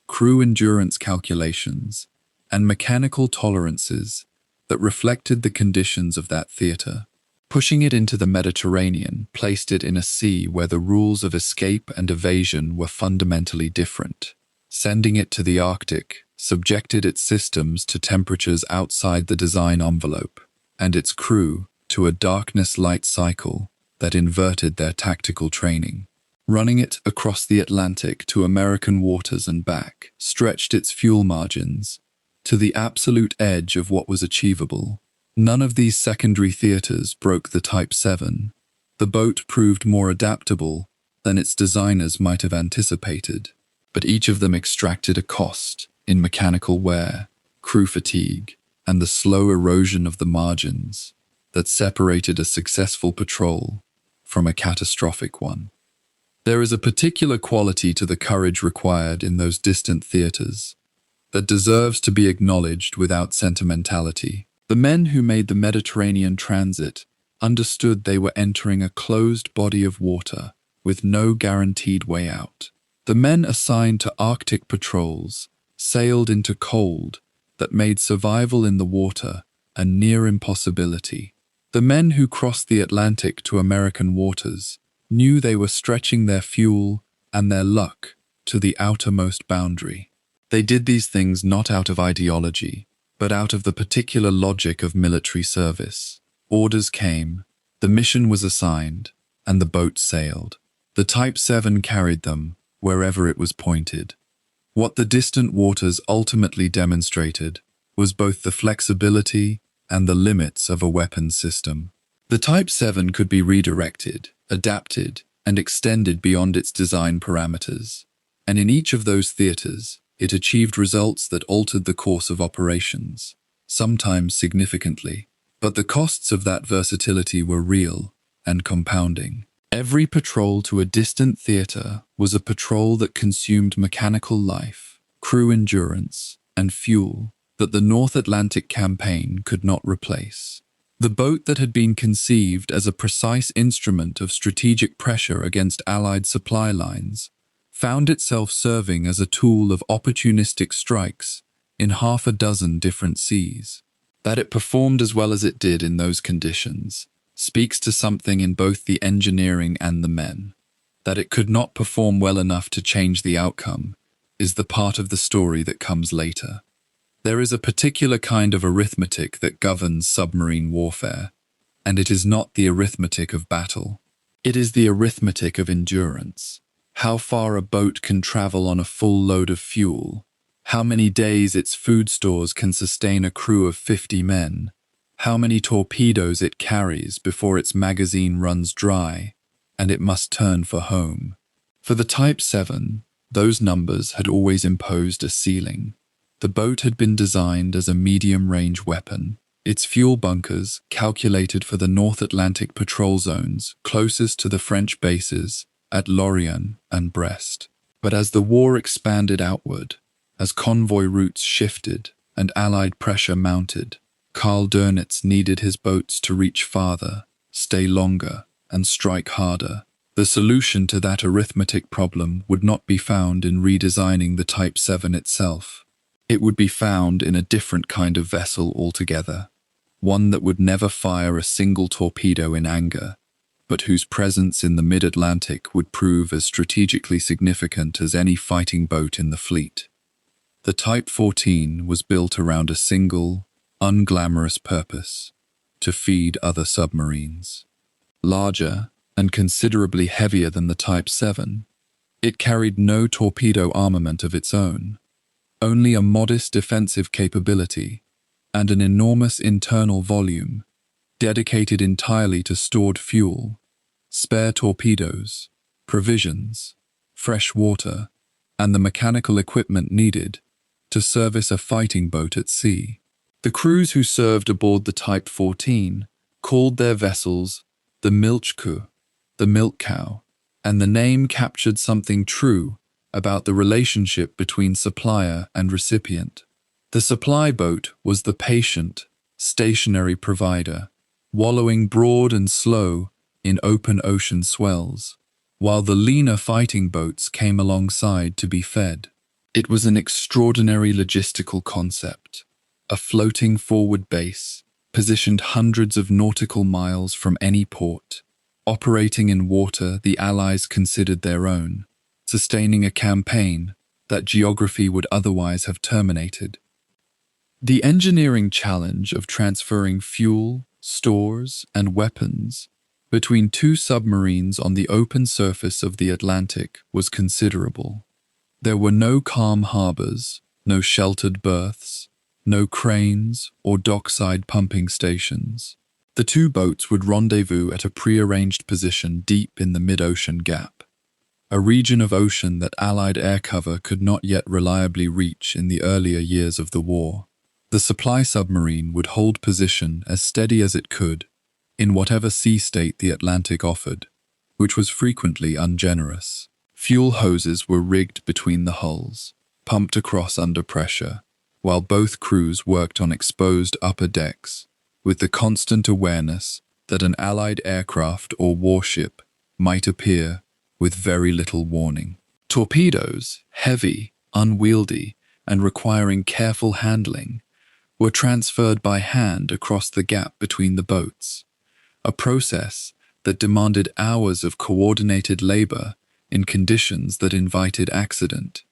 Speaker 1: crew endurance calculations, and mechanical tolerances that reflected the conditions of that theater. Pushing it into the Mediterranean placed it in a sea where the rules of escape and evasion were fundamentally different. Sending it to the Arctic subjected its systems to temperatures outside the design envelope, and its crew to a darkness-light cycle that inverted their tactical training. Running it across the Atlantic to American waters and back stretched its fuel margins to the absolute edge of what was achievable. None of these secondary theaters broke the Type VII. The boat proved more adaptable than its designers might have anticipated, but each of them extracted a cost in mechanical wear, crew fatigue, and the slow erosion of the margins that separated a successful patrol from a catastrophic one. There is a particular quality to the courage required in those distant theaters that deserves to be acknowledged without sentimentality. The men who made the Mediterranean transit understood they were entering a closed body of water with no guaranteed way out. The men assigned to Arctic patrols sailed into cold that made survival in the water a near impossibility. The men who crossed the Atlantic to American waters knew they were stretching their fuel and their luck to the outermost boundary. They did these things not out of ideology, but out of the particular logic of military service. Orders came, the mission was assigned, and the boat sailed. The Type VII carried them wherever it was pointed. What the distant waters ultimately demonstrated was both the flexibility and the limits of a weapons system. The Type VII could be redirected, adapted, and extended beyond its design parameters, and in each of those theaters, it achieved results that altered the course of operations, sometimes significantly. But the costs of that versatility were real and compounding. Every patrol to a distant theater was a patrol that consumed mechanical life, crew endurance, and fuel that the North Atlantic campaign could not replace. The boat that had been conceived as a precise instrument of strategic pressure against Allied supply lines found itself serving as a tool of opportunistic strikes in half a dozen different seas. That it performed as well as it did in those conditions speaks to something in both the engineering and the men. That it could not perform well enough to change the outcome is the part of the story that comes later. There is a particular kind of arithmetic that governs submarine warfare, and it is not the arithmetic of battle. It is the arithmetic of endurance. How far a boat can travel on a full load of fuel, how many days its food stores can sustain a crew of 50 men, how many torpedoes it carries before its magazine runs dry, and it must turn for home. For the Type VII, those numbers had always imposed a ceiling. The boat had been designed as a medium-range weapon, its fuel bunkers calculated for the North Atlantic patrol zones closest to the French bases at Lorient and Brest. But as the war expanded outward, as convoy routes shifted and Allied pressure mounted, Karl Dönitz needed his boats to reach farther, stay longer, and strike harder. The solution to that arithmetic problem would not be found in redesigning the Type VII itself. It would be found in a different kind of vessel altogether, one that would never fire a single torpedo in anger, but whose presence in the mid-Atlantic would prove as strategically significant as any fighting boat in the fleet. The Type XIV was built around a single, unglamorous purpose: to feed other submarines. Larger and considerably heavier than the Type VII, it carried no torpedo armament of its own, only a modest defensive capability and an enormous internal volume dedicated entirely to stored fuel, spare torpedoes, provisions, fresh water, and the mechanical equipment needed to service a fighting boat at sea. The crews who served aboard the Type XIV called their vessels the Milchkuh, the milk cow, and the name captured something true about the relationship between supplier and recipient. The supply boat was the patient, stationary provider, wallowing broad and slow in open ocean swells, while the leaner fighting boats came alongside to be fed. It was an extraordinary logistical concept, a floating forward base, positioned hundreds of nautical miles from any port, operating in water the Allies considered their own, sustaining a campaign that geography would otherwise have terminated. The engineering challenge of transferring fuel, stores, and weapons between two submarines on the open surface of the Atlantic was considerable. There were no calm harbors, no sheltered berths, no cranes or dockside pumping stations. The two boats would rendezvous at a prearranged position deep in the mid-ocean gap, a region of ocean that Allied air cover could not yet reliably reach in the earlier years of the war. The supply submarine would hold position as steady as it could in whatever sea state the Atlantic offered, which was frequently ungenerous. Fuel hoses were rigged between the hulls, pumped across under pressure, while both crews worked on exposed upper decks, with the constant awareness that an Allied aircraft or warship might appear with very little warning. Torpedoes, heavy, unwieldy, and requiring careful handling, were transferred by hand across the gap between the boats, a process that demanded hours of coordinated labor in conditions that invited accident.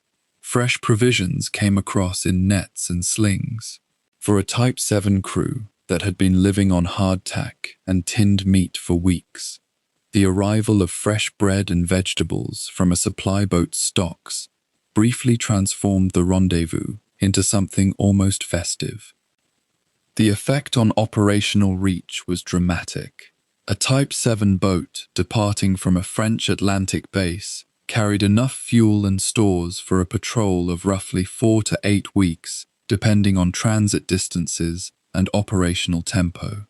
Speaker 1: Fresh provisions came across in nets and slings. For a Type VII crew that had been living on hardtack and tinned meat for weeks, the arrival of fresh bread and vegetables from a supply boat's stocks briefly transformed the rendezvous into something almost festive. The effect on operational reach was dramatic. A Type VII boat departing from a French Atlantic base carried enough fuel and stores for a patrol of roughly 4 to 8 weeks, depending on transit distances and operational tempo.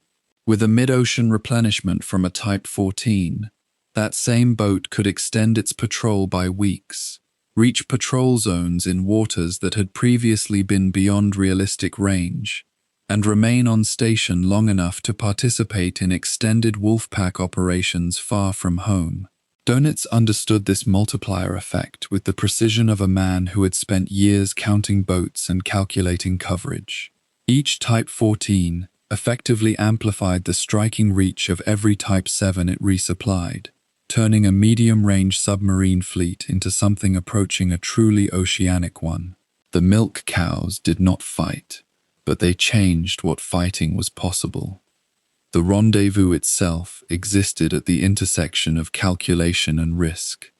Speaker 1: With a mid-ocean replenishment from a Type XIV, that same boat could extend its patrol by weeks, reach patrol zones in waters that had previously been beyond realistic range, and remain on station long enough to participate in extended wolfpack operations far from home. Dönitz understood this multiplier effect with the precision of a man who had spent years counting boats and calculating coverage. Each Type 14 effectively amplified the striking reach of every Type 7 it resupplied, turning a medium-range submarine fleet into something approaching a truly oceanic one. The milk cows did not fight, but they changed what fighting was possible. The rendezvous itself existed at the intersection of calculation and risk.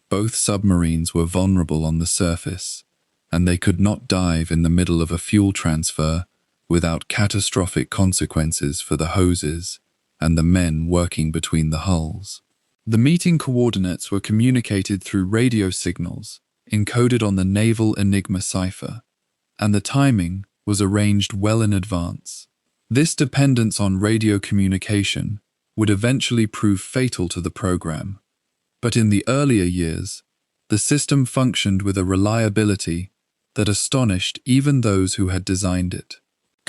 Speaker 1: Both submarines were vulnerable on the surface, and they could not dive in the middle of a fuel transfer without catastrophic consequences for the hoses and the men working between the hulls. The meeting coordinates were communicated through radio signals encoded on the Naval Enigma cipher, and the timing was arranged well in advance. This dependence on radio communication would eventually prove fatal to the program, but in the earlier years, the system functioned with a reliability that astonished even those who had designed it.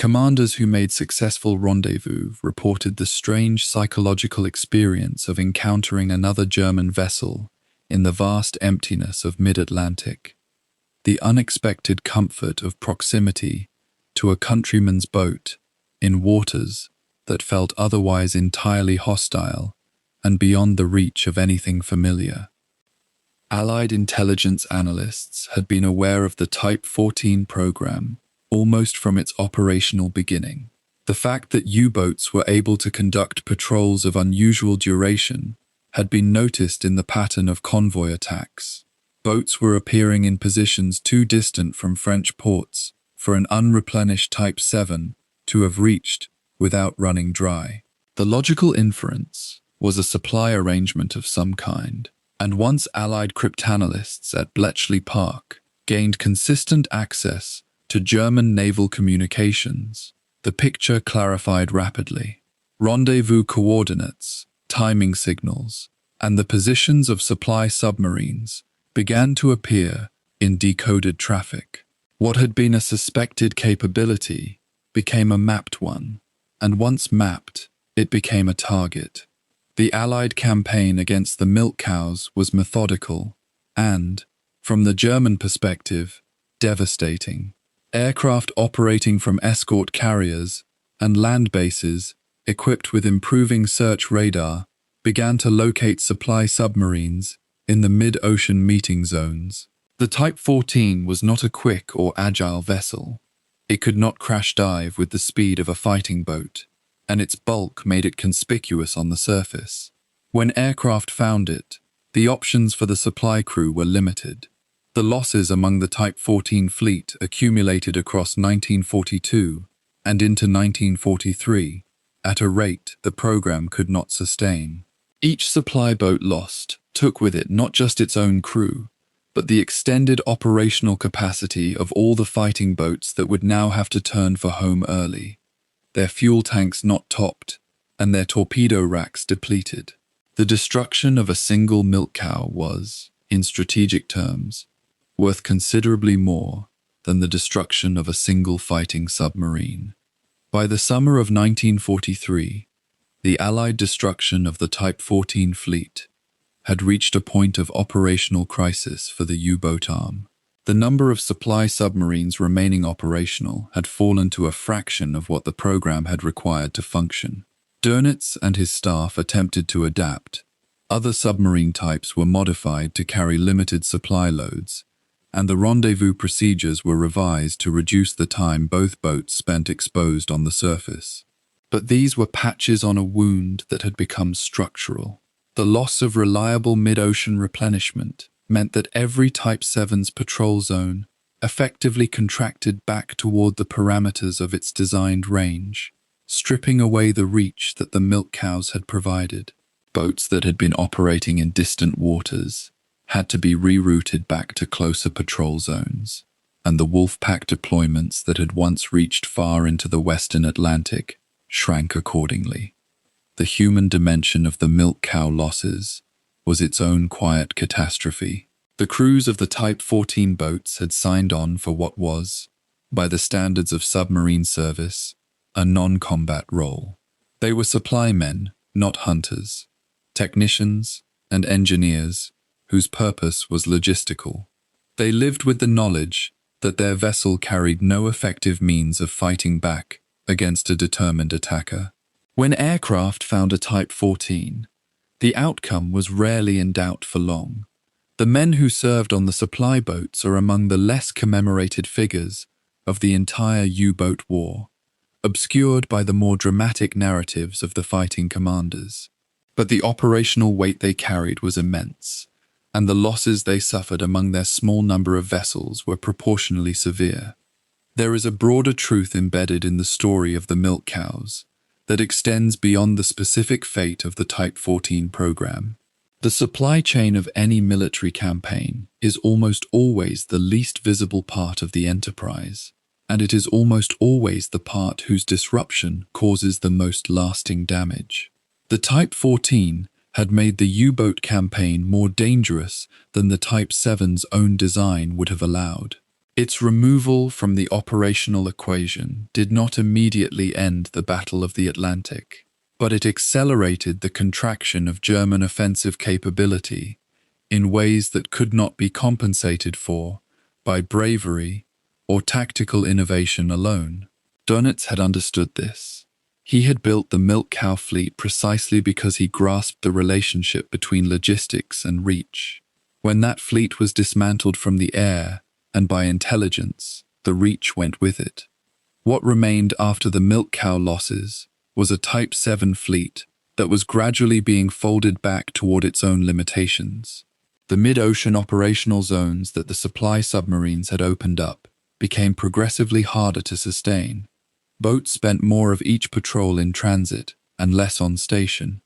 Speaker 1: Commanders who made successful rendezvous reported the strange psychological experience of encountering another German vessel in the vast emptiness of mid-Atlantic, the unexpected comfort of proximity to a countryman's boat in waters that felt otherwise entirely hostile and beyond the reach of anything familiar. Allied intelligence analysts had been aware of the Type 14 program almost from its operational beginning. The fact that U-boats were able to conduct patrols of unusual duration had been noticed in the pattern of convoy attacks. Boats were appearing in positions too distant from French ports for an unreplenished Type VII to have reached without running dry. The logical inference was a supply arrangement of some kind, and once Allied cryptanalysts at Bletchley Park gained consistent access to German naval communications, the picture clarified rapidly. Rendezvous coordinates, timing signals, and the positions of supply submarines began to appear in decoded traffic. What had been a suspected capability became a mapped one, and once mapped, it became a target. The Allied campaign against the milk cows was methodical and, from the German perspective, devastating. Aircraft operating from escort carriers and land bases equipped with improving search radar began to locate supply submarines in the mid-ocean meeting zones. The Type 14 was not a quick or agile vessel. It could not crash dive with the speed of a fighting boat, and its bulk made it conspicuous on the surface. When aircraft found it, the options for the supply crew were limited. The losses among the Type 14 fleet accumulated across 1942 and into 1943 at a rate the program could not sustain. Each supply boat lost took with it not just its own crew, but the extended operational capacity of all the fighting boats that would now have to turn for home early, their fuel tanks not topped, and their torpedo racks depleted. The destruction of a single milk cow was, in strategic terms, worth considerably more than the destruction of a single fighting submarine. By the summer of 1943, the Allied destruction of the Type 14 fleet had reached a point of operational crisis for the U-boat arm. The number of supply submarines remaining operational had fallen to a fraction of what the program had required to function. Dönitz and his staff attempted to adapt. Other submarine types were modified to carry limited supply loads, and the rendezvous procedures were revised to reduce the time both boats spent exposed on the surface. But these were patches on a wound that had become structural. The loss of reliable mid-ocean replenishment meant that every Type VII's patrol zone effectively contracted back toward the parameters of its designed range, stripping away the reach that the milk cows had provided. Boats that had been operating in distant waters had to be rerouted back to closer patrol zones, and the Wolfpack deployments that had once reached far into the western Atlantic shrank accordingly. The human dimension of the milk cow losses was its own quiet catastrophe. The crews of the Type 14 boats had signed on for what was, by the standards of submarine service, a non-combat role. They were supply men, not hunters, technicians and engineers whose purpose was logistical. They lived with the knowledge that their vessel carried no effective means of fighting back against a determined attacker. When aircraft found a Type 14, the outcome was rarely in doubt for long. The men who served on the supply boats are among the less commemorated figures of the entire U-boat war, obscured by the more dramatic narratives of the fighting commanders. But the operational weight they carried was immense, and the losses they suffered among their small number of vessels were proportionally severe. There is a broader truth embedded in the story of the milk cows that extends beyond the specific fate of the Type 14 program. The supply chain of any military campaign is almost always the least visible part of the enterprise, and it is almost always the part whose disruption causes the most lasting damage. The Type 14 had made the U-boat campaign more dangerous than the Type VII's own design would have allowed. Its removal from the operational equation did not immediately end the Battle of the Atlantic, but it accelerated the contraction of German offensive capability in ways that could not be compensated for by bravery or tactical innovation alone. Dönitz had understood this. He had built the milk cow fleet precisely because he grasped the relationship between logistics and reach. When that fleet was dismantled from the air and by intelligence, the reach went with it. What remained after the milk cow losses was a Type VII fleet that was gradually being folded back toward its own limitations. The mid-ocean operational zones that the supply submarines had opened up became progressively harder to sustain. Boats spent more of each patrol in transit and less on station.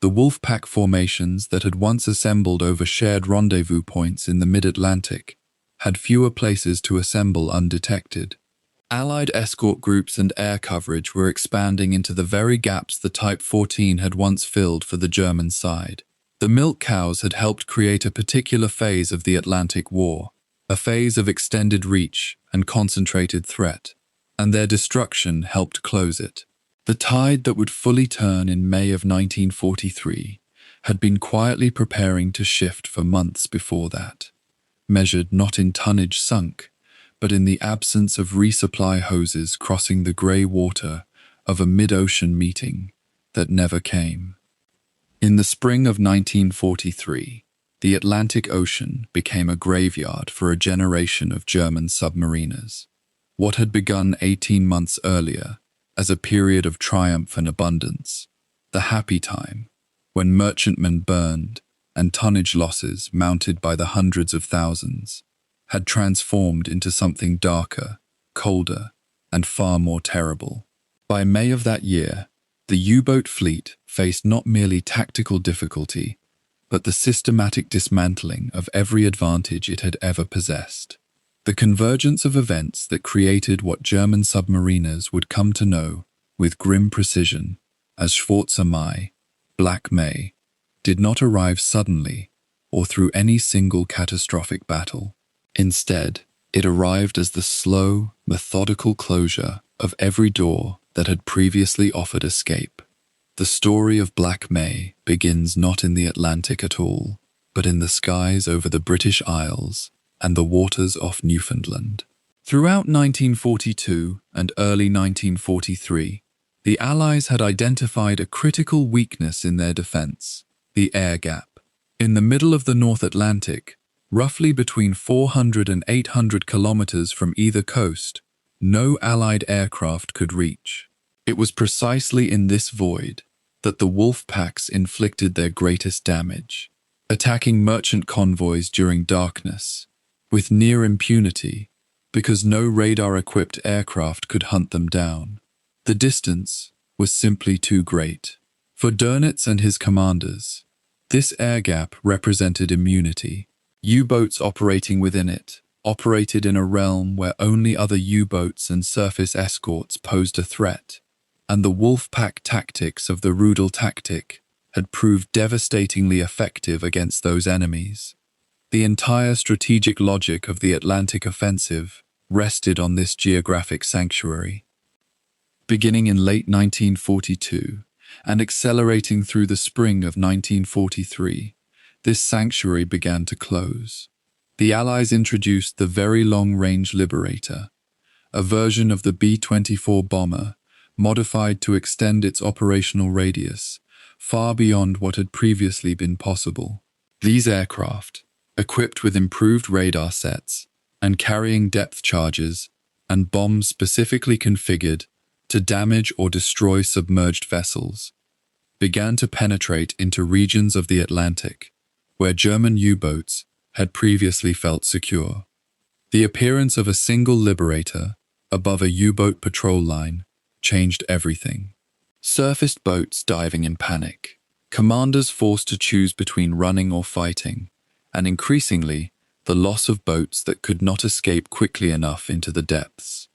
Speaker 1: The wolf-pack formations that had once assembled over shared rendezvous points in the mid-Atlantic had fewer places to assemble undetected. Allied escort groups and air coverage were expanding into the very gaps the Type 14 had once filled for the German side. The milk cows had helped create a particular phase of the Atlantic War, a phase of extended reach and concentrated threat, and their destruction helped close it. The tide that would fully turn in May of 1943 had been quietly preparing to shift for months before that, measured not in tonnage sunk, but in the absence of resupply hoses crossing the grey water of a mid-ocean meeting that never came. In the spring of 1943, the Atlantic Ocean became a graveyard for a generation of German submariners. What had begun 18 months earlier as a period of triumph and abundance, the happy time, when merchantmen burned and tonnage losses mounted by the hundreds of thousands, had transformed into something darker, colder, and far more terrible. By May of that year, the U-boat fleet faced not merely tactical difficulty, but the systematic dismantling of every advantage it had ever possessed. The convergence of events that created what German submariners would come to know with grim precision as Schwarzer Mai, Black May, did not arrive suddenly or through any single catastrophic battle. Instead, it arrived as the slow, methodical closure of every door that had previously offered escape. The story of Black May begins not in the Atlantic at all, but in the skies over the British Isles and the waters off Newfoundland. Throughout 1942 and early 1943, the Allies had identified a critical weakness in their defense, the air gap. In the middle of the North Atlantic, roughly between 400 and 800 kilometers from either coast, no Allied aircraft could reach. It was precisely in this void that the wolf packs inflicted their greatest damage, attacking merchant convoys during darkness, with near impunity, because no radar-equipped aircraft could hunt them down. The distance was simply too great. For Dönitz and his commanders, this air gap represented immunity. U-boats operating within it operated in a realm where only other U-boats and surface escorts posed a threat, and the wolf pack tactics of the Rudel tactic had proved devastatingly effective against those enemies. The entire strategic logic of the Atlantic offensive rested on this geographic sanctuary. Beginning in late 1942 and accelerating through the spring of 1943, this sanctuary began to close. The Allies introduced the Very Long-Range Liberator, a version of the B-24 bomber modified to extend its operational radius far beyond what had previously been possible. These aircraft, equipped with improved radar sets and carrying depth charges and bombs specifically configured to damage or destroy submerged vessels, began to penetrate into regions of the Atlantic where German U-boats had previously felt secure. The appearance of a single Liberator above a U-boat patrol line changed everything. Surfaced boats diving in panic, commanders forced to choose between running or fighting, and increasingly, the loss of boats that could not escape quickly enough into the depths.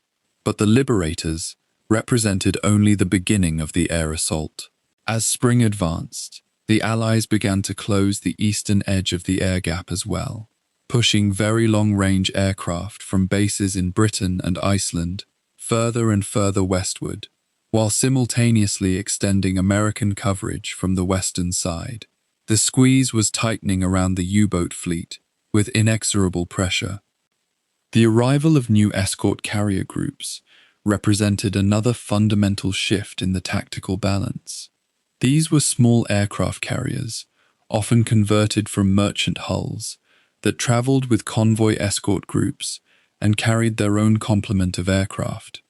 Speaker 1: But the Liberators represented only the beginning of the air assault. As spring advanced, the Allies began to close the eastern edge of the air gap as well, pushing very long-range aircraft from bases in Britain and Iceland further and further westward, while simultaneously extending American coverage from the western side. The squeeze was tightening around the U-boat fleet with inexorable pressure. The arrival of new escort carrier groups represented another fundamental shift in the tactical balance. These were small aircraft carriers, often converted from merchant hulls, that traveled with convoy escort groups and carried their own complement of aircraft.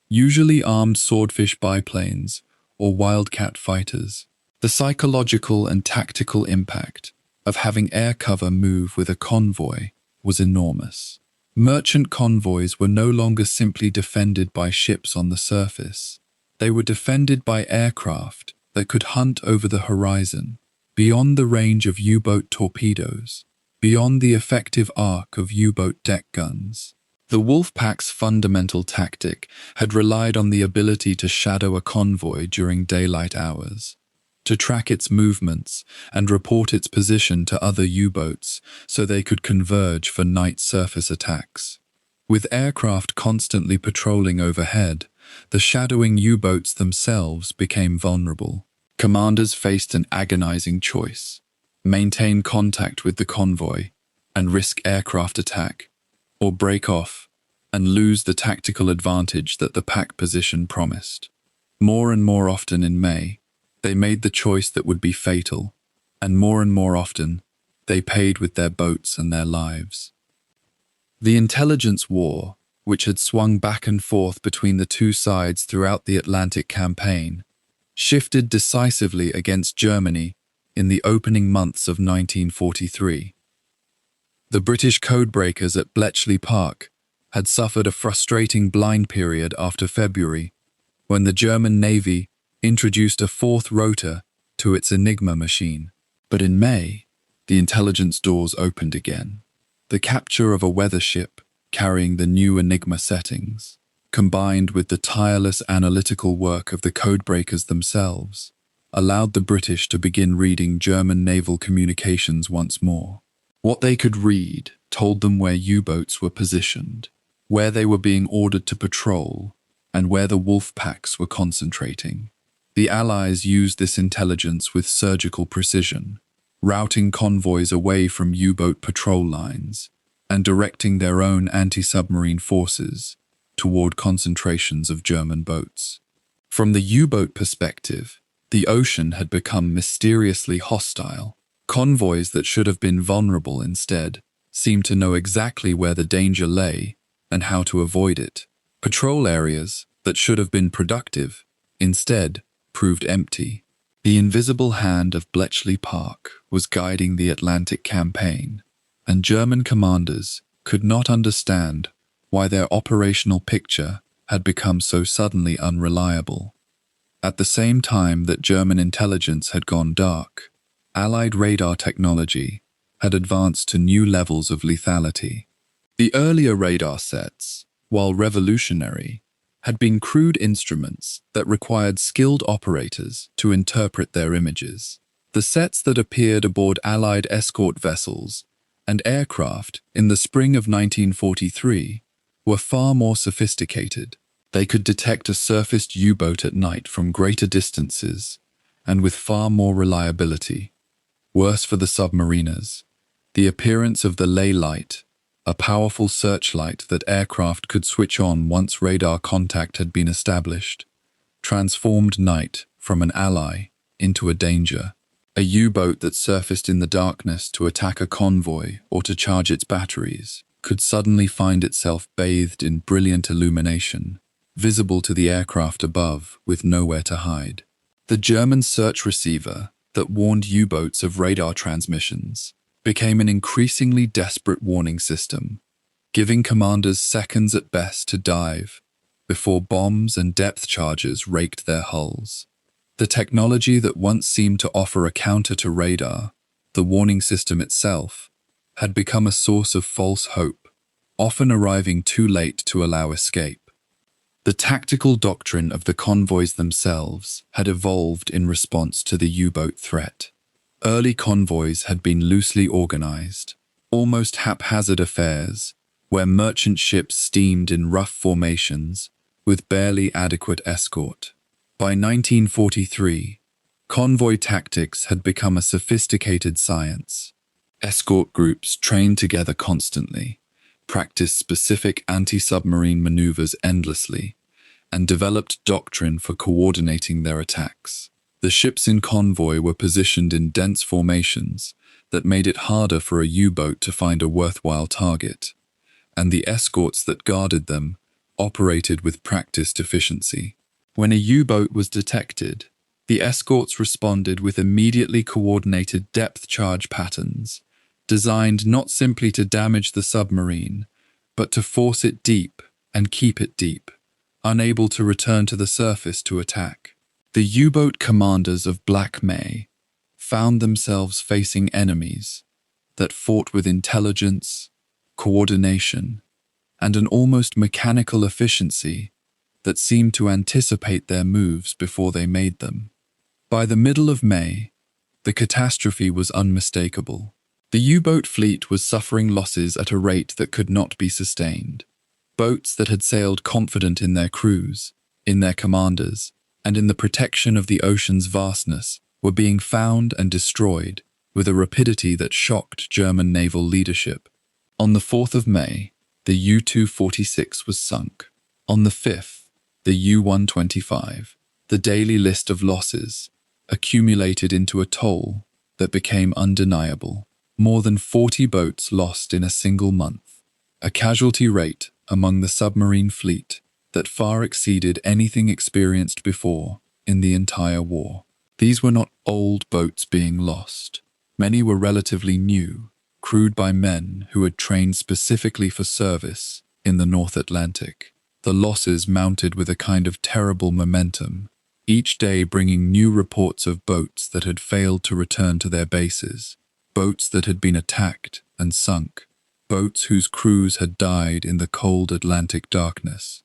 Speaker 1: usually armed swordfish biplanes or wildcat fighters. The psychological and tactical impact of having air cover move with a convoy was enormous. Merchant convoys were no longer simply defended by ships on the surface. They were defended by aircraft that could hunt over the horizon, beyond the range of U-boat torpedoes, beyond the effective arc of U-boat deck guns. The Wolfpack's fundamental tactic had relied on the ability to shadow a convoy during daylight hours, to track its movements and report its position to other U-boats so they could converge for night surface attacks. With aircraft constantly patrolling overhead, the shadowing U-boats themselves became vulnerable. Commanders faced an agonizing choice: maintain contact with the convoy and risk aircraft attack, or break off and lose the tactical advantage that the pack position promised. More and more often in May, they made the choice that would be fatal, and more often, they paid with their boats and their lives. The intelligence war, which had swung back and forth between the two sides throughout the Atlantic campaign, shifted decisively against Germany in the opening months of 1943. The British codebreakers at Bletchley Park had suffered a frustrating blind period after February, when the German Navy introduced a fourth rotor to its Enigma machine. But in May, the intelligence doors opened again. The capture of a weather ship carrying the new Enigma settings, combined with the tireless analytical work of the codebreakers themselves, allowed the British to begin reading German naval communications once more. What they could read told them where U-boats were positioned, where they were being ordered to patrol, and where the wolf packs were concentrating. The Allies used this intelligence with surgical precision, routing convoys away from U-boat patrol lines and directing their own anti-submarine forces toward concentrations of German boats. From the U-boat perspective, the ocean had become mysteriously hostile. Convoys that should have been vulnerable instead seemed to know exactly where the danger lay and how to avoid it. Patrol areas that should have been productive instead proved empty. The invisible hand of Bletchley Park was guiding the Atlantic campaign, and German commanders could not understand why their operational picture had become so suddenly unreliable. At the same time that German intelligence had gone dark, Allied radar technology had advanced to new levels of lethality. The earlier radar sets, while revolutionary, had been crude instruments that required skilled operators to interpret their images. The sets that appeared aboard Allied escort vessels and aircraft in the spring of 1943 were far more sophisticated. They could detect a surfaced U-boat at night from greater distances and with far more reliability. Worse for the submariners, the appearance of the ley light, a powerful searchlight that aircraft could switch on once radar contact had been established, transformed night from an ally into a danger. A U-boat that surfaced in the darkness to attack a convoy or to charge its batteries could suddenly find itself bathed in brilliant illumination, visible to the aircraft above with nowhere to hide. The German search receiver that warned U-boats of radar transmissions became an increasingly desperate warning system, giving commanders seconds at best to dive before bombs and depth charges raked their hulls. The technology that once seemed to offer a counter to radar, the warning system itself, had become a source of false hope, often arriving too late to allow escape. The tactical doctrine of the convoys themselves had evolved in response to the U-boat threat. Early convoys had been loosely organized, almost haphazard affairs, where merchant ships steamed in rough formations with barely adequate escort. By 1943, convoy tactics had become a sophisticated science. Escort groups trained together constantly, practiced specific anti-submarine maneuvers endlessly, and developed doctrine for coordinating their attacks. The ships in convoy were positioned in dense formations that made it harder for a U-boat to find a worthwhile target, and the escorts that guarded them operated with practiced efficiency. When a U-boat was detected, the escorts responded with immediately coordinated depth charge patterns, designed not simply to damage the submarine, but to force it deep and keep it deep, unable to return to the surface to attack. The U-boat commanders of Black May found themselves facing enemies that fought with intelligence, coordination, and an almost mechanical efficiency that seemed to anticipate their moves before they made them. By the middle of May, the catastrophe was unmistakable. The U-boat fleet was suffering losses at a rate that could not be sustained. Boats that had sailed confident in their crews, in their commanders, and in the protection of the ocean's vastness were being found and destroyed with a rapidity that shocked German naval leadership. On the 4th of May, the U-246 was sunk. On the 5th, the U-125, the daily list of losses, accumulated into a toll that became undeniable. More than 40 boats lost in a single month, a casualty rate among the submarine fleet that far exceeded anything experienced before in the entire war. These were not old boats being lost. Many were relatively new, crewed by men who had trained specifically for service in the North Atlantic. The losses mounted with a kind of terrible momentum, each day bringing new reports of boats that had failed to return to their bases, boats that had been attacked and sunk, boats whose crews had died in the cold Atlantic darkness.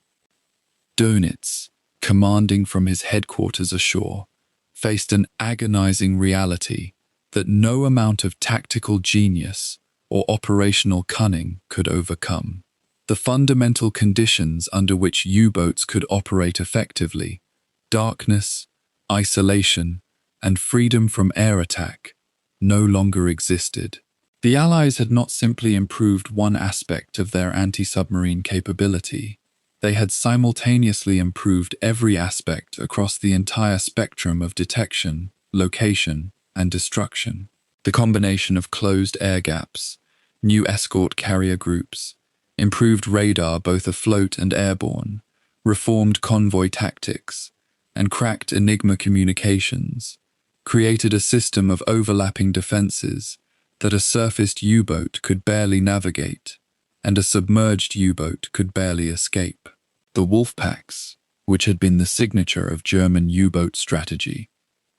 Speaker 1: Dönitz, commanding from his headquarters ashore, faced an agonizing reality that no amount of tactical genius or operational cunning could overcome. The fundamental conditions under which U-boats could operate effectively, darkness, isolation, and freedom from air attack, no longer existed. The Allies had not simply improved one aspect of their anti-submarine capability, they had simultaneously improved every aspect across the entire spectrum of detection, location, and destruction. The combination of closed air gaps, new escort carrier groups, improved radar both afloat and airborne, reformed convoy tactics, and cracked Enigma communications, created a system of overlapping defenses that a surfaced U-boat could barely navigate, and a submerged U-boat could barely escape. The wolf packs, which had been the signature of German U-boat strategy,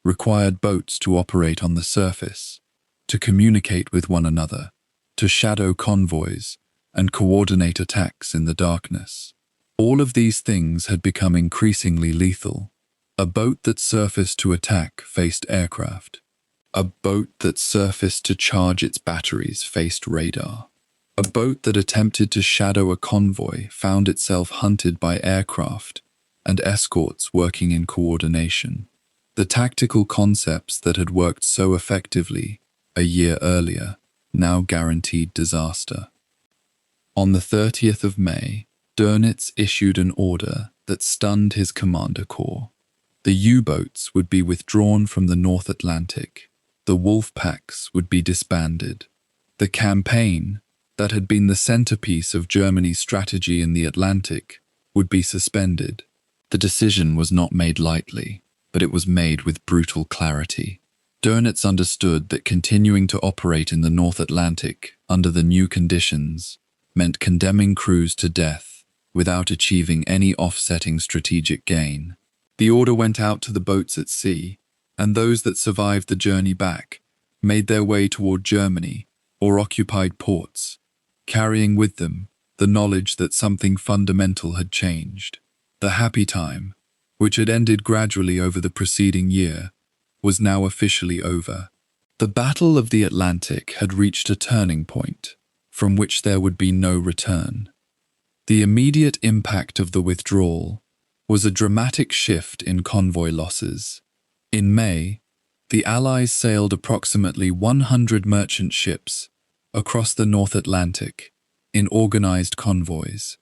Speaker 1: required boats to operate on the surface, to communicate with one another, to shadow convoys, and coordinate attacks in the darkness. All of these things had become increasingly lethal. A boat that surfaced to attack faced aircraft. A boat that surfaced to charge its batteries faced radar. A boat that attempted to shadow a convoy found itself hunted by aircraft and escorts working in coordination. The tactical concepts that had worked so effectively a year earlier now guaranteed disaster. On the 30th of May, Dönitz issued an order that stunned his commander corps. The U-boats would be withdrawn from the North Atlantic. The wolf packs would be disbanded. The campaign, that had been the centerpiece of Germany's strategy in the Atlantic, would be suspended. The decision was not made lightly, but it was made with brutal clarity. Dönitz understood that continuing to operate in the North Atlantic under the new conditions meant condemning crews to death without achieving any offsetting strategic gain. The order went out to the boats at sea, and those that survived the journey back made their way toward Germany or occupied ports, carrying with them the knowledge that something fundamental had changed. The happy time, which had ended gradually over the preceding year, was now officially over. The Battle of the Atlantic had reached a turning point from which there would be no return. The immediate impact of the withdrawal was a dramatic shift in convoy losses. In May, the Allies sailed approximately 100 merchant ships across the North Atlantic in organized convoys.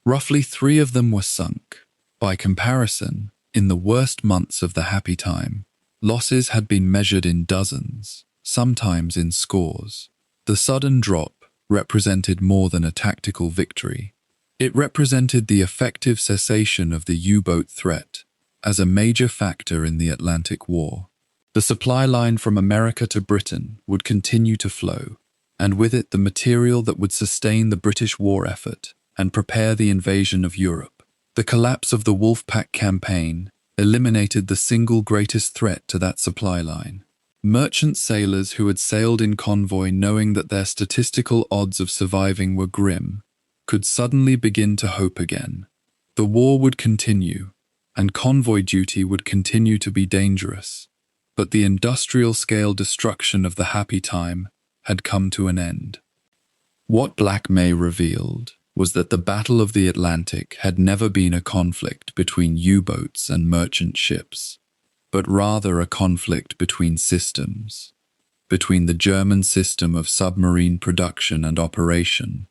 Speaker 1: Roughly 3 of them were sunk. By comparison, in the worst months of the happy time, losses had been measured in dozens, sometimes in scores. The sudden drop represented more than a tactical victory. It represented the effective cessation of the U-boat threat as a major factor in the Atlantic War. The supply line from America to Britain would continue to flow, and with it the material that would sustain the British war effort and prepare the invasion of Europe. The collapse of the Wolfpack campaign eliminated the single greatest threat to that supply line. Merchant sailors who had sailed in convoy knowing that their statistical odds of surviving were grim could suddenly begin to hope again. The war would continue, and convoy duty would continue to be dangerous, but the industrial-scale destruction of the happy time had come to an end. What Black May revealed was that the Battle of the Atlantic had never been a conflict between U-boats and merchant ships, but rather a conflict between systems, between the German system of submarine production and operation,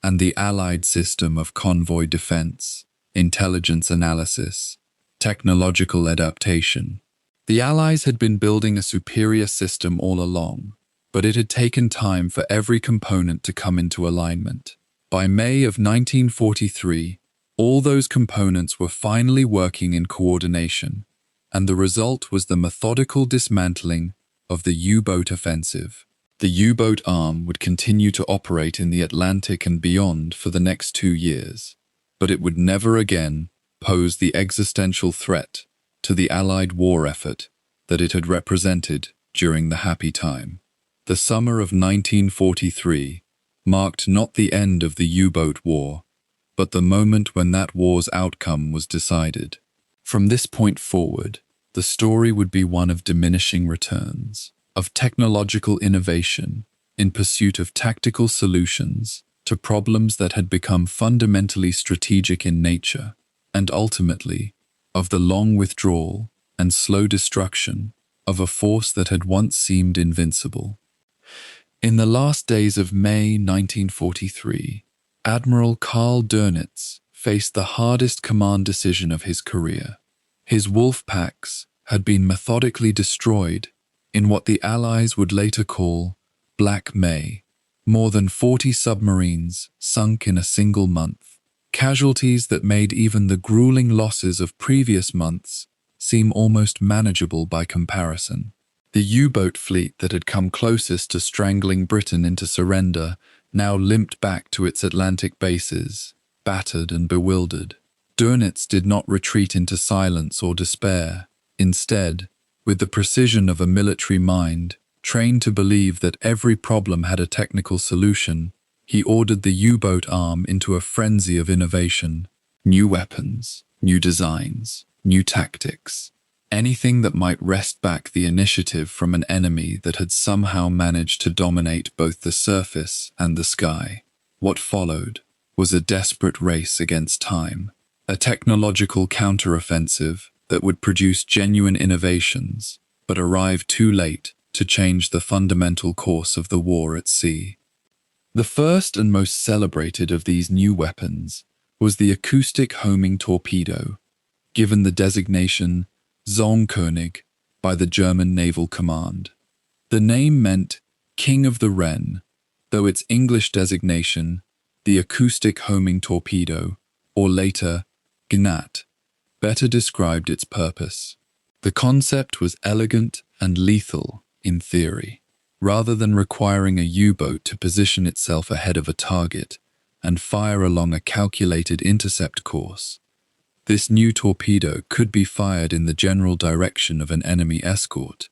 Speaker 1: and the Allied system of convoy defense, intelligence analysis, technological adaptation. The Allies had been building a superior system all along, but it had taken time for every component to come into alignment. By May of 1943, all those components were finally working in coordination, and the result was the methodical dismantling of the U-boat offensive. The U-boat arm would continue to operate in the Atlantic and beyond for the next 2 years, but it would never again pose the existential threat to the Allied war effort that it had represented during the happy time. The summer of 1943 marked not the end of the U-boat war, but the moment when that war's outcome was decided. From this point forward, the story would be one of diminishing returns, of technological innovation in pursuit of tactical solutions to problems that had become fundamentally strategic in nature, and ultimately, of the long withdrawal and slow destruction of a force that had once seemed invincible. In the last days of May 1943, Admiral Karl Dönitz faced the hardest command decision of his career. His wolf packs had been methodically destroyed in what the Allies would later call Black May. More than 40 submarines sunk in a single month, casualties that made even the grueling losses of previous months seem almost manageable by comparison. The U-boat fleet that had come closest to strangling Britain into surrender now limped back to its Atlantic bases, battered and bewildered. Dönitz did not retreat into silence or despair. Instead, with the precision of a military mind, trained to believe that every problem had a technical solution, he ordered the U-boat arm into a frenzy of innovation. New weapons, new designs, new tactics. Anything that might wrest back the initiative from an enemy that had somehow managed to dominate both the surface and the sky. What followed was a desperate race against time, a technological counteroffensive that would produce genuine innovations, but arrive too late to change the fundamental course of the war at sea. The first and most celebrated of these new weapons was the acoustic homing torpedo, given the designation Zornkönig by the German Naval Command. The name meant King of the Wren, though its English designation, the acoustic homing torpedo, or later, Gnat, better described its purpose. The concept was elegant and lethal in theory. Rather than requiring a U-boat to position itself ahead of a target and fire along a calculated intercept course, this new torpedo could be fired in the general direction of an enemy escort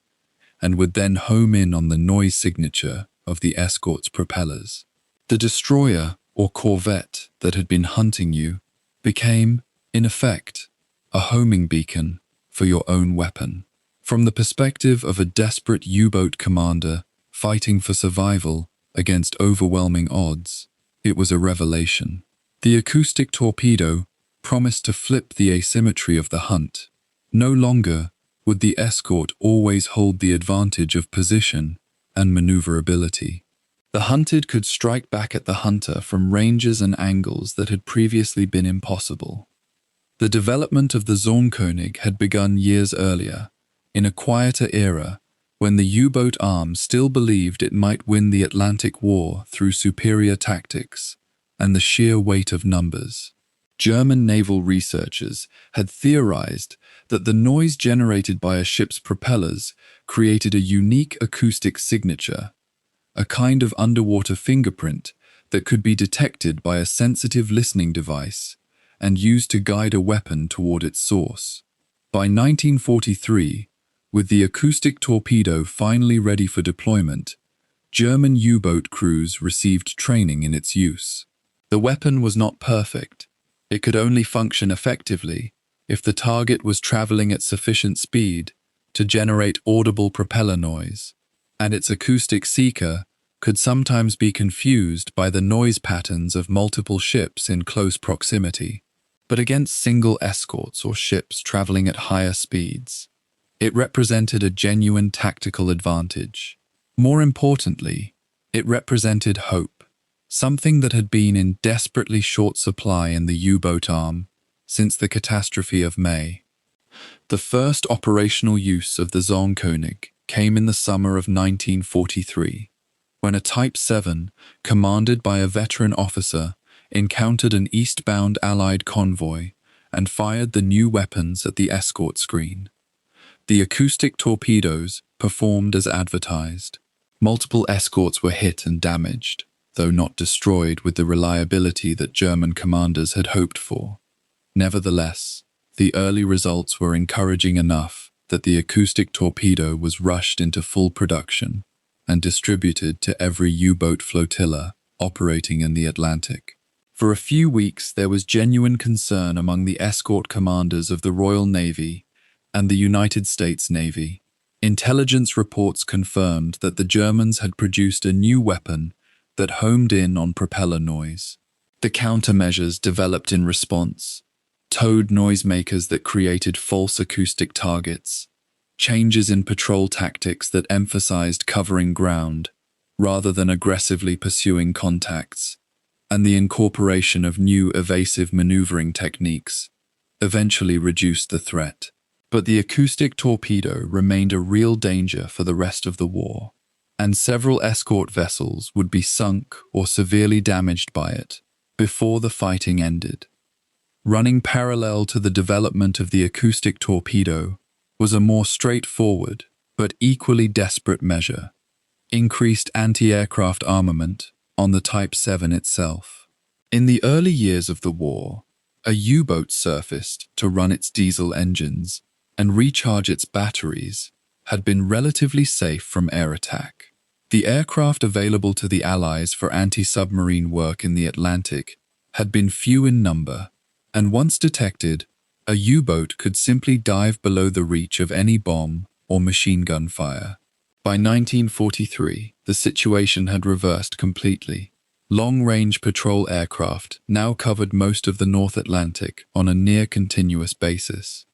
Speaker 1: and would then home in on the noise signature of the escort's propellers. The destroyer or corvette that had been hunting you became, in effect, a homing beacon for your own weapon. From the perspective of a desperate U-boat commander fighting for survival against overwhelming odds, it was a revelation. The acoustic torpedo promised to flip the asymmetry of the hunt. No longer would the escort always hold the advantage of position and maneuverability. The hunted could strike back at the hunter from ranges and angles that had previously been impossible. The development of the Zornkönig had begun years earlier, in a quieter era when the U-boat arm still believed it might win the Atlantic War through superior tactics, and the sheer weight of numbers. German naval researchers had theorized that the noise generated by a ship's propellers created a unique acoustic signature, a kind of underwater fingerprint that could be detected by a sensitive listening device and used to guide a weapon toward its source. By 1943, with the acoustic torpedo finally ready for deployment, German U-boat crews received training in its use. The weapon was not perfect. It could only function effectively if the target was traveling at sufficient speed to generate audible propeller noise, and its acoustic seeker could sometimes be confused by the noise patterns of multiple ships in close proximity. But against single escorts or ships traveling at higher speeds, it represented a genuine tactical advantage. More importantly, it represented hope, something that had been in desperately short supply in the U-boat arm since the catastrophe of May. The first operational use of the Zornkönig came in the summer of 1943, when a Type VII, commanded by a veteran officer, encountered an eastbound Allied convoy and fired the new weapons at the escort screen. The acoustic torpedoes performed as advertised. Multiple escorts were hit and damaged, though not destroyed with the reliability that German commanders had hoped for. Nevertheless, the early results were encouraging enough that the acoustic torpedo was rushed into full production and distributed to every U-boat flotilla operating in the Atlantic. For a few weeks, there was genuine concern among the escort commanders of the Royal Navy and the United States Navy. Intelligence reports confirmed that the Germans had produced a new weapon that homed in on propeller noise. The countermeasures developed in response: towed noisemakers that created false acoustic targets, changes in patrol tactics that emphasized covering ground rather than aggressively pursuing contacts, and the incorporation of new evasive maneuvering techniques eventually reduced the threat. But the acoustic torpedo remained a real danger for the rest of the war, and several escort vessels would be sunk or severely damaged by it before the fighting ended. Running parallel to the development of the acoustic torpedo was a more straightforward but equally desperate measure: increased anti-aircraft armament on the Type VII itself. In the early years of the war, a U-boat surfaced to run its diesel engines and recharge its batteries had been relatively safe from air attack. The aircraft available to the Allies for anti-submarine work in the Atlantic had been few in number, and once detected, a U-boat could simply dive below the reach of any bomb or machine gun fire. By 1943, the situation had reversed completely. Long-range patrol aircraft now covered most of the North Atlantic on a near-continuous basis.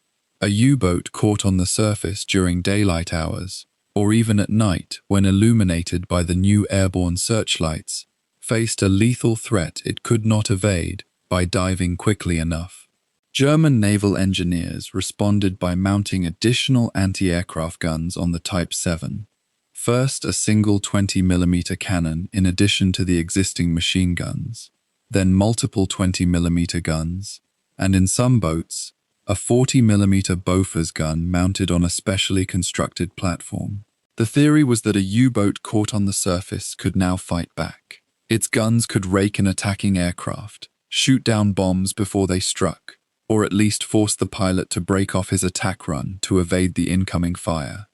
Speaker 1: A U-boat caught on the surface during daylight hours, or even at night when illuminated by the new airborne searchlights, faced a lethal threat it could not evade by diving quickly enough. German naval engineers responded by mounting additional anti-aircraft guns on the Type VII. First, a single 20mm cannon in addition to the existing machine guns, then multiple 20mm guns, and in some boats, a 40mm Bofors gun mounted on a specially constructed platform. The theory was that a U-boat caught on the surface could now fight back. Its guns could rake an attacking aircraft, shoot down bombs before they struck, or at least force the pilot to break off his attack run to evade the incoming fire.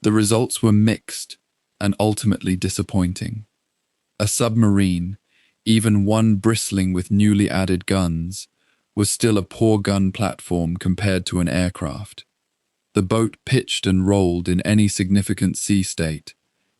Speaker 1: The results were mixed and ultimately disappointing. A submarine, even one bristling with newly added guns, was still a poor gun platform compared to an aircraft. The boat pitched and rolled in any significant sea state,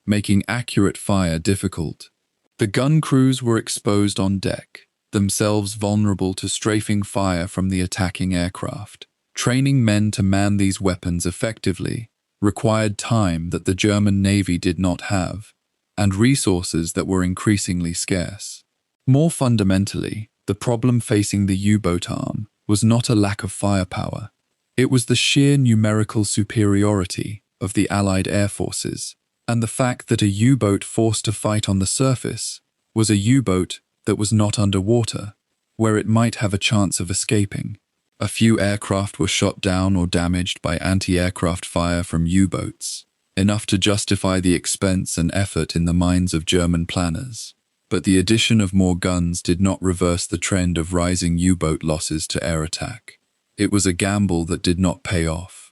Speaker 1: making accurate fire difficult. The gun crews were exposed on deck, themselves vulnerable to strafing fire from the attacking aircraft. Training men to man these weapons effectively required time that the German Navy did not have, and resources that were increasingly scarce. More fundamentally, the problem facing the U-boat arm was not a lack of firepower. It was the sheer numerical superiority of the Allied air forces, and the fact that a U-boat forced to fight on the surface was a U-boat that was not underwater, where it might have a chance of escaping. A few aircraft were shot down or damaged by anti-aircraft fire from U-boats, enough to justify the expense and effort in the minds of German planners. But the addition of more guns did not reverse the trend of rising U-boat losses to air attack. It was a gamble that did not pay off.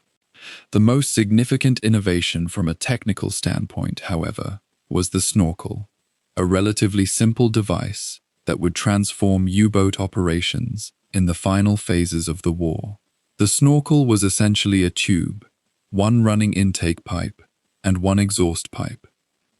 Speaker 1: The most significant innovation from a technical standpoint, however, was the snorkel, a relatively simple device that would transform U-boat operations in the final phases of the war. The snorkel was essentially a tube, one running intake pipe and one exhaust pipe,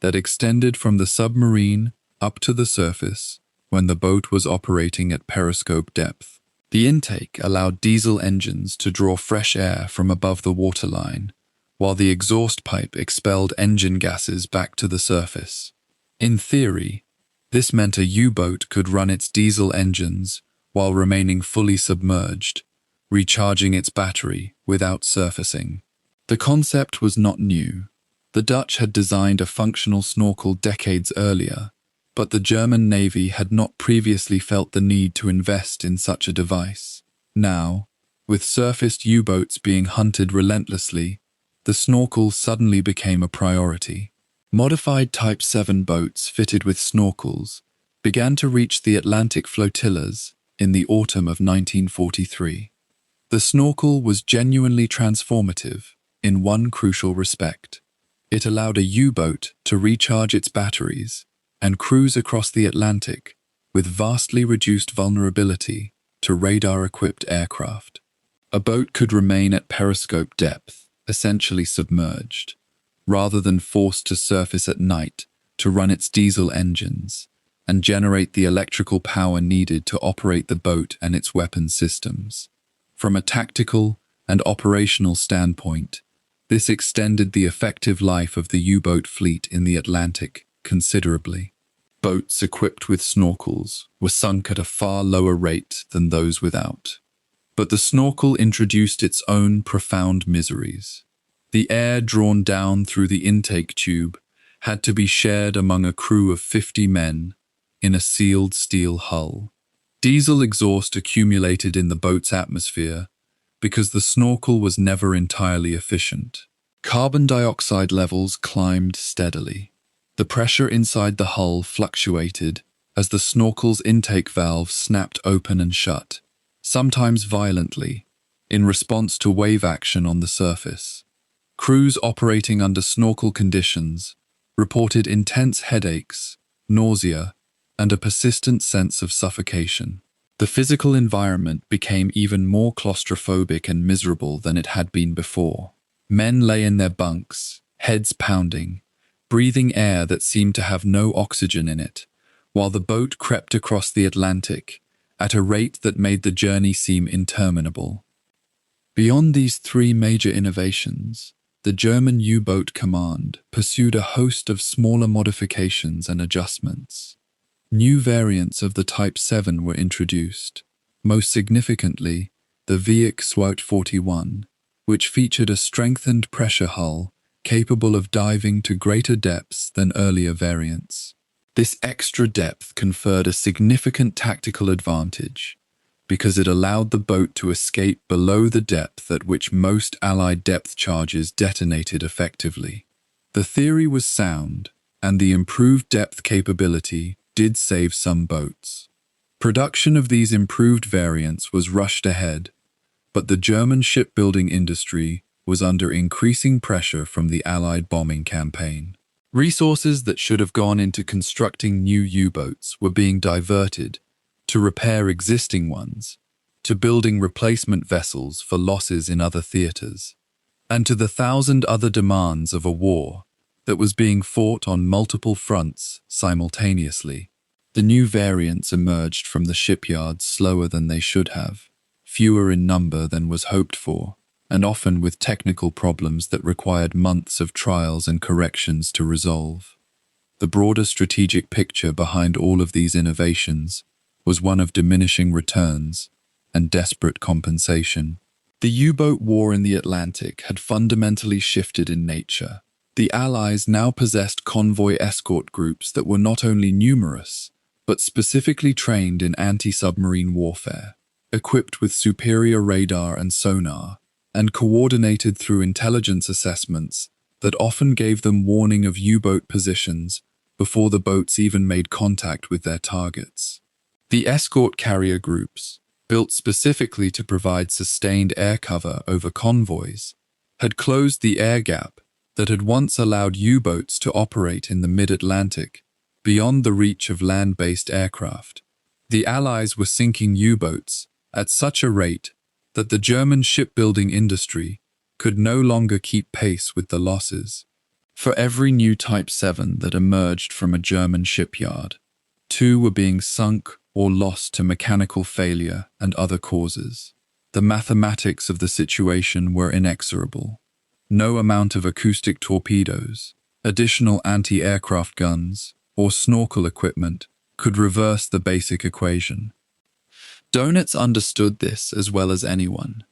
Speaker 1: that extended from the submarine up to the surface when the boat was operating at periscope depth. The intake allowed diesel engines to draw fresh air from above the waterline, while the exhaust pipe expelled engine gases back to the surface. In theory, this meant a U-boat could run its diesel engines while remaining fully submerged, recharging its battery without surfacing. The concept was not new. The Dutch had designed a functional snorkel decades earlier, but the German Navy had not previously felt the need to invest in such a device. Now, with surfaced U-boats being hunted relentlessly, the snorkel suddenly became a priority. Modified Type VII boats fitted with snorkels began to reach the Atlantic flotillas in the autumn of 1943. The snorkel was genuinely transformative in one crucial respect. It allowed a U-boat to recharge its batteries and cruise across the Atlantic with vastly reduced vulnerability to radar-equipped aircraft. A boat could remain at periscope depth, essentially submerged, rather than forced to surface at night to run its diesel engines and generate the electrical power needed to operate the boat and its weapon systems. From a tactical and operational standpoint, this extended the effective life of the U-boat fleet in the Atlantic considerably. Boats equipped with snorkels were sunk at a far lower rate than those without. But the snorkel introduced its own profound miseries. The air drawn down through the intake tube had to be shared among a crew of 50 men in a sealed steel hull. Diesel exhaust accumulated in the boat's atmosphere because the snorkel was never entirely efficient. Carbon dioxide levels climbed steadily. The pressure inside the hull fluctuated as the snorkel's intake valves snapped open and shut, sometimes violently, in response to wave action on the surface. Crews operating under snorkel conditions reported intense headaches, nausea, and a persistent sense of suffocation. The physical environment became even more claustrophobic and miserable than it had been before. Men lay in their bunks, heads pounding, breathing air that seemed to have no oxygen in it, while the boat crept across the Atlantic at a rate that made the journey seem interminable. Beyond these three major innovations, the German U-boat command pursued a host of smaller modifications and adjustments. New variants of the Type VII were introduced, most significantly the WW2 which featured a strengthened pressure hull capable of diving to greater depths than earlier variants. This extra depth conferred a significant tactical advantage because it allowed the boat to escape below the depth at which most Allied depth charges detonated effectively. The theory was sound, and the improved depth capability did save some boats. Production of these improved variants was rushed ahead, but the German shipbuilding industry was under increasing pressure from the Allied bombing campaign. Resources that should have gone into constructing new U-boats were being diverted to repair existing ones, to building replacement vessels for losses in other theaters, and to the 1,000 other demands of a war that was being fought on multiple fronts simultaneously. The new variants emerged from the shipyards slower than they should have, fewer in number than was hoped for, and often with technical problems that required months of trials and corrections to resolve. The broader strategic picture behind all of these innovations was one of diminishing returns and desperate compensation. The U-boat war in the Atlantic had fundamentally shifted in nature. The Allies now possessed convoy escort groups that were not only numerous, but specifically trained in anti-submarine warfare, equipped with superior radar and sonar, and coordinated through intelligence assessments that often gave them warning of U-boat positions before the boats even made contact with their targets. The escort carrier groups, built specifically to provide sustained air cover over convoys, had closed the air gap that had once allowed U-boats to operate in the mid-Atlantic beyond the reach of land-based aircraft. The Allies were sinking U-boats at such a rate that the German shipbuilding industry could no longer keep pace with the losses. For every new Type VII that emerged from a German shipyard, 2 were being sunk or lost to mechanical failure and other causes. The mathematics of the situation were inexorable. No amount of acoustic torpedoes, additional anti-aircraft guns, or snorkel equipment could reverse the basic equation. Dönitz understood this as well as anyone,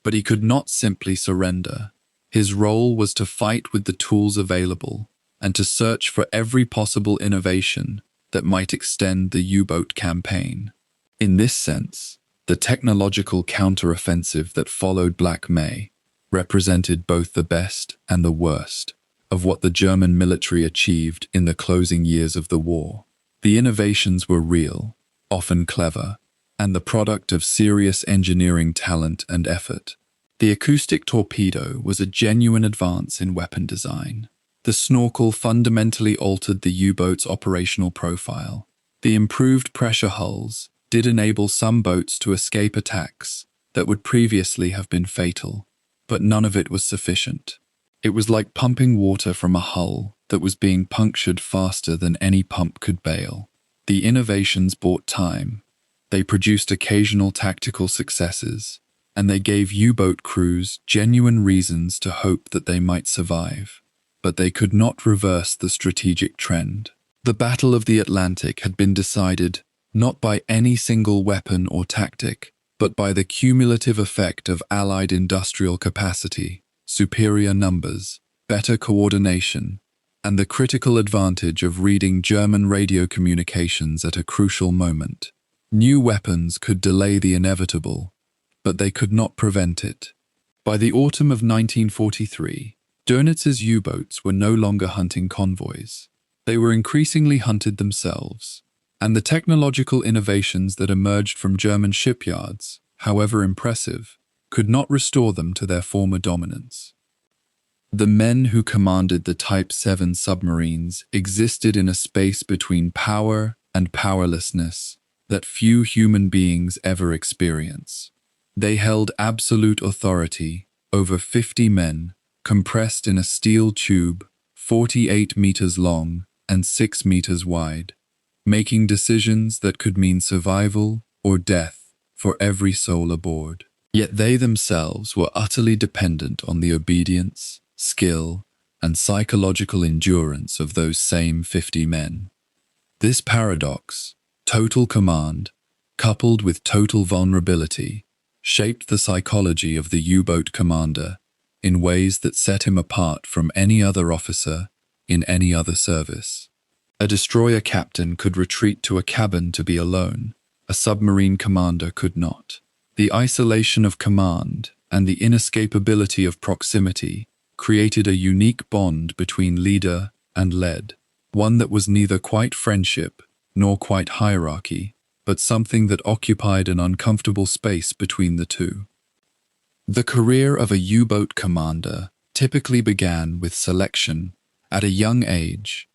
Speaker 1: but he could not simply surrender. His role was to fight with the tools available and to search for every possible innovation that might extend the U-boat campaign. In this sense, the technological counteroffensive that followed Black May represented both the best and the worst of what the German military achieved in the closing years of the war. The innovations were real, often clever, and the product of serious engineering talent and effort. The acoustic torpedo was a genuine advance in weapon design. The snorkel fundamentally altered the U-boat's operational profile. The improved pressure hulls did enable some boats to escape attacks that would previously have been fatal, but none of it was sufficient. It was like pumping water from a hull that was being punctured faster than any pump could bail. The innovations bought time. They produced occasional tactical successes, and they gave U-boat crews genuine reasons to hope that they might survive. But they could not reverse the strategic trend. The Battle of the Atlantic had been decided not by any single weapon or tactic, but by the cumulative effect of Allied industrial capacity, superior numbers, better coordination, and the critical advantage of reading German radio communications at a crucial moment. New weapons could delay the inevitable, but they could not prevent it. By the autumn of 1943, Dönitz's U-boats were no longer hunting convoys. They were increasingly hunted themselves, and the technological innovations that emerged from German shipyards, however impressive, could not restore them to their former dominance. The men who commanded the Type VII submarines existed in a space between power and powerlessness that few human beings ever experience. They held absolute authority over 50 men compressed in a steel tube 48 meters long and 6 meters wide, making decisions that could mean survival or death for every soul aboard. Yet they themselves were utterly dependent on the obedience, skill, and psychological endurance of those same 50 men. This paradox, total command, coupled with total vulnerability, shaped the psychology of the U-boat commander in ways that set him apart from any other officer in any other service. A destroyer captain could retreat to a cabin to be alone. A submarine commander could not. The isolation of command and the inescapability of proximity created a unique bond between leader and led, one that was neither quite friendship nor quite hierarchy, but something that occupied an uncomfortable space between the two. The career of a U-boat commander typically began with selection at a young age,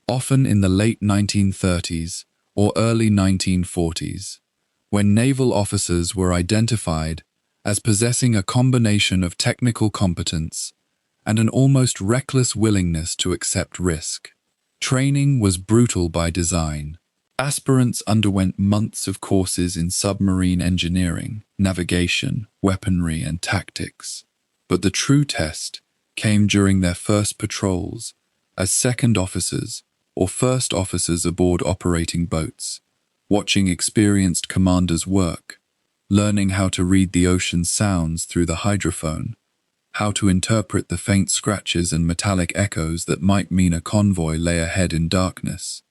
Speaker 1: often in the late 1930s or early 1940s, when naval officers were identified as possessing a combination of technical competence and an almost reckless willingness to accept risk. Training was brutal by design. Aspirants underwent months of courses in submarine engineering, navigation, weaponry, and tactics. But the true test came during their first patrols as second officers or first officers aboard operating boats, watching experienced commanders work, learning how to read the ocean's sounds through the hydrophone, how to interpret the faint scratches and metallic echoes that might mean a convoy lay ahead in darkness.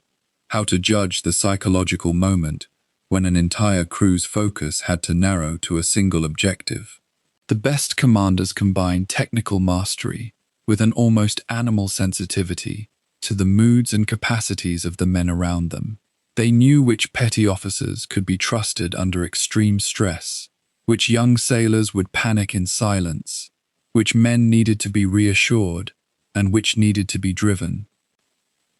Speaker 1: how to judge the psychological moment when an entire crew's focus had to narrow to a single objective. The best commanders combine technical mastery with an almost animal sensitivity to the moods and capacities of the men around them. They knew which petty officers could be trusted under extreme stress, which young sailors would panic in silence, which men needed to be reassured, and which needed to be driven.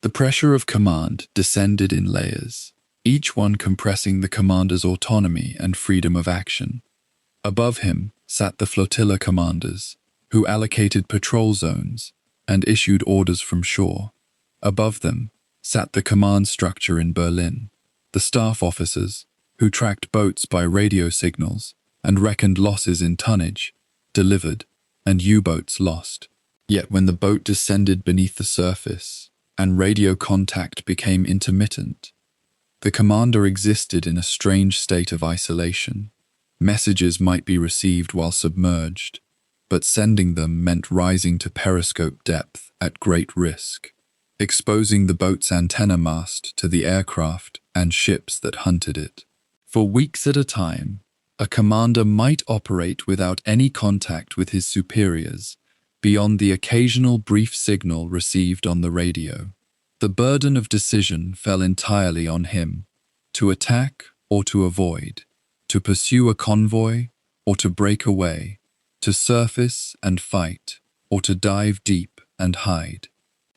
Speaker 1: The pressure of command descended in layers, each one compressing the commander's autonomy and freedom of action. Above him sat the flotilla commanders, who allocated patrol zones and issued orders from shore. Above them sat the command structure in Berlin, the staff officers, who tracked boats by radio signals and reckoned losses in tonnage, delivered, and U-boats lost. Yet when the boat descended beneath the surface and radio contact became intermittent, the commander existed in a strange state of isolation. Messages might be received while submerged, but sending them meant rising to periscope depth at great risk, exposing the boat's antenna mast to the aircraft and ships that hunted it. For weeks at a time, a commander might operate without any contact with his superiors, beyond the occasional brief signal received on the radio. The burden of decision fell entirely on him, to attack or to avoid, to pursue a convoy or to break away, to surface and fight or to dive deep and hide.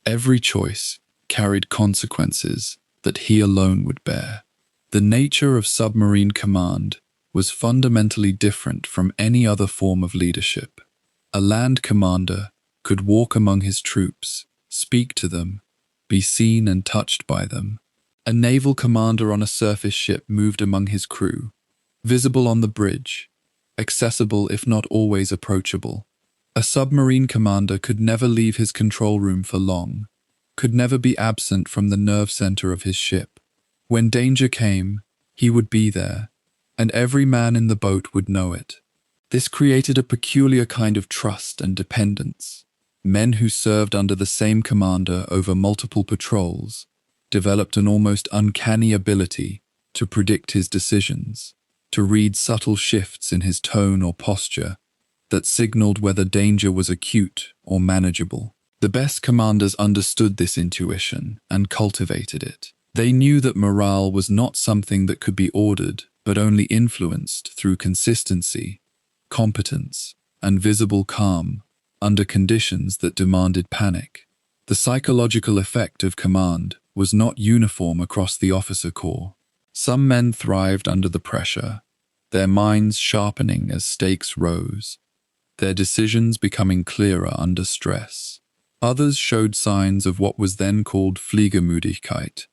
Speaker 1: Every choice carried consequences that he alone would bear. The nature of submarine command was fundamentally different from any other form of leadership. A land commander could walk among his troops, speak to them, be seen and touched by them. A naval commander on a surface ship moved among his crew, visible on the bridge, accessible if not always approachable. A submarine commander could never leave his control room for long, could never be absent from the nerve center of his ship. When danger came, he would be there, and every man in the boat would know it. This created a peculiar kind of trust and dependence. Men who served under the same commander over multiple patrols developed an almost uncanny ability to predict his decisions, to read subtle shifts in his tone or posture that signaled whether danger was acute or manageable. The best commanders understood this intuition and cultivated it. They knew that morale was not something that could be ordered, but only influenced through consistency, competence, and visible calm under conditions that demanded panic. The psychological effect of command was not uniform across the officer corps. Some men thrived under the pressure, their minds sharpening as stakes rose, their decisions becoming clearer under stress. Others showed signs of what was then called Fliegermüdigkeit,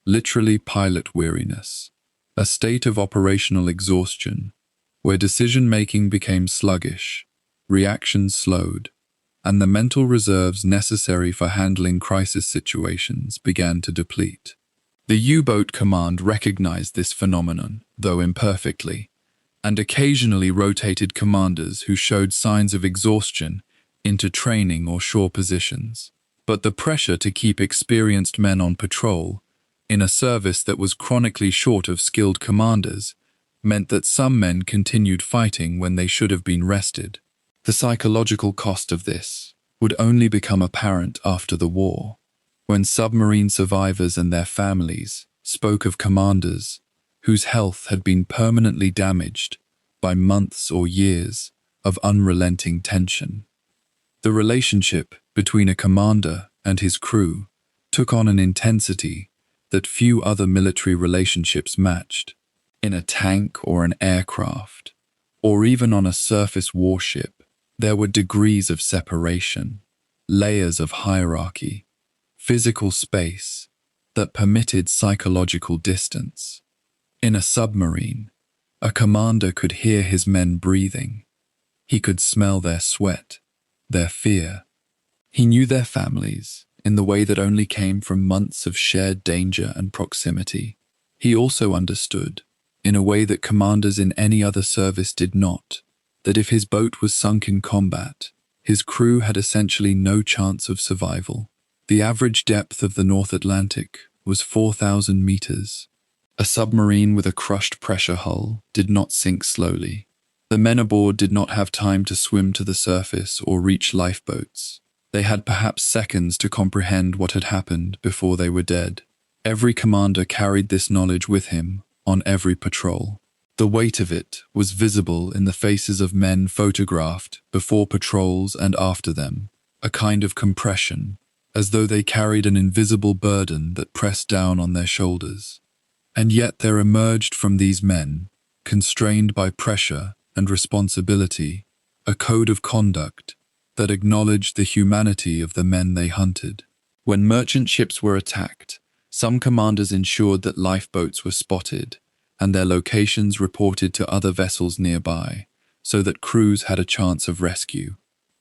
Speaker 1: literally pilot weariness, a state of operational exhaustion, where decision-making became sluggish, reactions slowed, and the mental reserves necessary for handling crisis situations began to deplete. The U-boat command recognized this phenomenon, though imperfectly, and occasionally rotated commanders who showed signs of exhaustion into training or shore positions. But the pressure to keep experienced men on patrol, in a service that was chronically short of skilled commanders, meant that some men continued fighting when they should have been rested. The psychological cost of this would only become apparent after the war, when submarine survivors and their families spoke of commanders whose health had been permanently damaged by months or years of unrelenting tension. The relationship between a commander and his crew took on an intensity that few other military relationships matched. In a tank or an aircraft, or even on a surface warship, there were degrees of separation, layers of hierarchy, physical space that permitted psychological distance. In a submarine, a commander could hear his men breathing. He could smell their sweat, their fear. He knew their families in the way that only came from months of shared danger and proximity. He also understood, in a way that commanders in any other service did not, that if his boat was sunk in combat, his crew had essentially no chance of survival. The average depth of the North Atlantic was 4,000 meters. A submarine with a crushed pressure hull did not sink slowly. The men aboard did not have time to swim to the surface or reach lifeboats. They had perhaps seconds to comprehend what had happened before they were dead. Every commander carried this knowledge with him on every patrol. The weight of it was visible in the faces of men photographed before patrols and after them, a kind of compression, as though they carried an invisible burden that pressed down on their shoulders. And yet there emerged from these men, constrained by pressure and responsibility, a code of conduct that acknowledged the humanity of the men they hunted. When merchant ships were attacked, some commanders ensured that lifeboats were spotted and their locations reported to other vessels nearby, so that crews had a chance of rescue.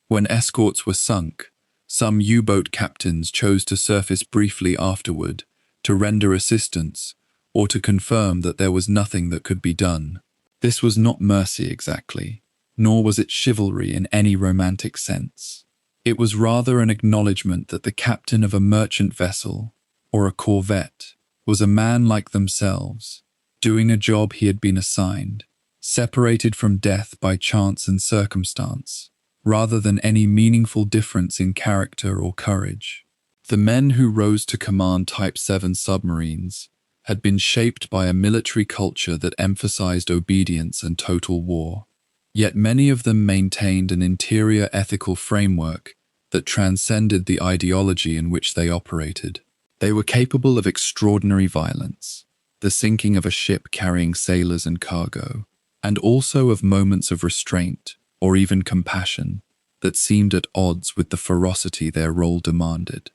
Speaker 1: When escorts were sunk, some U-boat captains chose to surface briefly afterward to render assistance or to confirm that there was nothing that could be done. This was not mercy exactly, nor was it chivalry in any romantic sense. It was rather an acknowledgement that the captain of a merchant vessel, or a corvette, was a man like themselves, doing a job he had been assigned, separated from death by chance and circumstance, rather than any meaningful difference in character or courage. The men who rose to command Type VII submarines had been shaped by a military culture that emphasized obedience and total war. Yet many of them maintained an interior ethical framework that transcended the ideology in which they operated. They were capable of extraordinary violence, the sinking of a ship carrying sailors and cargo, and also of moments of restraint or even compassion that seemed at odds with the ferocity their role demanded.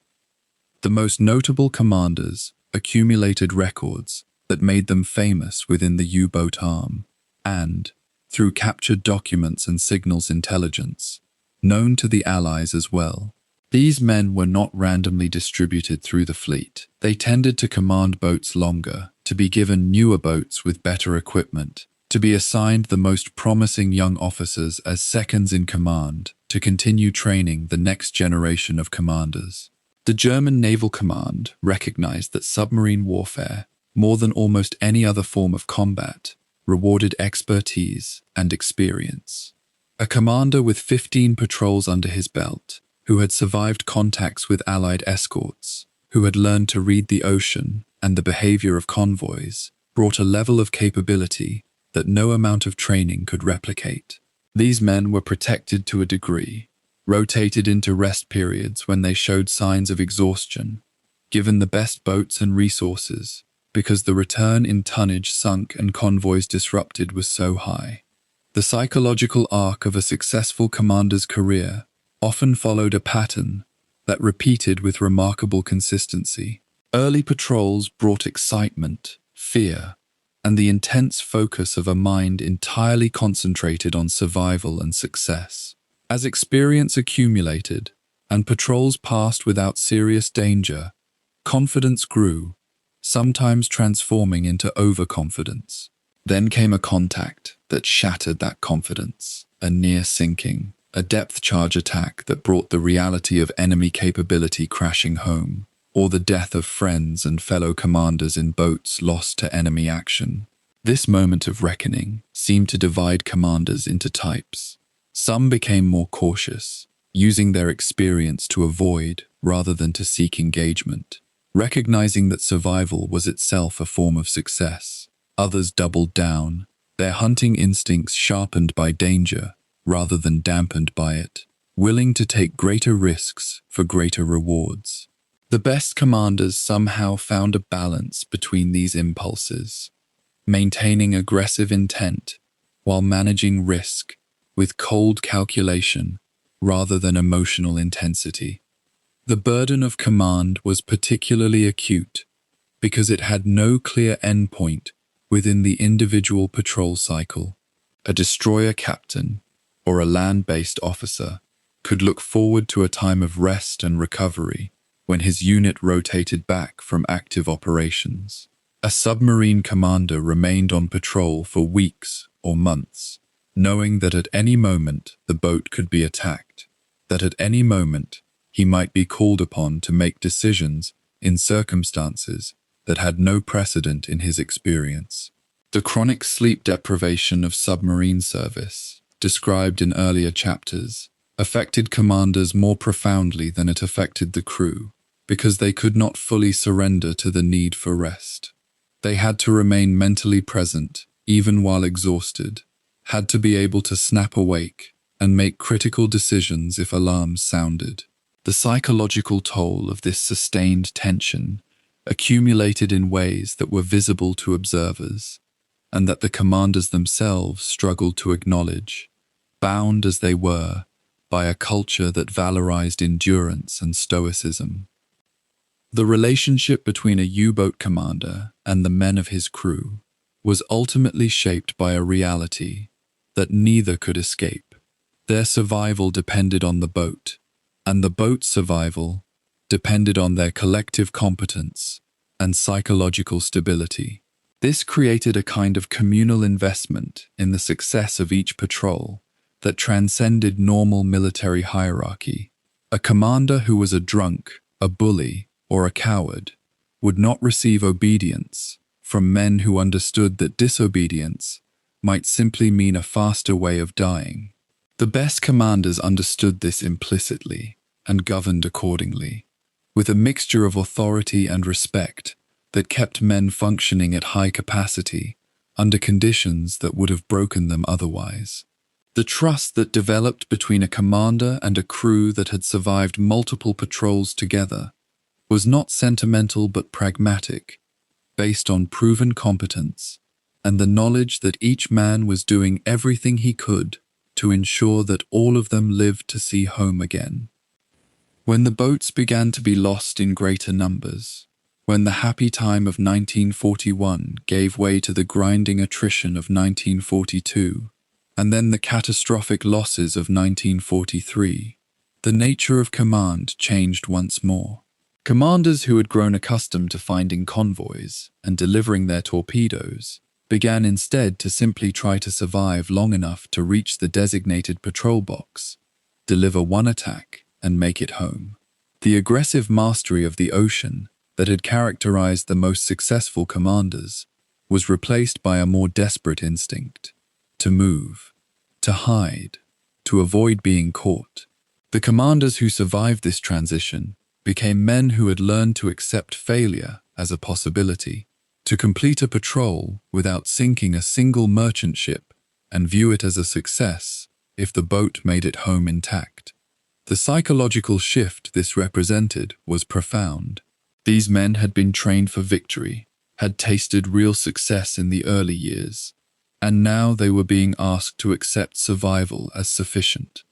Speaker 1: The most notable commanders accumulated records that made them famous within the U-boat arm, and, through captured documents and signals intelligence, known to the Allies as well. These men were not randomly distributed through the fleet. They tended to command boats longer, to be given newer boats with better equipment, to be assigned the most promising young officers as seconds in command, to continue training the next generation of commanders. The German Naval Command recognized that submarine warfare, more than almost any other form of combat, rewarded expertise and experience. A commander with 15 patrols under his belt, who had survived contacts with Allied escorts, who had learned to read the ocean and the behavior of convoys, brought a level of capability that no amount of training could replicate. These men were protected to a degree, rotated into rest periods when they showed signs of exhaustion, given the best boats and resources, because the return in tonnage sunk and convoys disrupted was so high. The psychological arc of a successful commander's career often followed a pattern that repeated with remarkable consistency. Early patrols brought excitement, fear, and the intense focus of a mind entirely concentrated on survival and success. As experience accumulated and patrols passed without serious danger, confidence grew, sometimes transforming into overconfidence. Then came a contact that shattered that confidence, a near sinking, a depth charge attack that brought the reality of enemy capability crashing home, or the death of friends and fellow commanders in boats lost to enemy action. This moment of reckoning seemed to divide commanders into types. Some became more cautious, using their experience to avoid rather than to seek engagement, recognizing that survival was itself a form of success. Others doubled down, their hunting instincts sharpened by danger rather than dampened by it, willing to take greater risks for greater rewards. The best commanders somehow found a balance between these impulses, maintaining aggressive intent while managing risk with cold calculation rather than emotional intensity. The burden of command was particularly acute because it had no clear endpoint within the individual patrol cycle. A destroyer captain or a land-based officer could look forward to a time of rest and recovery when his unit rotated back from active operations. A submarine commander remained on patrol for weeks or months, knowing that at any moment the boat could be attacked, that at any moment he might be called upon to make decisions in circumstances that had no precedent in his experience. The chronic sleep deprivation of submarine service, described in earlier chapters, affected commanders more profoundly than it affected the crew, because they could not fully surrender to the need for rest. They had to remain mentally present, even while exhausted, had to be able to snap awake and make critical decisions if alarms sounded. The psychological toll of this sustained tension accumulated in ways that were visible to observers, and that the commanders themselves struggled to acknowledge, bound as they were by a culture that valorized endurance and stoicism. The relationship between a U-boat commander and the men of his crew was ultimately shaped by a reality that neither could escape. Their survival depended on the boat, and the boat's survival depended on their collective competence and psychological stability. This created a kind of communal investment in the success of each patrol that transcended normal military hierarchy. A commander who was a drunk, a bully, or a coward would not receive obedience from men who understood that disobedience might simply mean a faster way of dying. The best commanders understood this implicitly and governed accordingly, with a mixture of authority and respect that kept men functioning at high capacity under conditions that would have broken them otherwise. The trust that developed between a commander and a crew that had survived multiple patrols together was not sentimental but pragmatic, based on proven competence and the knowledge that each man was doing everything he could to ensure that all of them lived to see home again. When the boats began to be lost in greater numbers, when the happy time of 1941 gave way to the grinding attrition of 1942, and then the catastrophic losses of 1943, the nature of command changed once more. Commanders who had grown accustomed to finding convoys and delivering their torpedoes began instead to simply try to survive long enough to reach the designated patrol box, deliver one attack, and make it home. The aggressive mastery of the ocean that had characterized the most successful commanders was replaced by a more desperate instinct: to move, to hide, to avoid being caught. The commanders who survived this transition became men who had learned to accept failure as a possibility, to complete a patrol without sinking a single merchant ship and view it as a success if the boat made it home intact. The psychological shift this represented was profound. These men had been trained for victory, had tasted real success in the early years, and now they were being asked to accept survival as sufficient.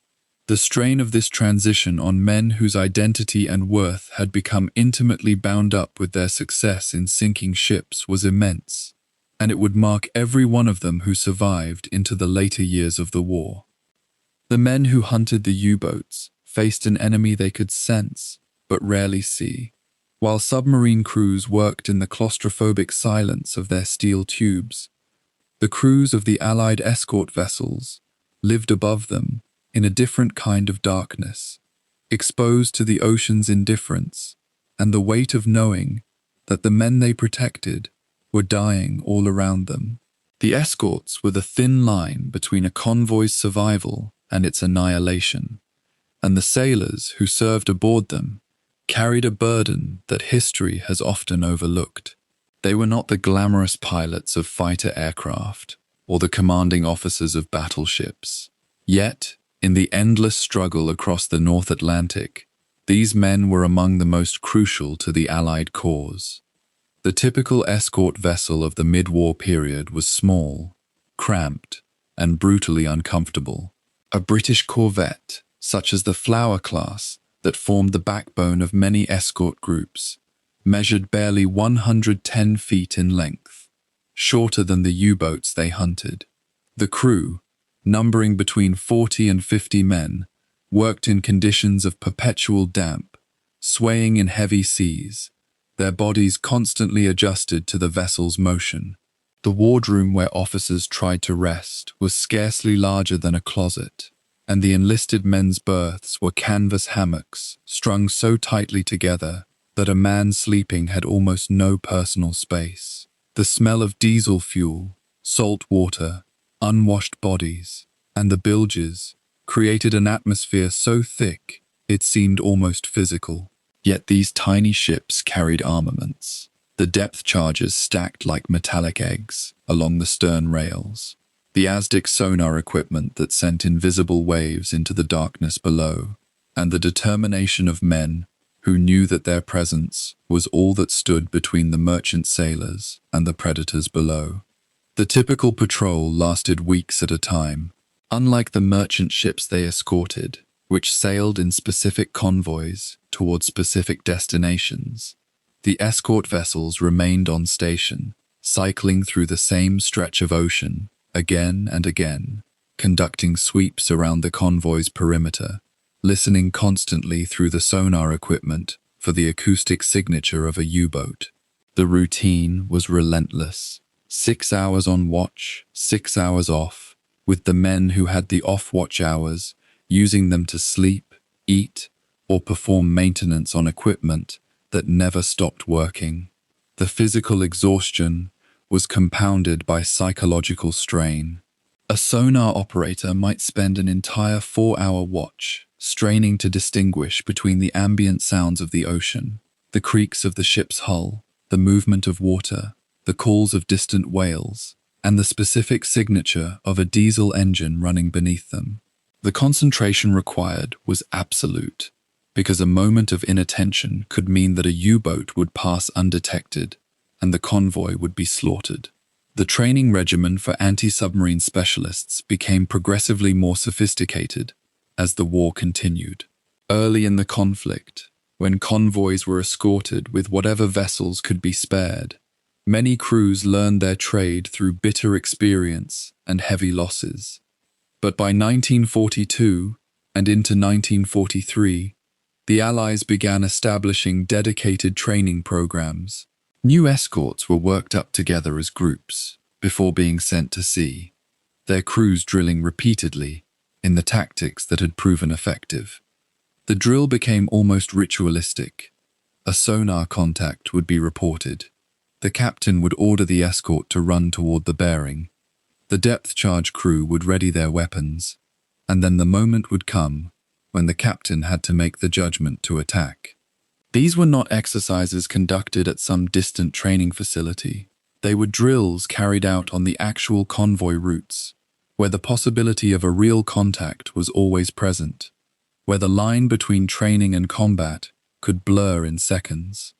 Speaker 1: The strain of this transition on men whose identity and worth had become intimately bound up with their success in sinking ships was immense, and it would mark every one of them who survived into the later years of the war. The men who hunted the U-boats faced an enemy they could sense but rarely see, while submarine crews worked in the claustrophobic silence of their steel tubes. The crews of the Allied escort vessels lived above them in a different kind of darkness, exposed to the ocean's indifference and the weight of knowing that the men they protected were dying all around them. The escorts were the thin line between a convoy's survival and its annihilation, and the sailors who served aboard them carried a burden that history has often overlooked. They were not the glamorous pilots of fighter aircraft or the commanding officers of battleships. Yet, in the endless struggle across the North Atlantic, these men were among the most crucial to the Allied cause. The typical escort vessel of the mid-war period was small, cramped, and brutally uncomfortable. A British corvette, such as the Flower class that formed the backbone of many escort groups, measured barely 110 feet in length, shorter than the U-boats they hunted. The crew, numbering between 40 and 50 men, worked in conditions of perpetual damp, swaying in heavy seas, their bodies constantly adjusted to the vessel's motion. The wardroom where officers tried to rest was scarcely larger than a closet, and the enlisted men's berths were canvas hammocks strung so tightly together that a man sleeping had almost no personal space. The smell of diesel fuel, salt water, unwashed bodies, and the bilges created an atmosphere so thick it seemed almost physical. Yet these tiny ships carried armaments. The depth charges stacked like metallic eggs along the stern rails. The ASDIC sonar equipment that sent invisible waves into the darkness below, and the determination of men who knew that their presence was all that stood between the merchant sailors and the predators below. The typical patrol lasted weeks at a time. Unlike the merchant ships they escorted, which sailed in specific convoys toward specific destinations, the escort vessels remained on station, cycling through the same stretch of ocean again and again, conducting sweeps around the convoy's perimeter, listening constantly through the sonar equipment for the acoustic signature of a U-boat. The routine was relentless. 6 hours on watch, 6 hours off, with the men who had the off-watch hours using them to sleep, eat, or perform maintenance on equipment that never stopped working. The physical exhaustion was compounded by psychological strain. A sonar operator might spend an entire 4-hour watch straining to distinguish between the ambient sounds of the ocean, the creaks of the ship's hull, the movement of water, the calls of distant whales, and the specific signature of a diesel engine running beneath them. The concentration required was absolute, because a moment of inattention could mean that a U-boat would pass undetected and the convoy would be slaughtered. The training regimen for anti-submarine specialists became progressively more sophisticated as the war continued. Early in the conflict, when convoys were escorted with whatever vessels could be spared, many crews learned their trade through bitter experience and heavy losses. But by 1942 and into 1943, the Allies began establishing dedicated training programs. New escorts were worked up together as groups before being sent to sea, their crews drilling repeatedly in the tactics that had proven effective. The drill became almost ritualistic. A sonar contact would be reported. The captain would order the escort to run toward the bearing. The depth charge crew would ready their weapons, and then the moment would come when the captain had to make the judgment to attack. These were not exercises conducted at some distant training facility. They were drills carried out on the actual convoy routes, where the possibility of a real contact was always present, where the line between training and combat could blur in seconds.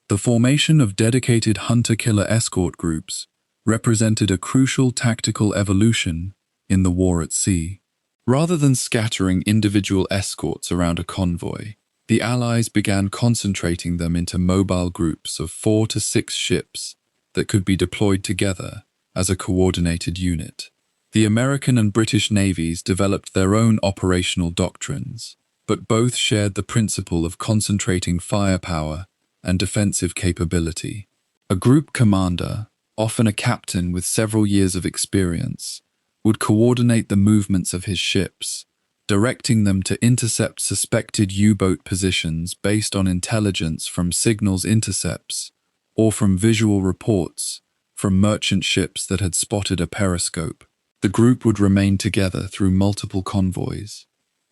Speaker 1: The formation of dedicated hunter-killer escort groups represented a crucial tactical evolution in the war at sea. Rather than scattering individual escorts around a convoy, the Allies began concentrating them into mobile groups of 4 to 6 ships that could be deployed together as a coordinated unit. The American and British navies developed their own operational doctrines, but both shared the principle of concentrating firepower and defensive capability. A group commander, often a captain with several years of experience, would coordinate the movements of his ships, directing them to intercept suspected U-boat positions based on intelligence from signals intercepts or from visual reports from merchant ships that had spotted a periscope. The group would remain together through multiple convoys,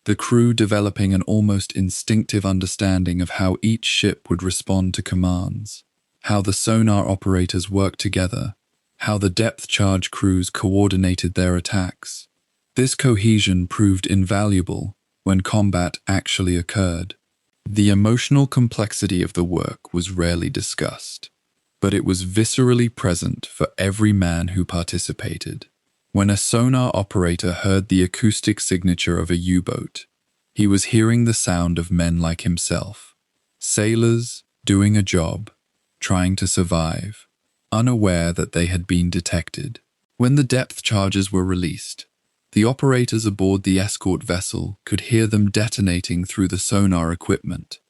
Speaker 1: the crew developing an almost instinctive understanding of how each ship would respond to commands, how the sonar operators worked together, how the depth charge crews coordinated their attacks. This cohesion proved invaluable when combat actually occurred. The emotional complexity of the work was rarely discussed, but it was viscerally present for every man who participated. When a sonar operator heard the acoustic signature of a U-boat, he was hearing the sound of men like himself, sailors doing a job, trying to survive, unaware that they had been detected. When the depth charges were released, the operators aboard the escort vessel could hear them detonating through the sonar equipment,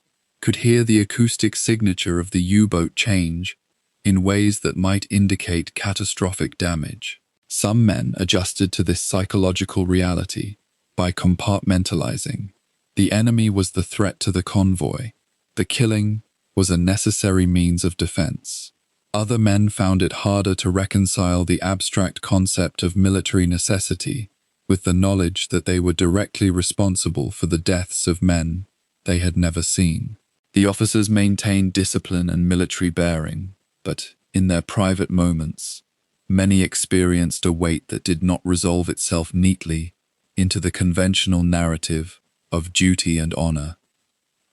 Speaker 1: could hear the acoustic signature of the U-boat change in ways that might indicate catastrophic damage. Some men adjusted to this psychological reality by compartmentalizing. The enemy was the threat to the convoy, the killing, was a necessary means of defense. Other men found it harder to reconcile the abstract concept of military necessity with the knowledge that they were directly responsible for the deaths of men they had never seen. The officers maintained discipline and military bearing, but in their private moments, many experienced a weight that did not resolve itself neatly into the conventional narrative of duty and honor.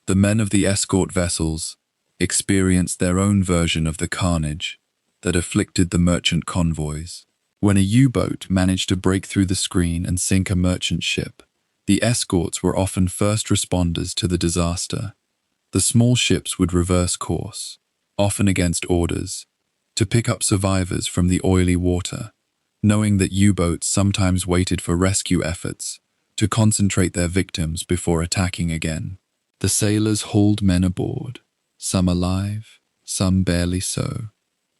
Speaker 1: The men of the escort vessels experienced their own version of the carnage that afflicted the merchant convoys. When a U-boat managed to break through the screen and sink a merchant ship, the escorts were often first responders to the disaster. The small ships would reverse course, often against orders, to pick up survivors from the oily water, knowing that U-boats sometimes waited for rescue efforts to concentrate their victims before attacking again. The sailors hauled men aboard, some alive, some barely so,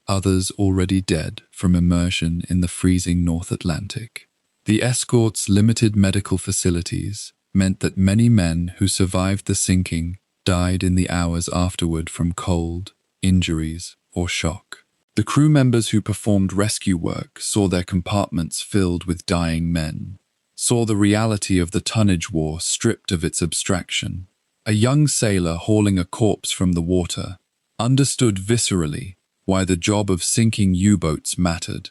Speaker 1: others already dead from immersion in the freezing North Atlantic. The escort's limited medical facilities meant that many men who survived the sinking died in the hours afterward from cold, injuries, or shock. The crew members who performed rescue work saw their compartments filled with dying men, saw the reality of the tonnage war stripped of its abstraction. A young sailor hauling a corpse from the water understood viscerally why the job of sinking U-boats mattered.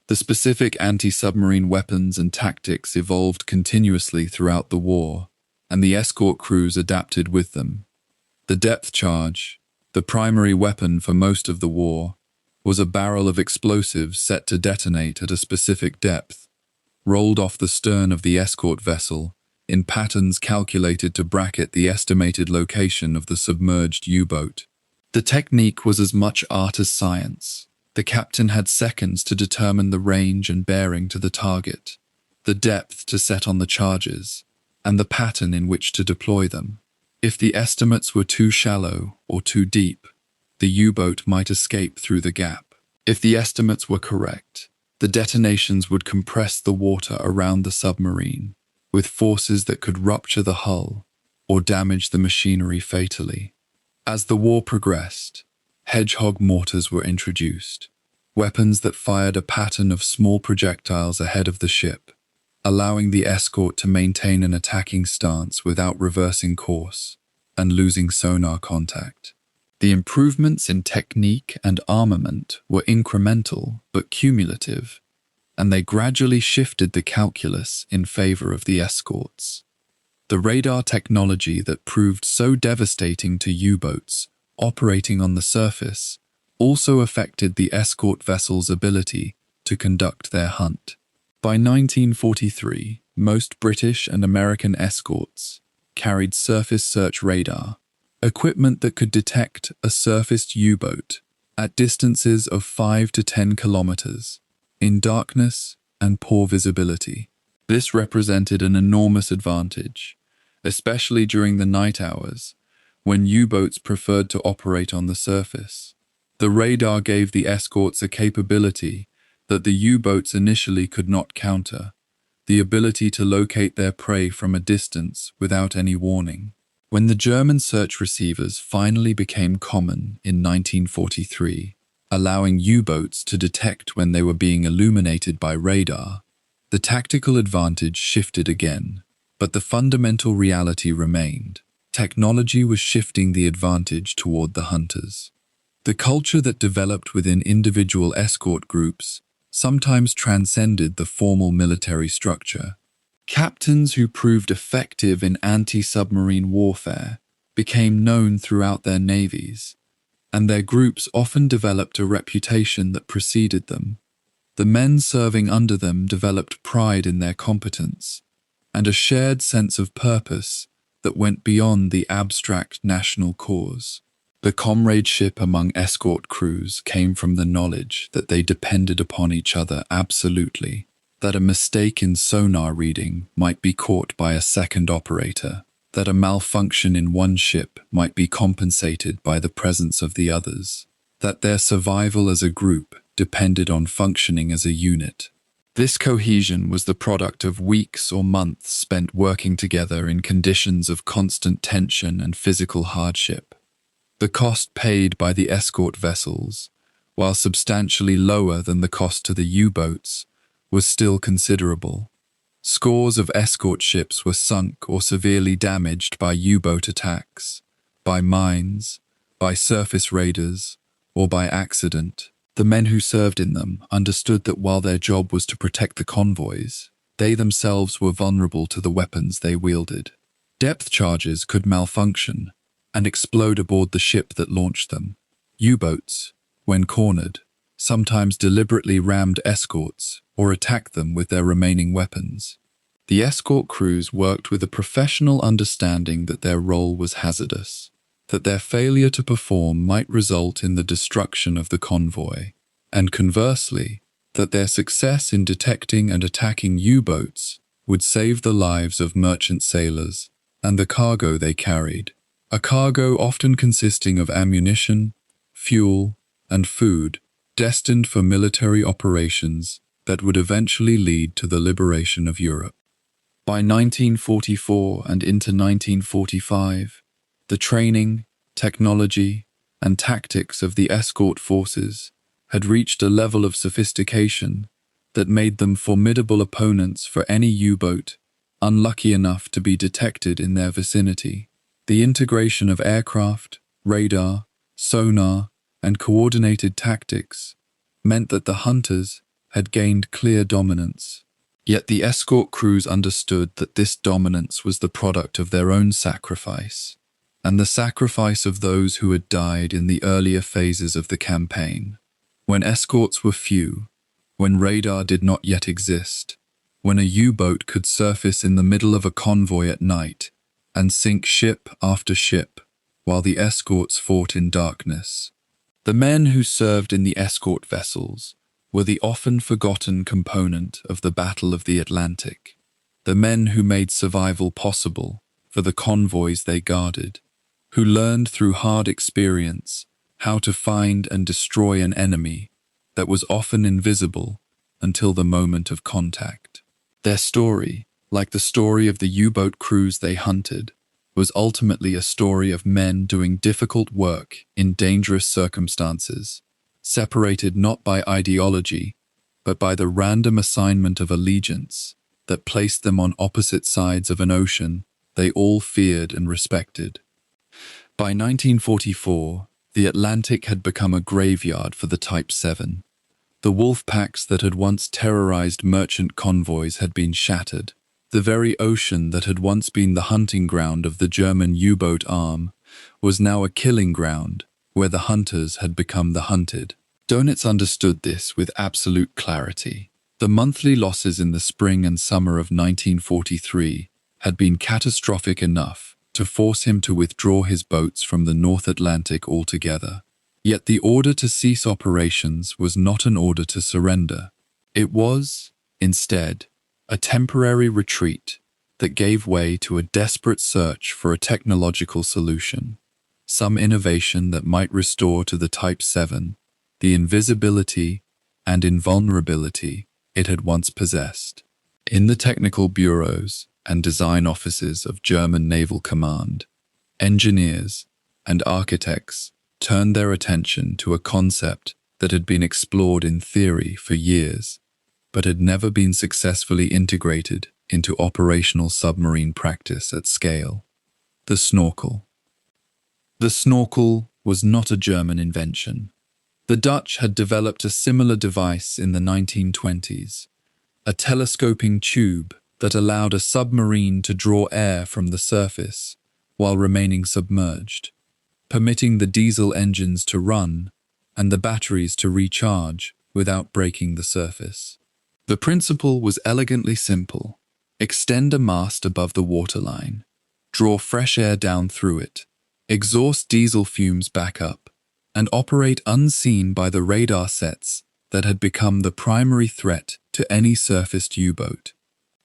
Speaker 1: The specific anti-submarine weapons and tactics evolved continuously throughout the war, and the escort crews adapted with them. The depth charge, the primary weapon for most of the war, was a barrel of explosives set to detonate at a specific depth, rolled off the stern of the escort vessel in patterns calculated to bracket the estimated location of the submerged U-boat. The technique was as much art as science. The captain had seconds to determine the range and bearing to the target, the depth to set on the charges, and the pattern in which to deploy them. If the estimates were too shallow or too deep, the U-boat might escape through the gap. If the estimates were correct, the detonations would compress the water around the submarine, with forces that could rupture the hull or damage the machinery fatally. As the war progressed, hedgehog mortars were introduced, weapons that fired a pattern of small projectiles ahead of the ship, allowing the escort to maintain an attacking stance without reversing course and losing sonar contact. The improvements in technique and armament were incremental but cumulative, and they gradually shifted the calculus in favor of the escorts. The radar technology that proved so devastating to U-boats operating on the surface also affected the escort vessel's ability to conduct their hunt. By 1943, most British and American escorts carried surface search radar, equipment that could detect a surfaced U-boat at distances of 5 to 10 kilometers, in darkness and poor visibility. This represented an enormous advantage, especially during the night hours, when U-boats preferred to operate on the surface. The radar gave the escorts a capability that the U-boats initially could not counter, the ability to locate their prey from a distance without any warning. When the German search receivers finally became common in 1943, allowing U-boats to detect when they were being illuminated by radar, the tactical advantage shifted again, but the fundamental reality remained. Technology was shifting the advantage toward the hunters. The culture that developed within individual escort groups sometimes transcended the formal military structure. Captains who proved effective in anti-submarine warfare became known throughout their navies, and their groups often developed a reputation that preceded them. The men serving under them developed pride in their competence and a shared sense of purpose that went beyond the abstract national cause. The comradeship among escort crews came from the knowledge that they depended upon each other absolutely, that a mistake in sonar reading might be caught by a second operator, that a malfunction in one ship might be compensated by the presence of the others, that their survival as a group depended on functioning as a unit. This cohesion was the product of weeks or months spent working together in conditions of constant tension and physical hardship. The cost paid by the escort vessels, while substantially lower than the cost to the U-boats, was still considerable. Scores of escort ships were sunk or severely damaged by U-boat attacks, by mines, by surface raiders, or by accident. The men who served in them understood that while their job was to protect the convoys, they themselves were vulnerable to the weapons they wielded. Depth charges could malfunction and explode aboard the ship that launched them. U-boats, when cornered, sometimes deliberately rammed escorts or attacked them with their remaining weapons. The escort crews worked with a professional understanding that their role was hazardous, that their failure to perform might result in the destruction of the convoy, and conversely, that their success in detecting and attacking U-boats would save the lives of merchant sailors and the cargo they carried, a cargo often consisting of ammunition, fuel, and food destined for military operations that would eventually lead to the liberation of Europe. By 1944 and into 1945, the training, technology, and tactics of the escort forces had reached a level of sophistication that made them formidable opponents for any U-boat unlucky enough to be detected in their vicinity. The integration of aircraft, radar, sonar, and coordinated tactics meant that the hunters had gained clear dominance. Yet the escort crews understood that this dominance was the product of their own sacrifice, and the sacrifice of those who had died in the earlier phases of the campaign. When escorts were few, when radar did not yet exist, when a U-boat could surface in the middle of a convoy at night and sink ship after ship while the escorts fought in darkness. The men who served in the escort vessels were the often forgotten component of the Battle of the Atlantic, the men who made survival possible for the convoys they guarded, who learned through hard experience how to find and destroy an enemy that was often invisible until the moment of contact. Their story, like the story of the U-boat crews they hunted, was ultimately a story of men doing difficult work in dangerous circumstances, separated not by ideology, but by the random assignment of allegiance that placed them on opposite sides of an ocean they all feared and respected. By 1944, the Atlantic had become a graveyard for the Type VII. The wolf packs that had once terrorized merchant convoys had been shattered. The very ocean that had once been the hunting ground of the German U-boat arm was now a killing ground where the hunters had become the hunted. Dönitz understood this with absolute clarity. The monthly losses in the spring and summer of 1943 had been catastrophic enough to force him to withdraw his boats from the North Atlantic altogether. Yet the order to cease operations was not an order to surrender. It was, instead, a temporary retreat that gave way to a desperate search for a technological solution, some innovation that might restore to the Type VII the invisibility and invulnerability it had once possessed. In the technical bureaus and design offices of German Naval Command, engineers and architects turned their attention to a concept that had been explored in theory for years, but had never been successfully integrated into operational submarine practice at scale: the snorkel. The snorkel was not a German invention. The Dutch had developed a similar device in the 1920s, a telescoping tube that allowed a submarine to draw air from the surface while remaining submerged, permitting the diesel engines to run and the batteries to recharge without breaking the surface. The principle was elegantly simple: extend a mast above the waterline, draw fresh air down through it, exhaust diesel fumes back up, and operate unseen by the radar sets that had become the primary threat to any surfaced U-boat.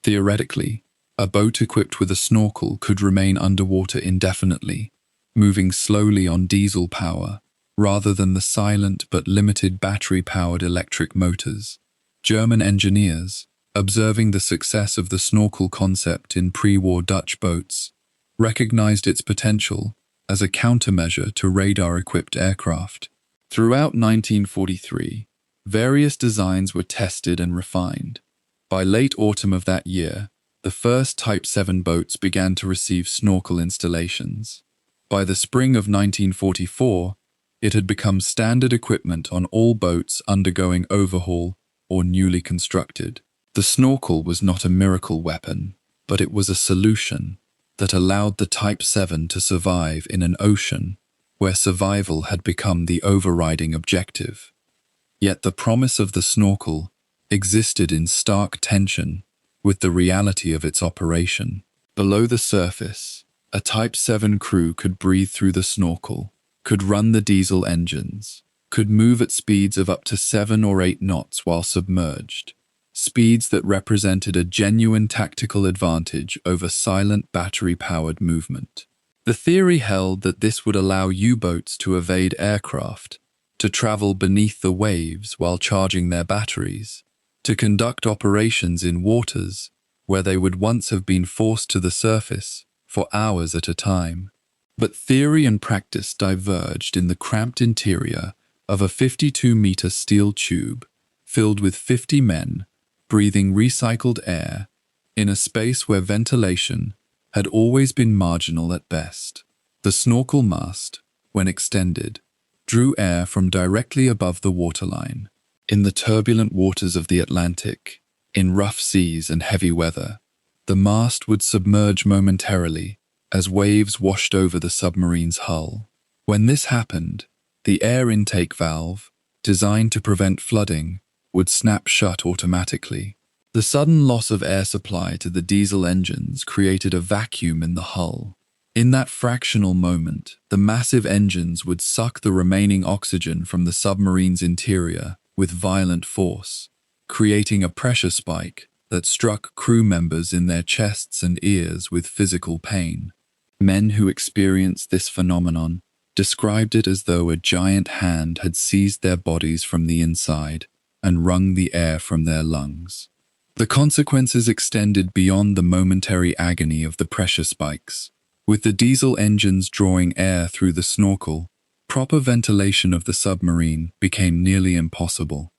Speaker 1: Theoretically, a boat equipped with a snorkel could remain underwater indefinitely, moving slowly on diesel power rather than the silent but limited battery-powered electric motors. German engineers, observing the success of the snorkel concept in pre-war Dutch boats, recognized its potential as a countermeasure to radar-equipped aircraft. Throughout 1943, various designs were tested and refined. By late autumn of that year, the first Type VII boats began to receive snorkel installations. By the spring of 1944, it had become standard equipment on all boats undergoing overhaul or newly constructed. The snorkel was not a miracle weapon, but it was a solution that allowed the Type VII to survive in an ocean where survival had become the overriding objective. Yet the promise of the snorkel existed in stark tension with the reality of its operation. Below the surface, a Type VII crew could breathe through the snorkel, could run the diesel engines, could move at speeds of up to 7 or 8 knots while submerged, speeds that represented a genuine tactical advantage over silent battery-powered movement. The theory held that this would allow U-boats to evade aircraft, to travel beneath the waves while charging their batteries, to conduct operations in waters where they would once have been forced to the surface for hours at a time. But theory and practice diverged in the cramped interior of a 52-meter steel tube filled with 50 men breathing recycled air in a space where ventilation had always been marginal at best. The snorkel mast, when extended, drew air from directly above the waterline. In the turbulent waters of the Atlantic, in rough seas and heavy weather, the mast would submerge momentarily as waves washed over the submarine's hull. When this happened, the air intake valve, designed to prevent flooding, would snap shut automatically. The sudden loss of air supply to the diesel engines created a vacuum in the hull. In that fractional moment, the massive engines would suck the remaining oxygen from the submarine's interior with violent force, creating a pressure spike that struck crew members in their chests and ears with physical pain. Men who experienced this phenomenon described it as though a giant hand had seized their bodies from the inside and wrung the air from their lungs. The consequences extended beyond the momentary agony of the pressure spikes. With the diesel engines drawing air through the snorkel, proper ventilation of the submarine became nearly impossible.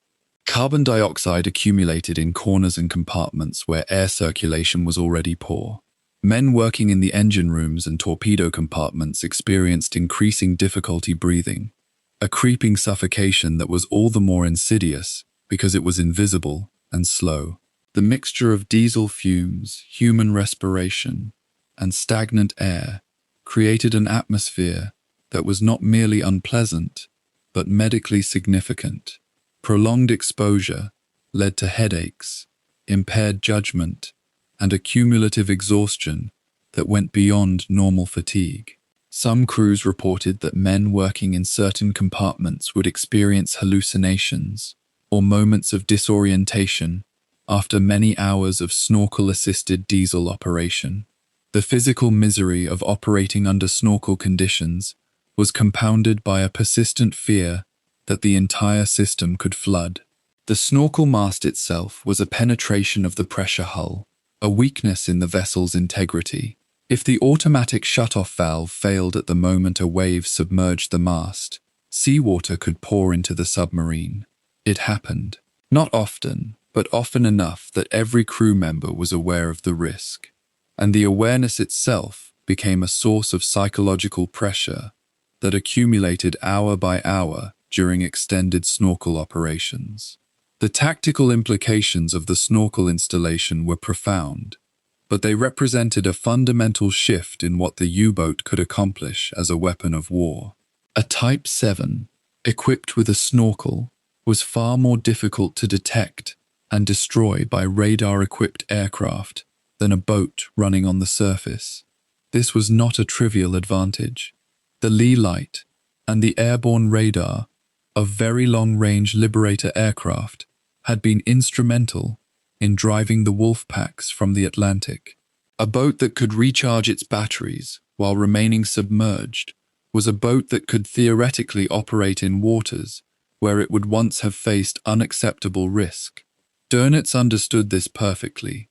Speaker 1: Carbon dioxide accumulated in corners and compartments where air circulation was already poor. Men working in the engine rooms and torpedo compartments experienced increasing difficulty breathing, a creeping suffocation that was all the more insidious because it was invisible and slow. The mixture of diesel fumes, human respiration, and stagnant air created an atmosphere that was not merely unpleasant, but medically significant. Prolonged exposure led to headaches, impaired judgment, and a cumulative exhaustion that went beyond normal fatigue. Some crews reported that men working in certain compartments would experience hallucinations or moments of disorientation after many hours of snorkel-assisted diesel operation. The physical misery of operating under snorkel conditions was compounded by a persistent fear that the entire system could flood. The snorkel mast itself was a penetration of the pressure hull, a weakness in the vessel's integrity. If the automatic shutoff valve failed at the moment a wave submerged the mast, seawater could pour into the submarine. It happened. Not often, but often enough that every crew member was aware of the risk. And the awareness itself became a source of psychological pressure that accumulated hour by hour during extended snorkel operations. The tactical implications of the snorkel installation were profound, but they represented a fundamental shift in what the U-boat could accomplish as a weapon of war. A Type VII, equipped with a snorkel, was far more difficult to detect and destroy by radar-equipped aircraft than a boat running on the surface. This was not a trivial advantage. The Lee light and the airborne radar of very long-range Liberator aircraft had been instrumental in driving the wolf packs from the Atlantic. A boat that could recharge its batteries while remaining submerged was a boat that could theoretically operate in waters where it would once have faced unacceptable risk. Dönitz understood this perfectly.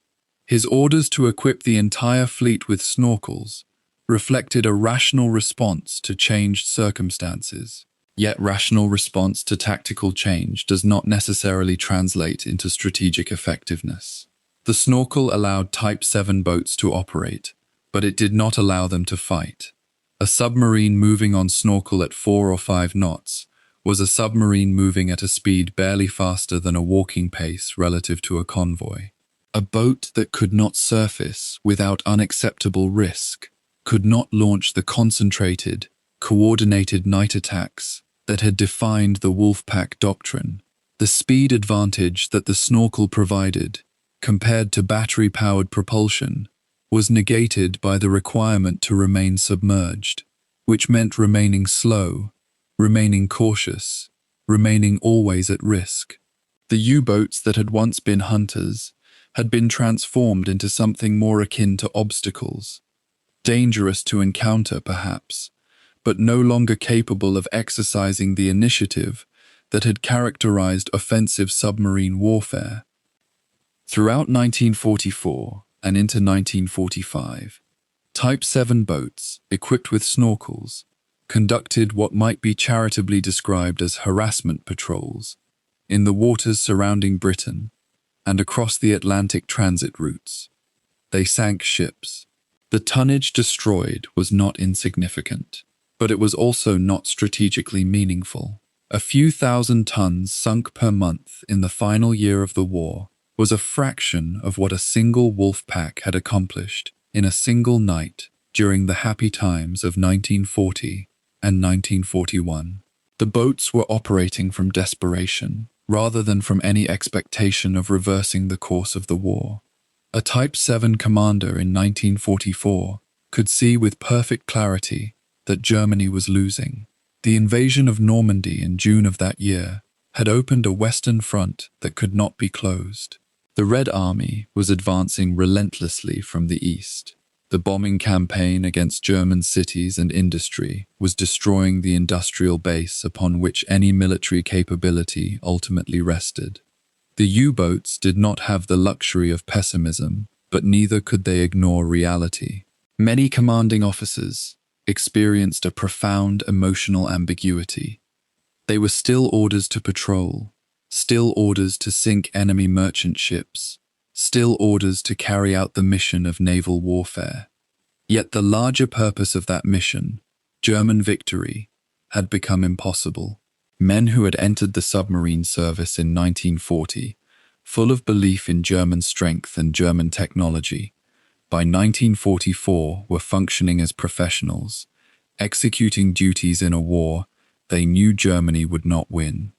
Speaker 1: His orders to equip the entire fleet with snorkels reflected a rational response to changed circumstances. Yet rational response to tactical change does not necessarily translate into strategic effectiveness. The snorkel allowed Type VII boats to operate, but it did not allow them to fight. A submarine moving on snorkel at 4 or 5 knots was a submarine moving at a speed barely faster than a walking pace relative to a convoy. A boat that could not surface without unacceptable risk could not launch the concentrated, coordinated night attacks that had defined the Wolfpack doctrine. The speed advantage that the snorkel provided, compared to battery-powered propulsion, was negated by the requirement to remain submerged, which meant remaining slow, remaining cautious, remaining always at risk. The U-boats that had once been hunters had been transformed into something more akin to obstacles, dangerous to encounter perhaps, but no longer capable of exercising the initiative that had characterized offensive submarine warfare. Throughout 1944 and into 1945, Type VII boats, equipped with snorkels, conducted what might be charitably described as harassment patrols in the waters surrounding Britain and across the Atlantic transit routes. They sank ships. The tonnage destroyed was not insignificant, but it was also not strategically meaningful. A few thousand tons sunk per month in the final year of the war was a fraction of what a single Wolfpack had accomplished in a single night during the happy times of 1940 and 1941. The boats were operating from desperation, rather than from any expectation of reversing the course of the war. A Type VII commander in 1944 could see with perfect clarity that Germany was losing. The invasion of Normandy in June of that year had opened a western front that could not be closed. The Red Army was advancing relentlessly from the east. The bombing campaign against German cities and industry was destroying the industrial base upon which any military capability ultimately rested. The U-boats did not have the luxury of pessimism, but neither could they ignore reality. Many commanding officers experienced a profound emotional ambiguity. They were still orders to patrol, still orders to sink enemy merchant ships, still orders to carry out the mission of naval warfare. Yet the larger purpose of that mission, German victory, had become impossible. Men who had entered the submarine service in 1940, full of belief in German strength and German technology, by 1944 were functioning as professionals, executing duties in a war they knew Germany would not win.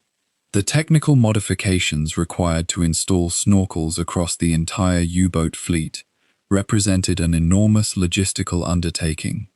Speaker 1: The technical modifications required to install snorkels across the entire U-boat fleet represented an enormous logistical undertaking.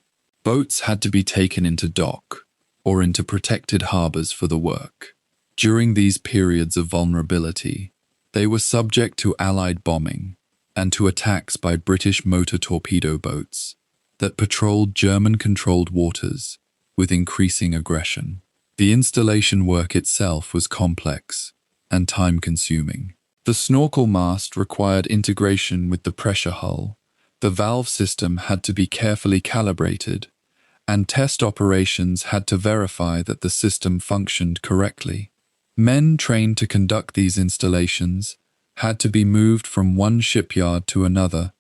Speaker 1: Boats had to be taken into dock or into protected harbors for the work. During these periods of vulnerability, they were subject to Allied bombing and to attacks by British motor torpedo boats that patrolled German-controlled waters with increasing aggression. The installation work itself was complex and time-consuming. The snorkel mast required integration with the pressure hull. The valve system had to be carefully calibrated, and test operations had to verify that the system functioned correctly. Men trained to conduct these installations had to be moved from one shipyard to another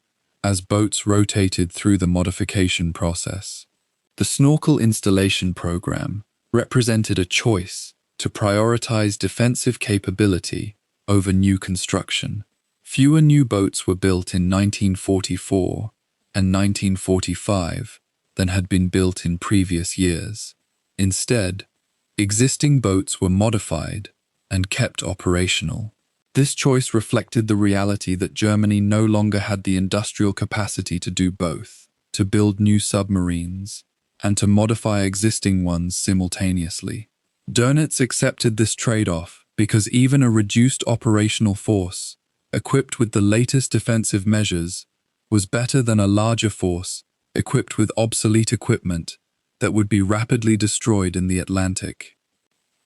Speaker 1: as boats rotated through the modification process. The snorkel installation program represented a choice to prioritize defensive capability over new construction. Fewer new boats were built in 1944 and 1945 than had been built in previous years. Instead, existing boats were modified and kept operational. This choice reflected the reality that Germany no longer had the industrial capacity to do both, to build new submarines and to modify existing ones simultaneously. Dönitz accepted this trade-off because even a reduced operational force, equipped with the latest defensive measures, was better than a larger force equipped with obsolete equipment that would be rapidly destroyed in the Atlantic.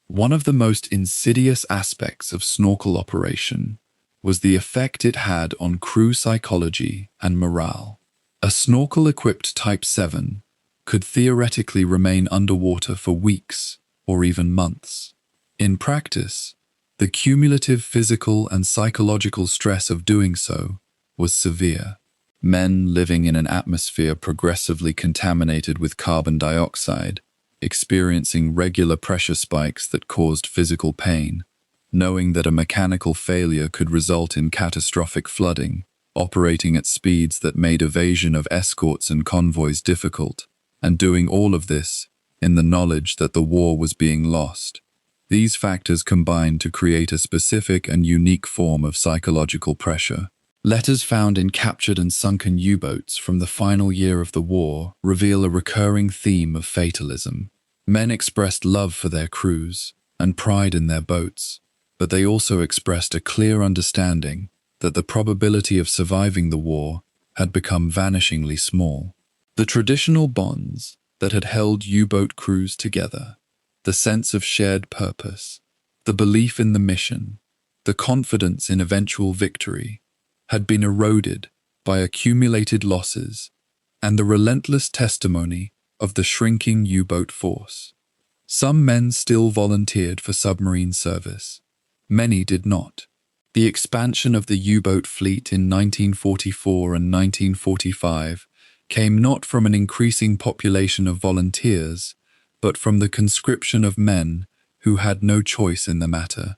Speaker 1: One of the most insidious aspects of snorkel operation was the effect it had on crew psychology and morale. A snorkel-equipped Type VII could theoretically remain underwater for weeks or even months. In practice, the cumulative physical and psychological stress of doing so was severe. Men living in an atmosphere progressively contaminated with carbon dioxide, experiencing regular pressure spikes that caused physical pain, knowing that a mechanical failure could result in catastrophic flooding, operating at speeds that made evasion of escorts and convoys difficult, and doing all of this in the knowledge that the war was being lost. These factors combined to create a specific and unique form of psychological pressure. Letters found in captured and sunken U-boats from the final year of the war reveal a recurring theme of fatalism. Men expressed love for their crews and pride in their boats, but they also expressed a clear understanding that the probability of surviving the war had become vanishingly small. The traditional bonds that had held U-boat crews together, the sense of shared purpose, the belief in the mission, the confidence in eventual victory, had been eroded by accumulated losses and the relentless testimony of the shrinking U-boat force. Some men still volunteered for submarine service. Many did not. The expansion of the U-boat fleet in 1944 and 1945 came not from an increasing population of volunteers, but from the conscription of men who had no choice in the matter.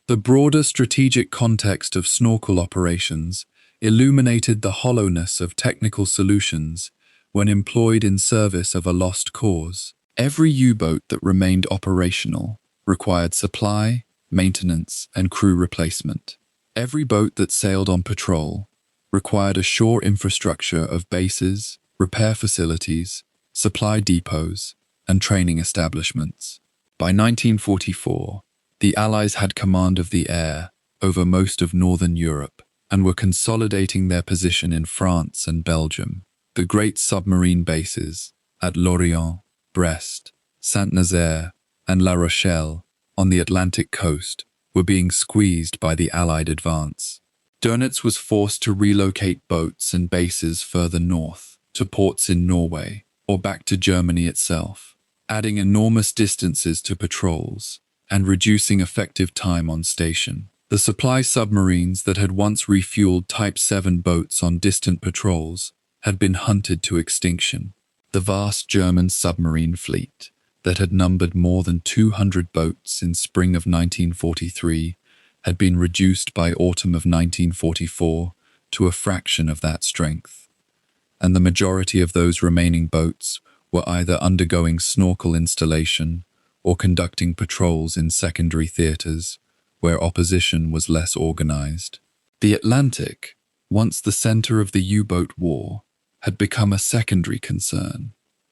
Speaker 1: The broader strategic context of snorkel operations illuminated the hollowness of technical solutions when employed in service of a lost cause. Every U-boat that remained operational required supply, maintenance, and crew replacement. Every boat that sailed on patrol required a shore infrastructure of bases, repair facilities, supply depots, and training establishments. By 1944, the Allies had command of the air over most of Northern Europe and were consolidating their position in France and Belgium. The great submarine bases at Lorient, Brest, Saint-Nazaire, and La Rochelle on the Atlantic coast were being squeezed by the Allied advance. Dönitz was forced to relocate boats and bases further north, to ports in Norway or back to Germany itself, adding enormous distances to patrols and reducing effective time on station. The supply submarines that had once refueled Type VII boats on distant patrols had been hunted to extinction. The vast German submarine fleet that had numbered more than 200 boats in spring of 1943 had been reduced by autumn of 1944 to a fraction of that strength, and the majority of those remaining boats were either undergoing snorkel installation or conducting patrols in secondary theaters where opposition was less organized. The Atlantic, once the center of the U-boat war, had become a secondary concern,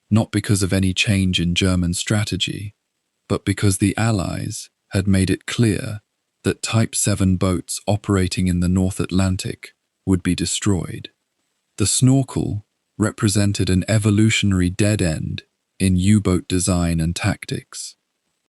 Speaker 1: not because of any change in German strategy, but because the Allies had made it clear that Type VII boats operating in the North Atlantic would be destroyed. The snorkel represented an evolutionary dead end in U-boat design and tactics.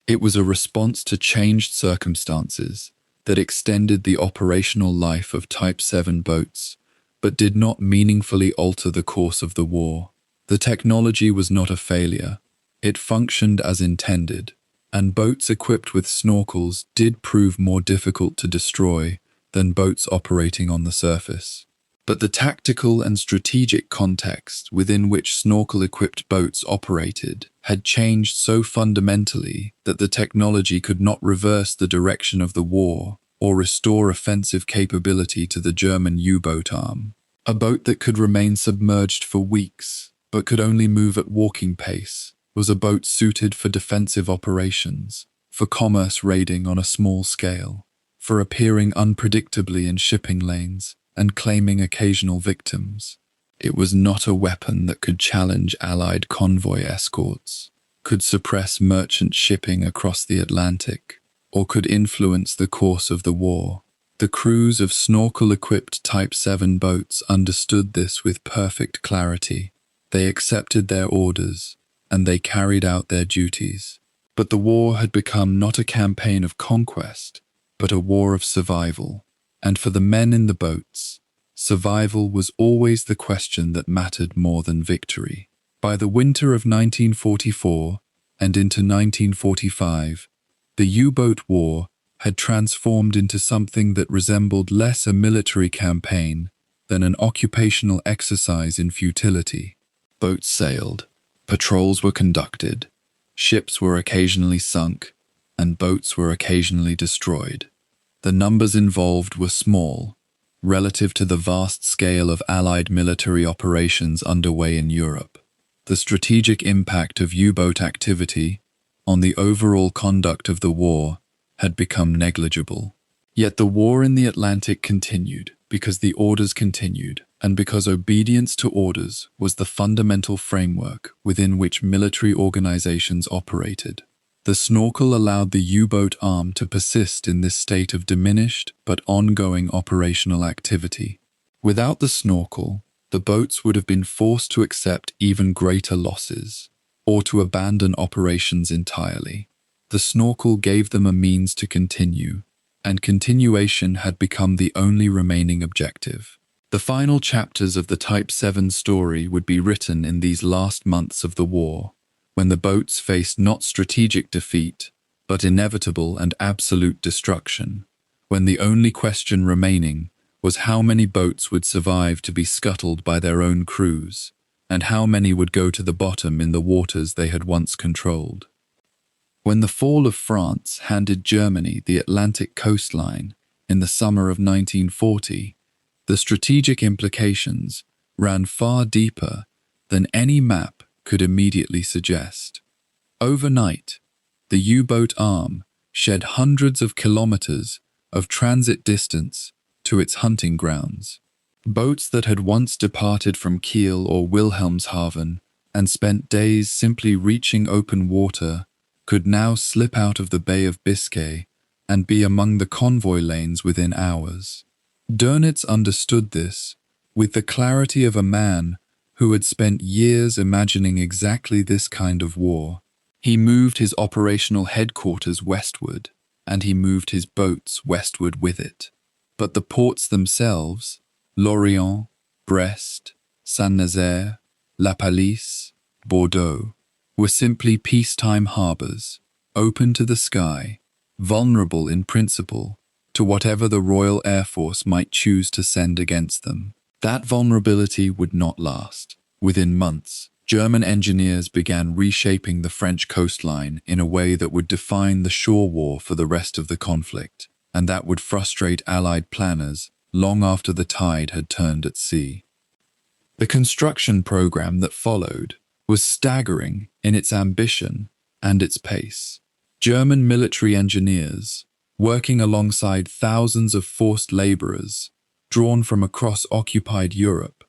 Speaker 1: It was a response to changed circumstances that extended the operational life of Type VII boats, but did not meaningfully alter the course of the war. The technology was not a failure. It functioned as intended, and boats equipped with snorkels did prove more difficult to destroy than boats operating on the surface. But the tactical and strategic context within which snorkel-equipped boats operated had changed so fundamentally that the technology could not reverse the direction of the war or restore offensive capability to the German U-boat arm. A boat that could remain submerged for weeks, but could only move at walking pace, was a boat suited for defensive operations, for commerce raiding on a small scale, for appearing unpredictably in shipping lanes, and claiming occasional victims. It was not a weapon that could challenge Allied convoy escorts, could suppress merchant shipping across the Atlantic, or could influence the course of the war. The crews of snorkel-equipped Type VII boats understood this with perfect clarity. They accepted their orders, and they carried out their duties. But the war had become not a campaign of conquest, but a war of survival. And for the men in the boats, survival was always the question that mattered more than victory. By the winter of 1944 and into 1945, the U-boat war had transformed into something that resembled less a military campaign than an occupational exercise in futility. Boats sailed, patrols were conducted, ships were occasionally sunk, and boats were occasionally destroyed. The numbers involved were small, relative to the vast scale of Allied military operations underway in Europe. The strategic impact of U-boat activity on the overall conduct of the war had become negligible. Yet the war in the Atlantic continued because the orders continued, and because obedience to orders was the fundamental framework within which military organizations operated. The snorkel allowed the U-boat arm to persist in this state of diminished but ongoing operational activity. Without the snorkel, the boats would have been forced to accept even greater losses, or to abandon operations entirely. The snorkel gave them a means to continue, and continuation had become the only remaining objective. The final chapters of the Type VII story would be written in these last months of the war, when the boats faced not strategic defeat, but inevitable and absolute destruction, when the only question remaining was how many boats would survive to be scuttled by their own crews, and how many would go to the bottom in the waters they had once controlled. When the fall of France handed Germany the Atlantic coastline in the summer of 1940, the strategic implications ran far deeper than any map could immediately suggest. Overnight, the U-boat arm shed hundreds of kilometers of transit distance to its hunting grounds. Boats that had once departed from Kiel or Wilhelmshaven and spent days simply reaching open water could now slip out of the Bay of Biscay and be among the convoy lanes within hours. Dönitz understood this with the clarity of a man who had spent years imagining exactly this kind of war. He moved his operational headquarters westward, and he moved his boats westward with it. But the ports themselves, Lorient, Brest, Saint-Nazaire, La Pallice, Bordeaux, were simply peacetime harbors, open to the sky, vulnerable in principle to whatever the Royal Air Force might choose to send against them. That vulnerability would not last. Within months, German engineers began reshaping the French coastline in a way that would define the shore war for the rest of the conflict, and that would frustrate Allied planners long after the tide had turned at sea. The construction program that followed was staggering in its ambition and its pace. German military engineers, working alongside thousands of forced laborers drawn from across occupied Europe,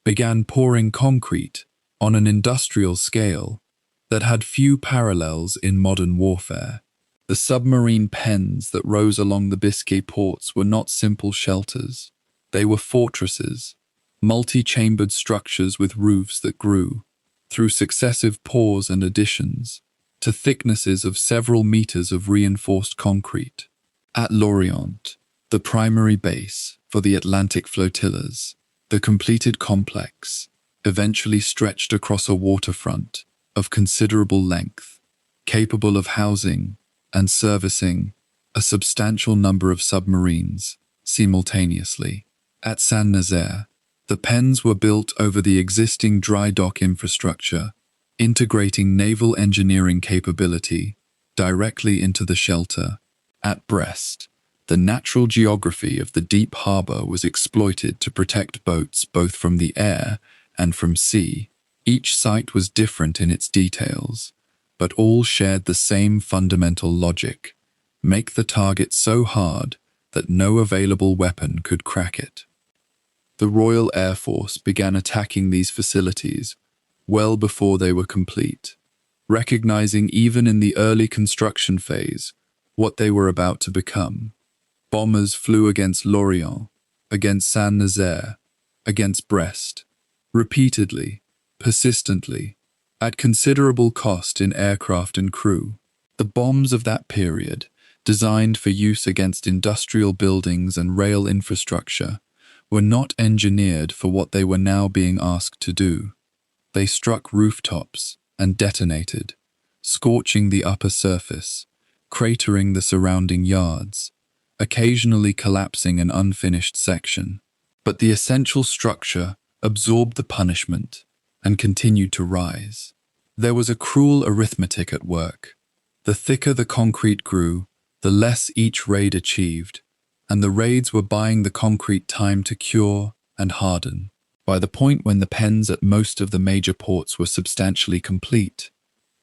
Speaker 1: began pouring concrete on an industrial scale that had few parallels in modern warfare. The submarine pens that rose along the Biscay ports were not simple shelters. They were fortresses, multi-chambered structures with roofs that grew, through successive pours and additions, to thicknesses of several meters of reinforced concrete. At Lorient, the primary base for the Atlantic flotillas, the completed complex eventually stretched across a waterfront of considerable length, capable of housing and servicing a substantial number of submarines simultaneously. At Saint-Nazaire, the pens were built over the existing dry dock infrastructure, integrating naval engineering capability directly into the shelter. At Brest, the natural geography of the deep harbor was exploited to protect boats both from the air and from sea. Each site was different in its details, but all shared the same fundamental logic: make the target so hard that no available weapon could crack it. The Royal Air Force began attacking these facilities well before they were complete, recognizing even in the early construction phase what they were about to become. Bombers flew against Lorient, against Saint-Nazaire, against Brest, repeatedly, persistently, at considerable cost in aircraft and crew. The bombs of that period, designed for use against industrial buildings and rail infrastructure, were not engineered for what they were now being asked to do. They struck rooftops and detonated, scorching the upper surface, cratering the surrounding yards, occasionally collapsing an unfinished section. But the essential structure absorbed the punishment and continued to rise. There was a cruel arithmetic at work. The thicker the concrete grew, the less each raid achieved, and the raids were buying the concrete time to cure and harden. By the point when the pens at most of the major ports were substantially complete,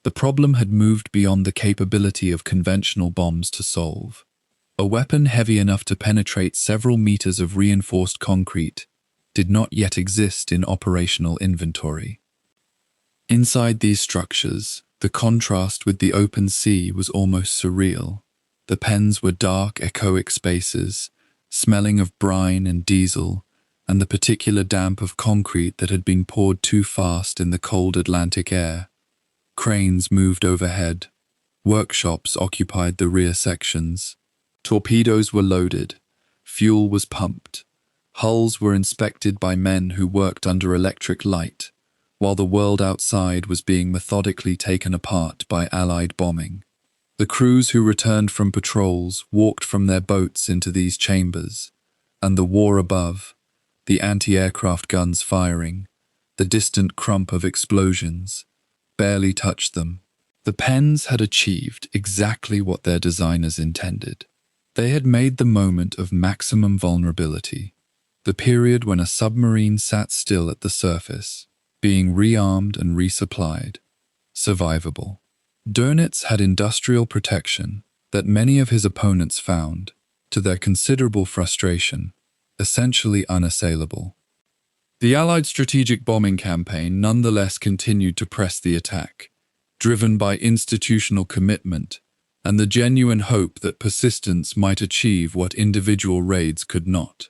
Speaker 1: the problem had moved beyond the capability of conventional bombs to solve. A weapon heavy enough to penetrate several meters of reinforced concrete did not yet exist in operational inventory. Inside these structures, the contrast with the open sea was almost surreal. The pens were dark, echoic spaces, smelling of brine and diesel, and the particular damp of concrete that had been poured too fast in the cold Atlantic air. Cranes moved overhead. Workshops occupied the rear sections. Torpedoes were loaded. Fuel was pumped. Hulls were inspected by men who worked under electric light, while the world outside was being methodically taken apart by Allied bombing. The crews who returned from patrols walked from their boats into these chambers, and the war above, the anti-aircraft guns firing, the distant crump of explosions, barely touched them. The pens had achieved exactly what their designers intended. They had made the moment of maximum vulnerability, the period when a submarine sat still at the surface, being rearmed and resupplied, survivable. Dönitz had industrial protection that many of his opponents found, to their considerable frustration, essentially unassailable. The Allied strategic bombing campaign nonetheless continued to press the attack, driven by institutional commitment and the genuine hope that persistence might achieve what individual raids could not.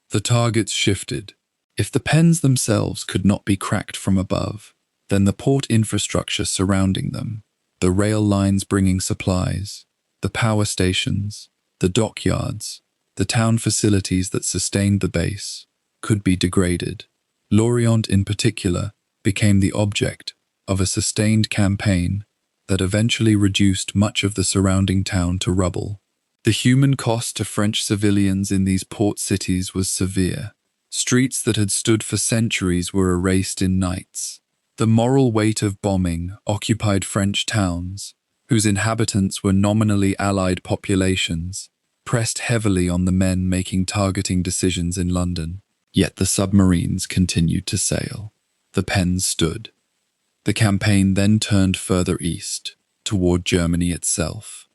Speaker 1: The targets shifted. If the pens themselves could not be cracked from above, then the port infrastructure surrounding them, the rail lines bringing supplies, the power stations, the dockyards, the town facilities that sustained the base, could be degraded. Lorient in particular became the object of a sustained campaign that eventually reduced much of the surrounding town to rubble. The human cost to French civilians in these port cities was severe. Streets that had stood for centuries were erased in nights. The moral weight of bombing occupied French towns, whose inhabitants were nominally Allied populations, pressed heavily on the men making targeting decisions in London. Yet the submarines continued to sail. The pens stood. The campaign then turned further east, toward Germany itself.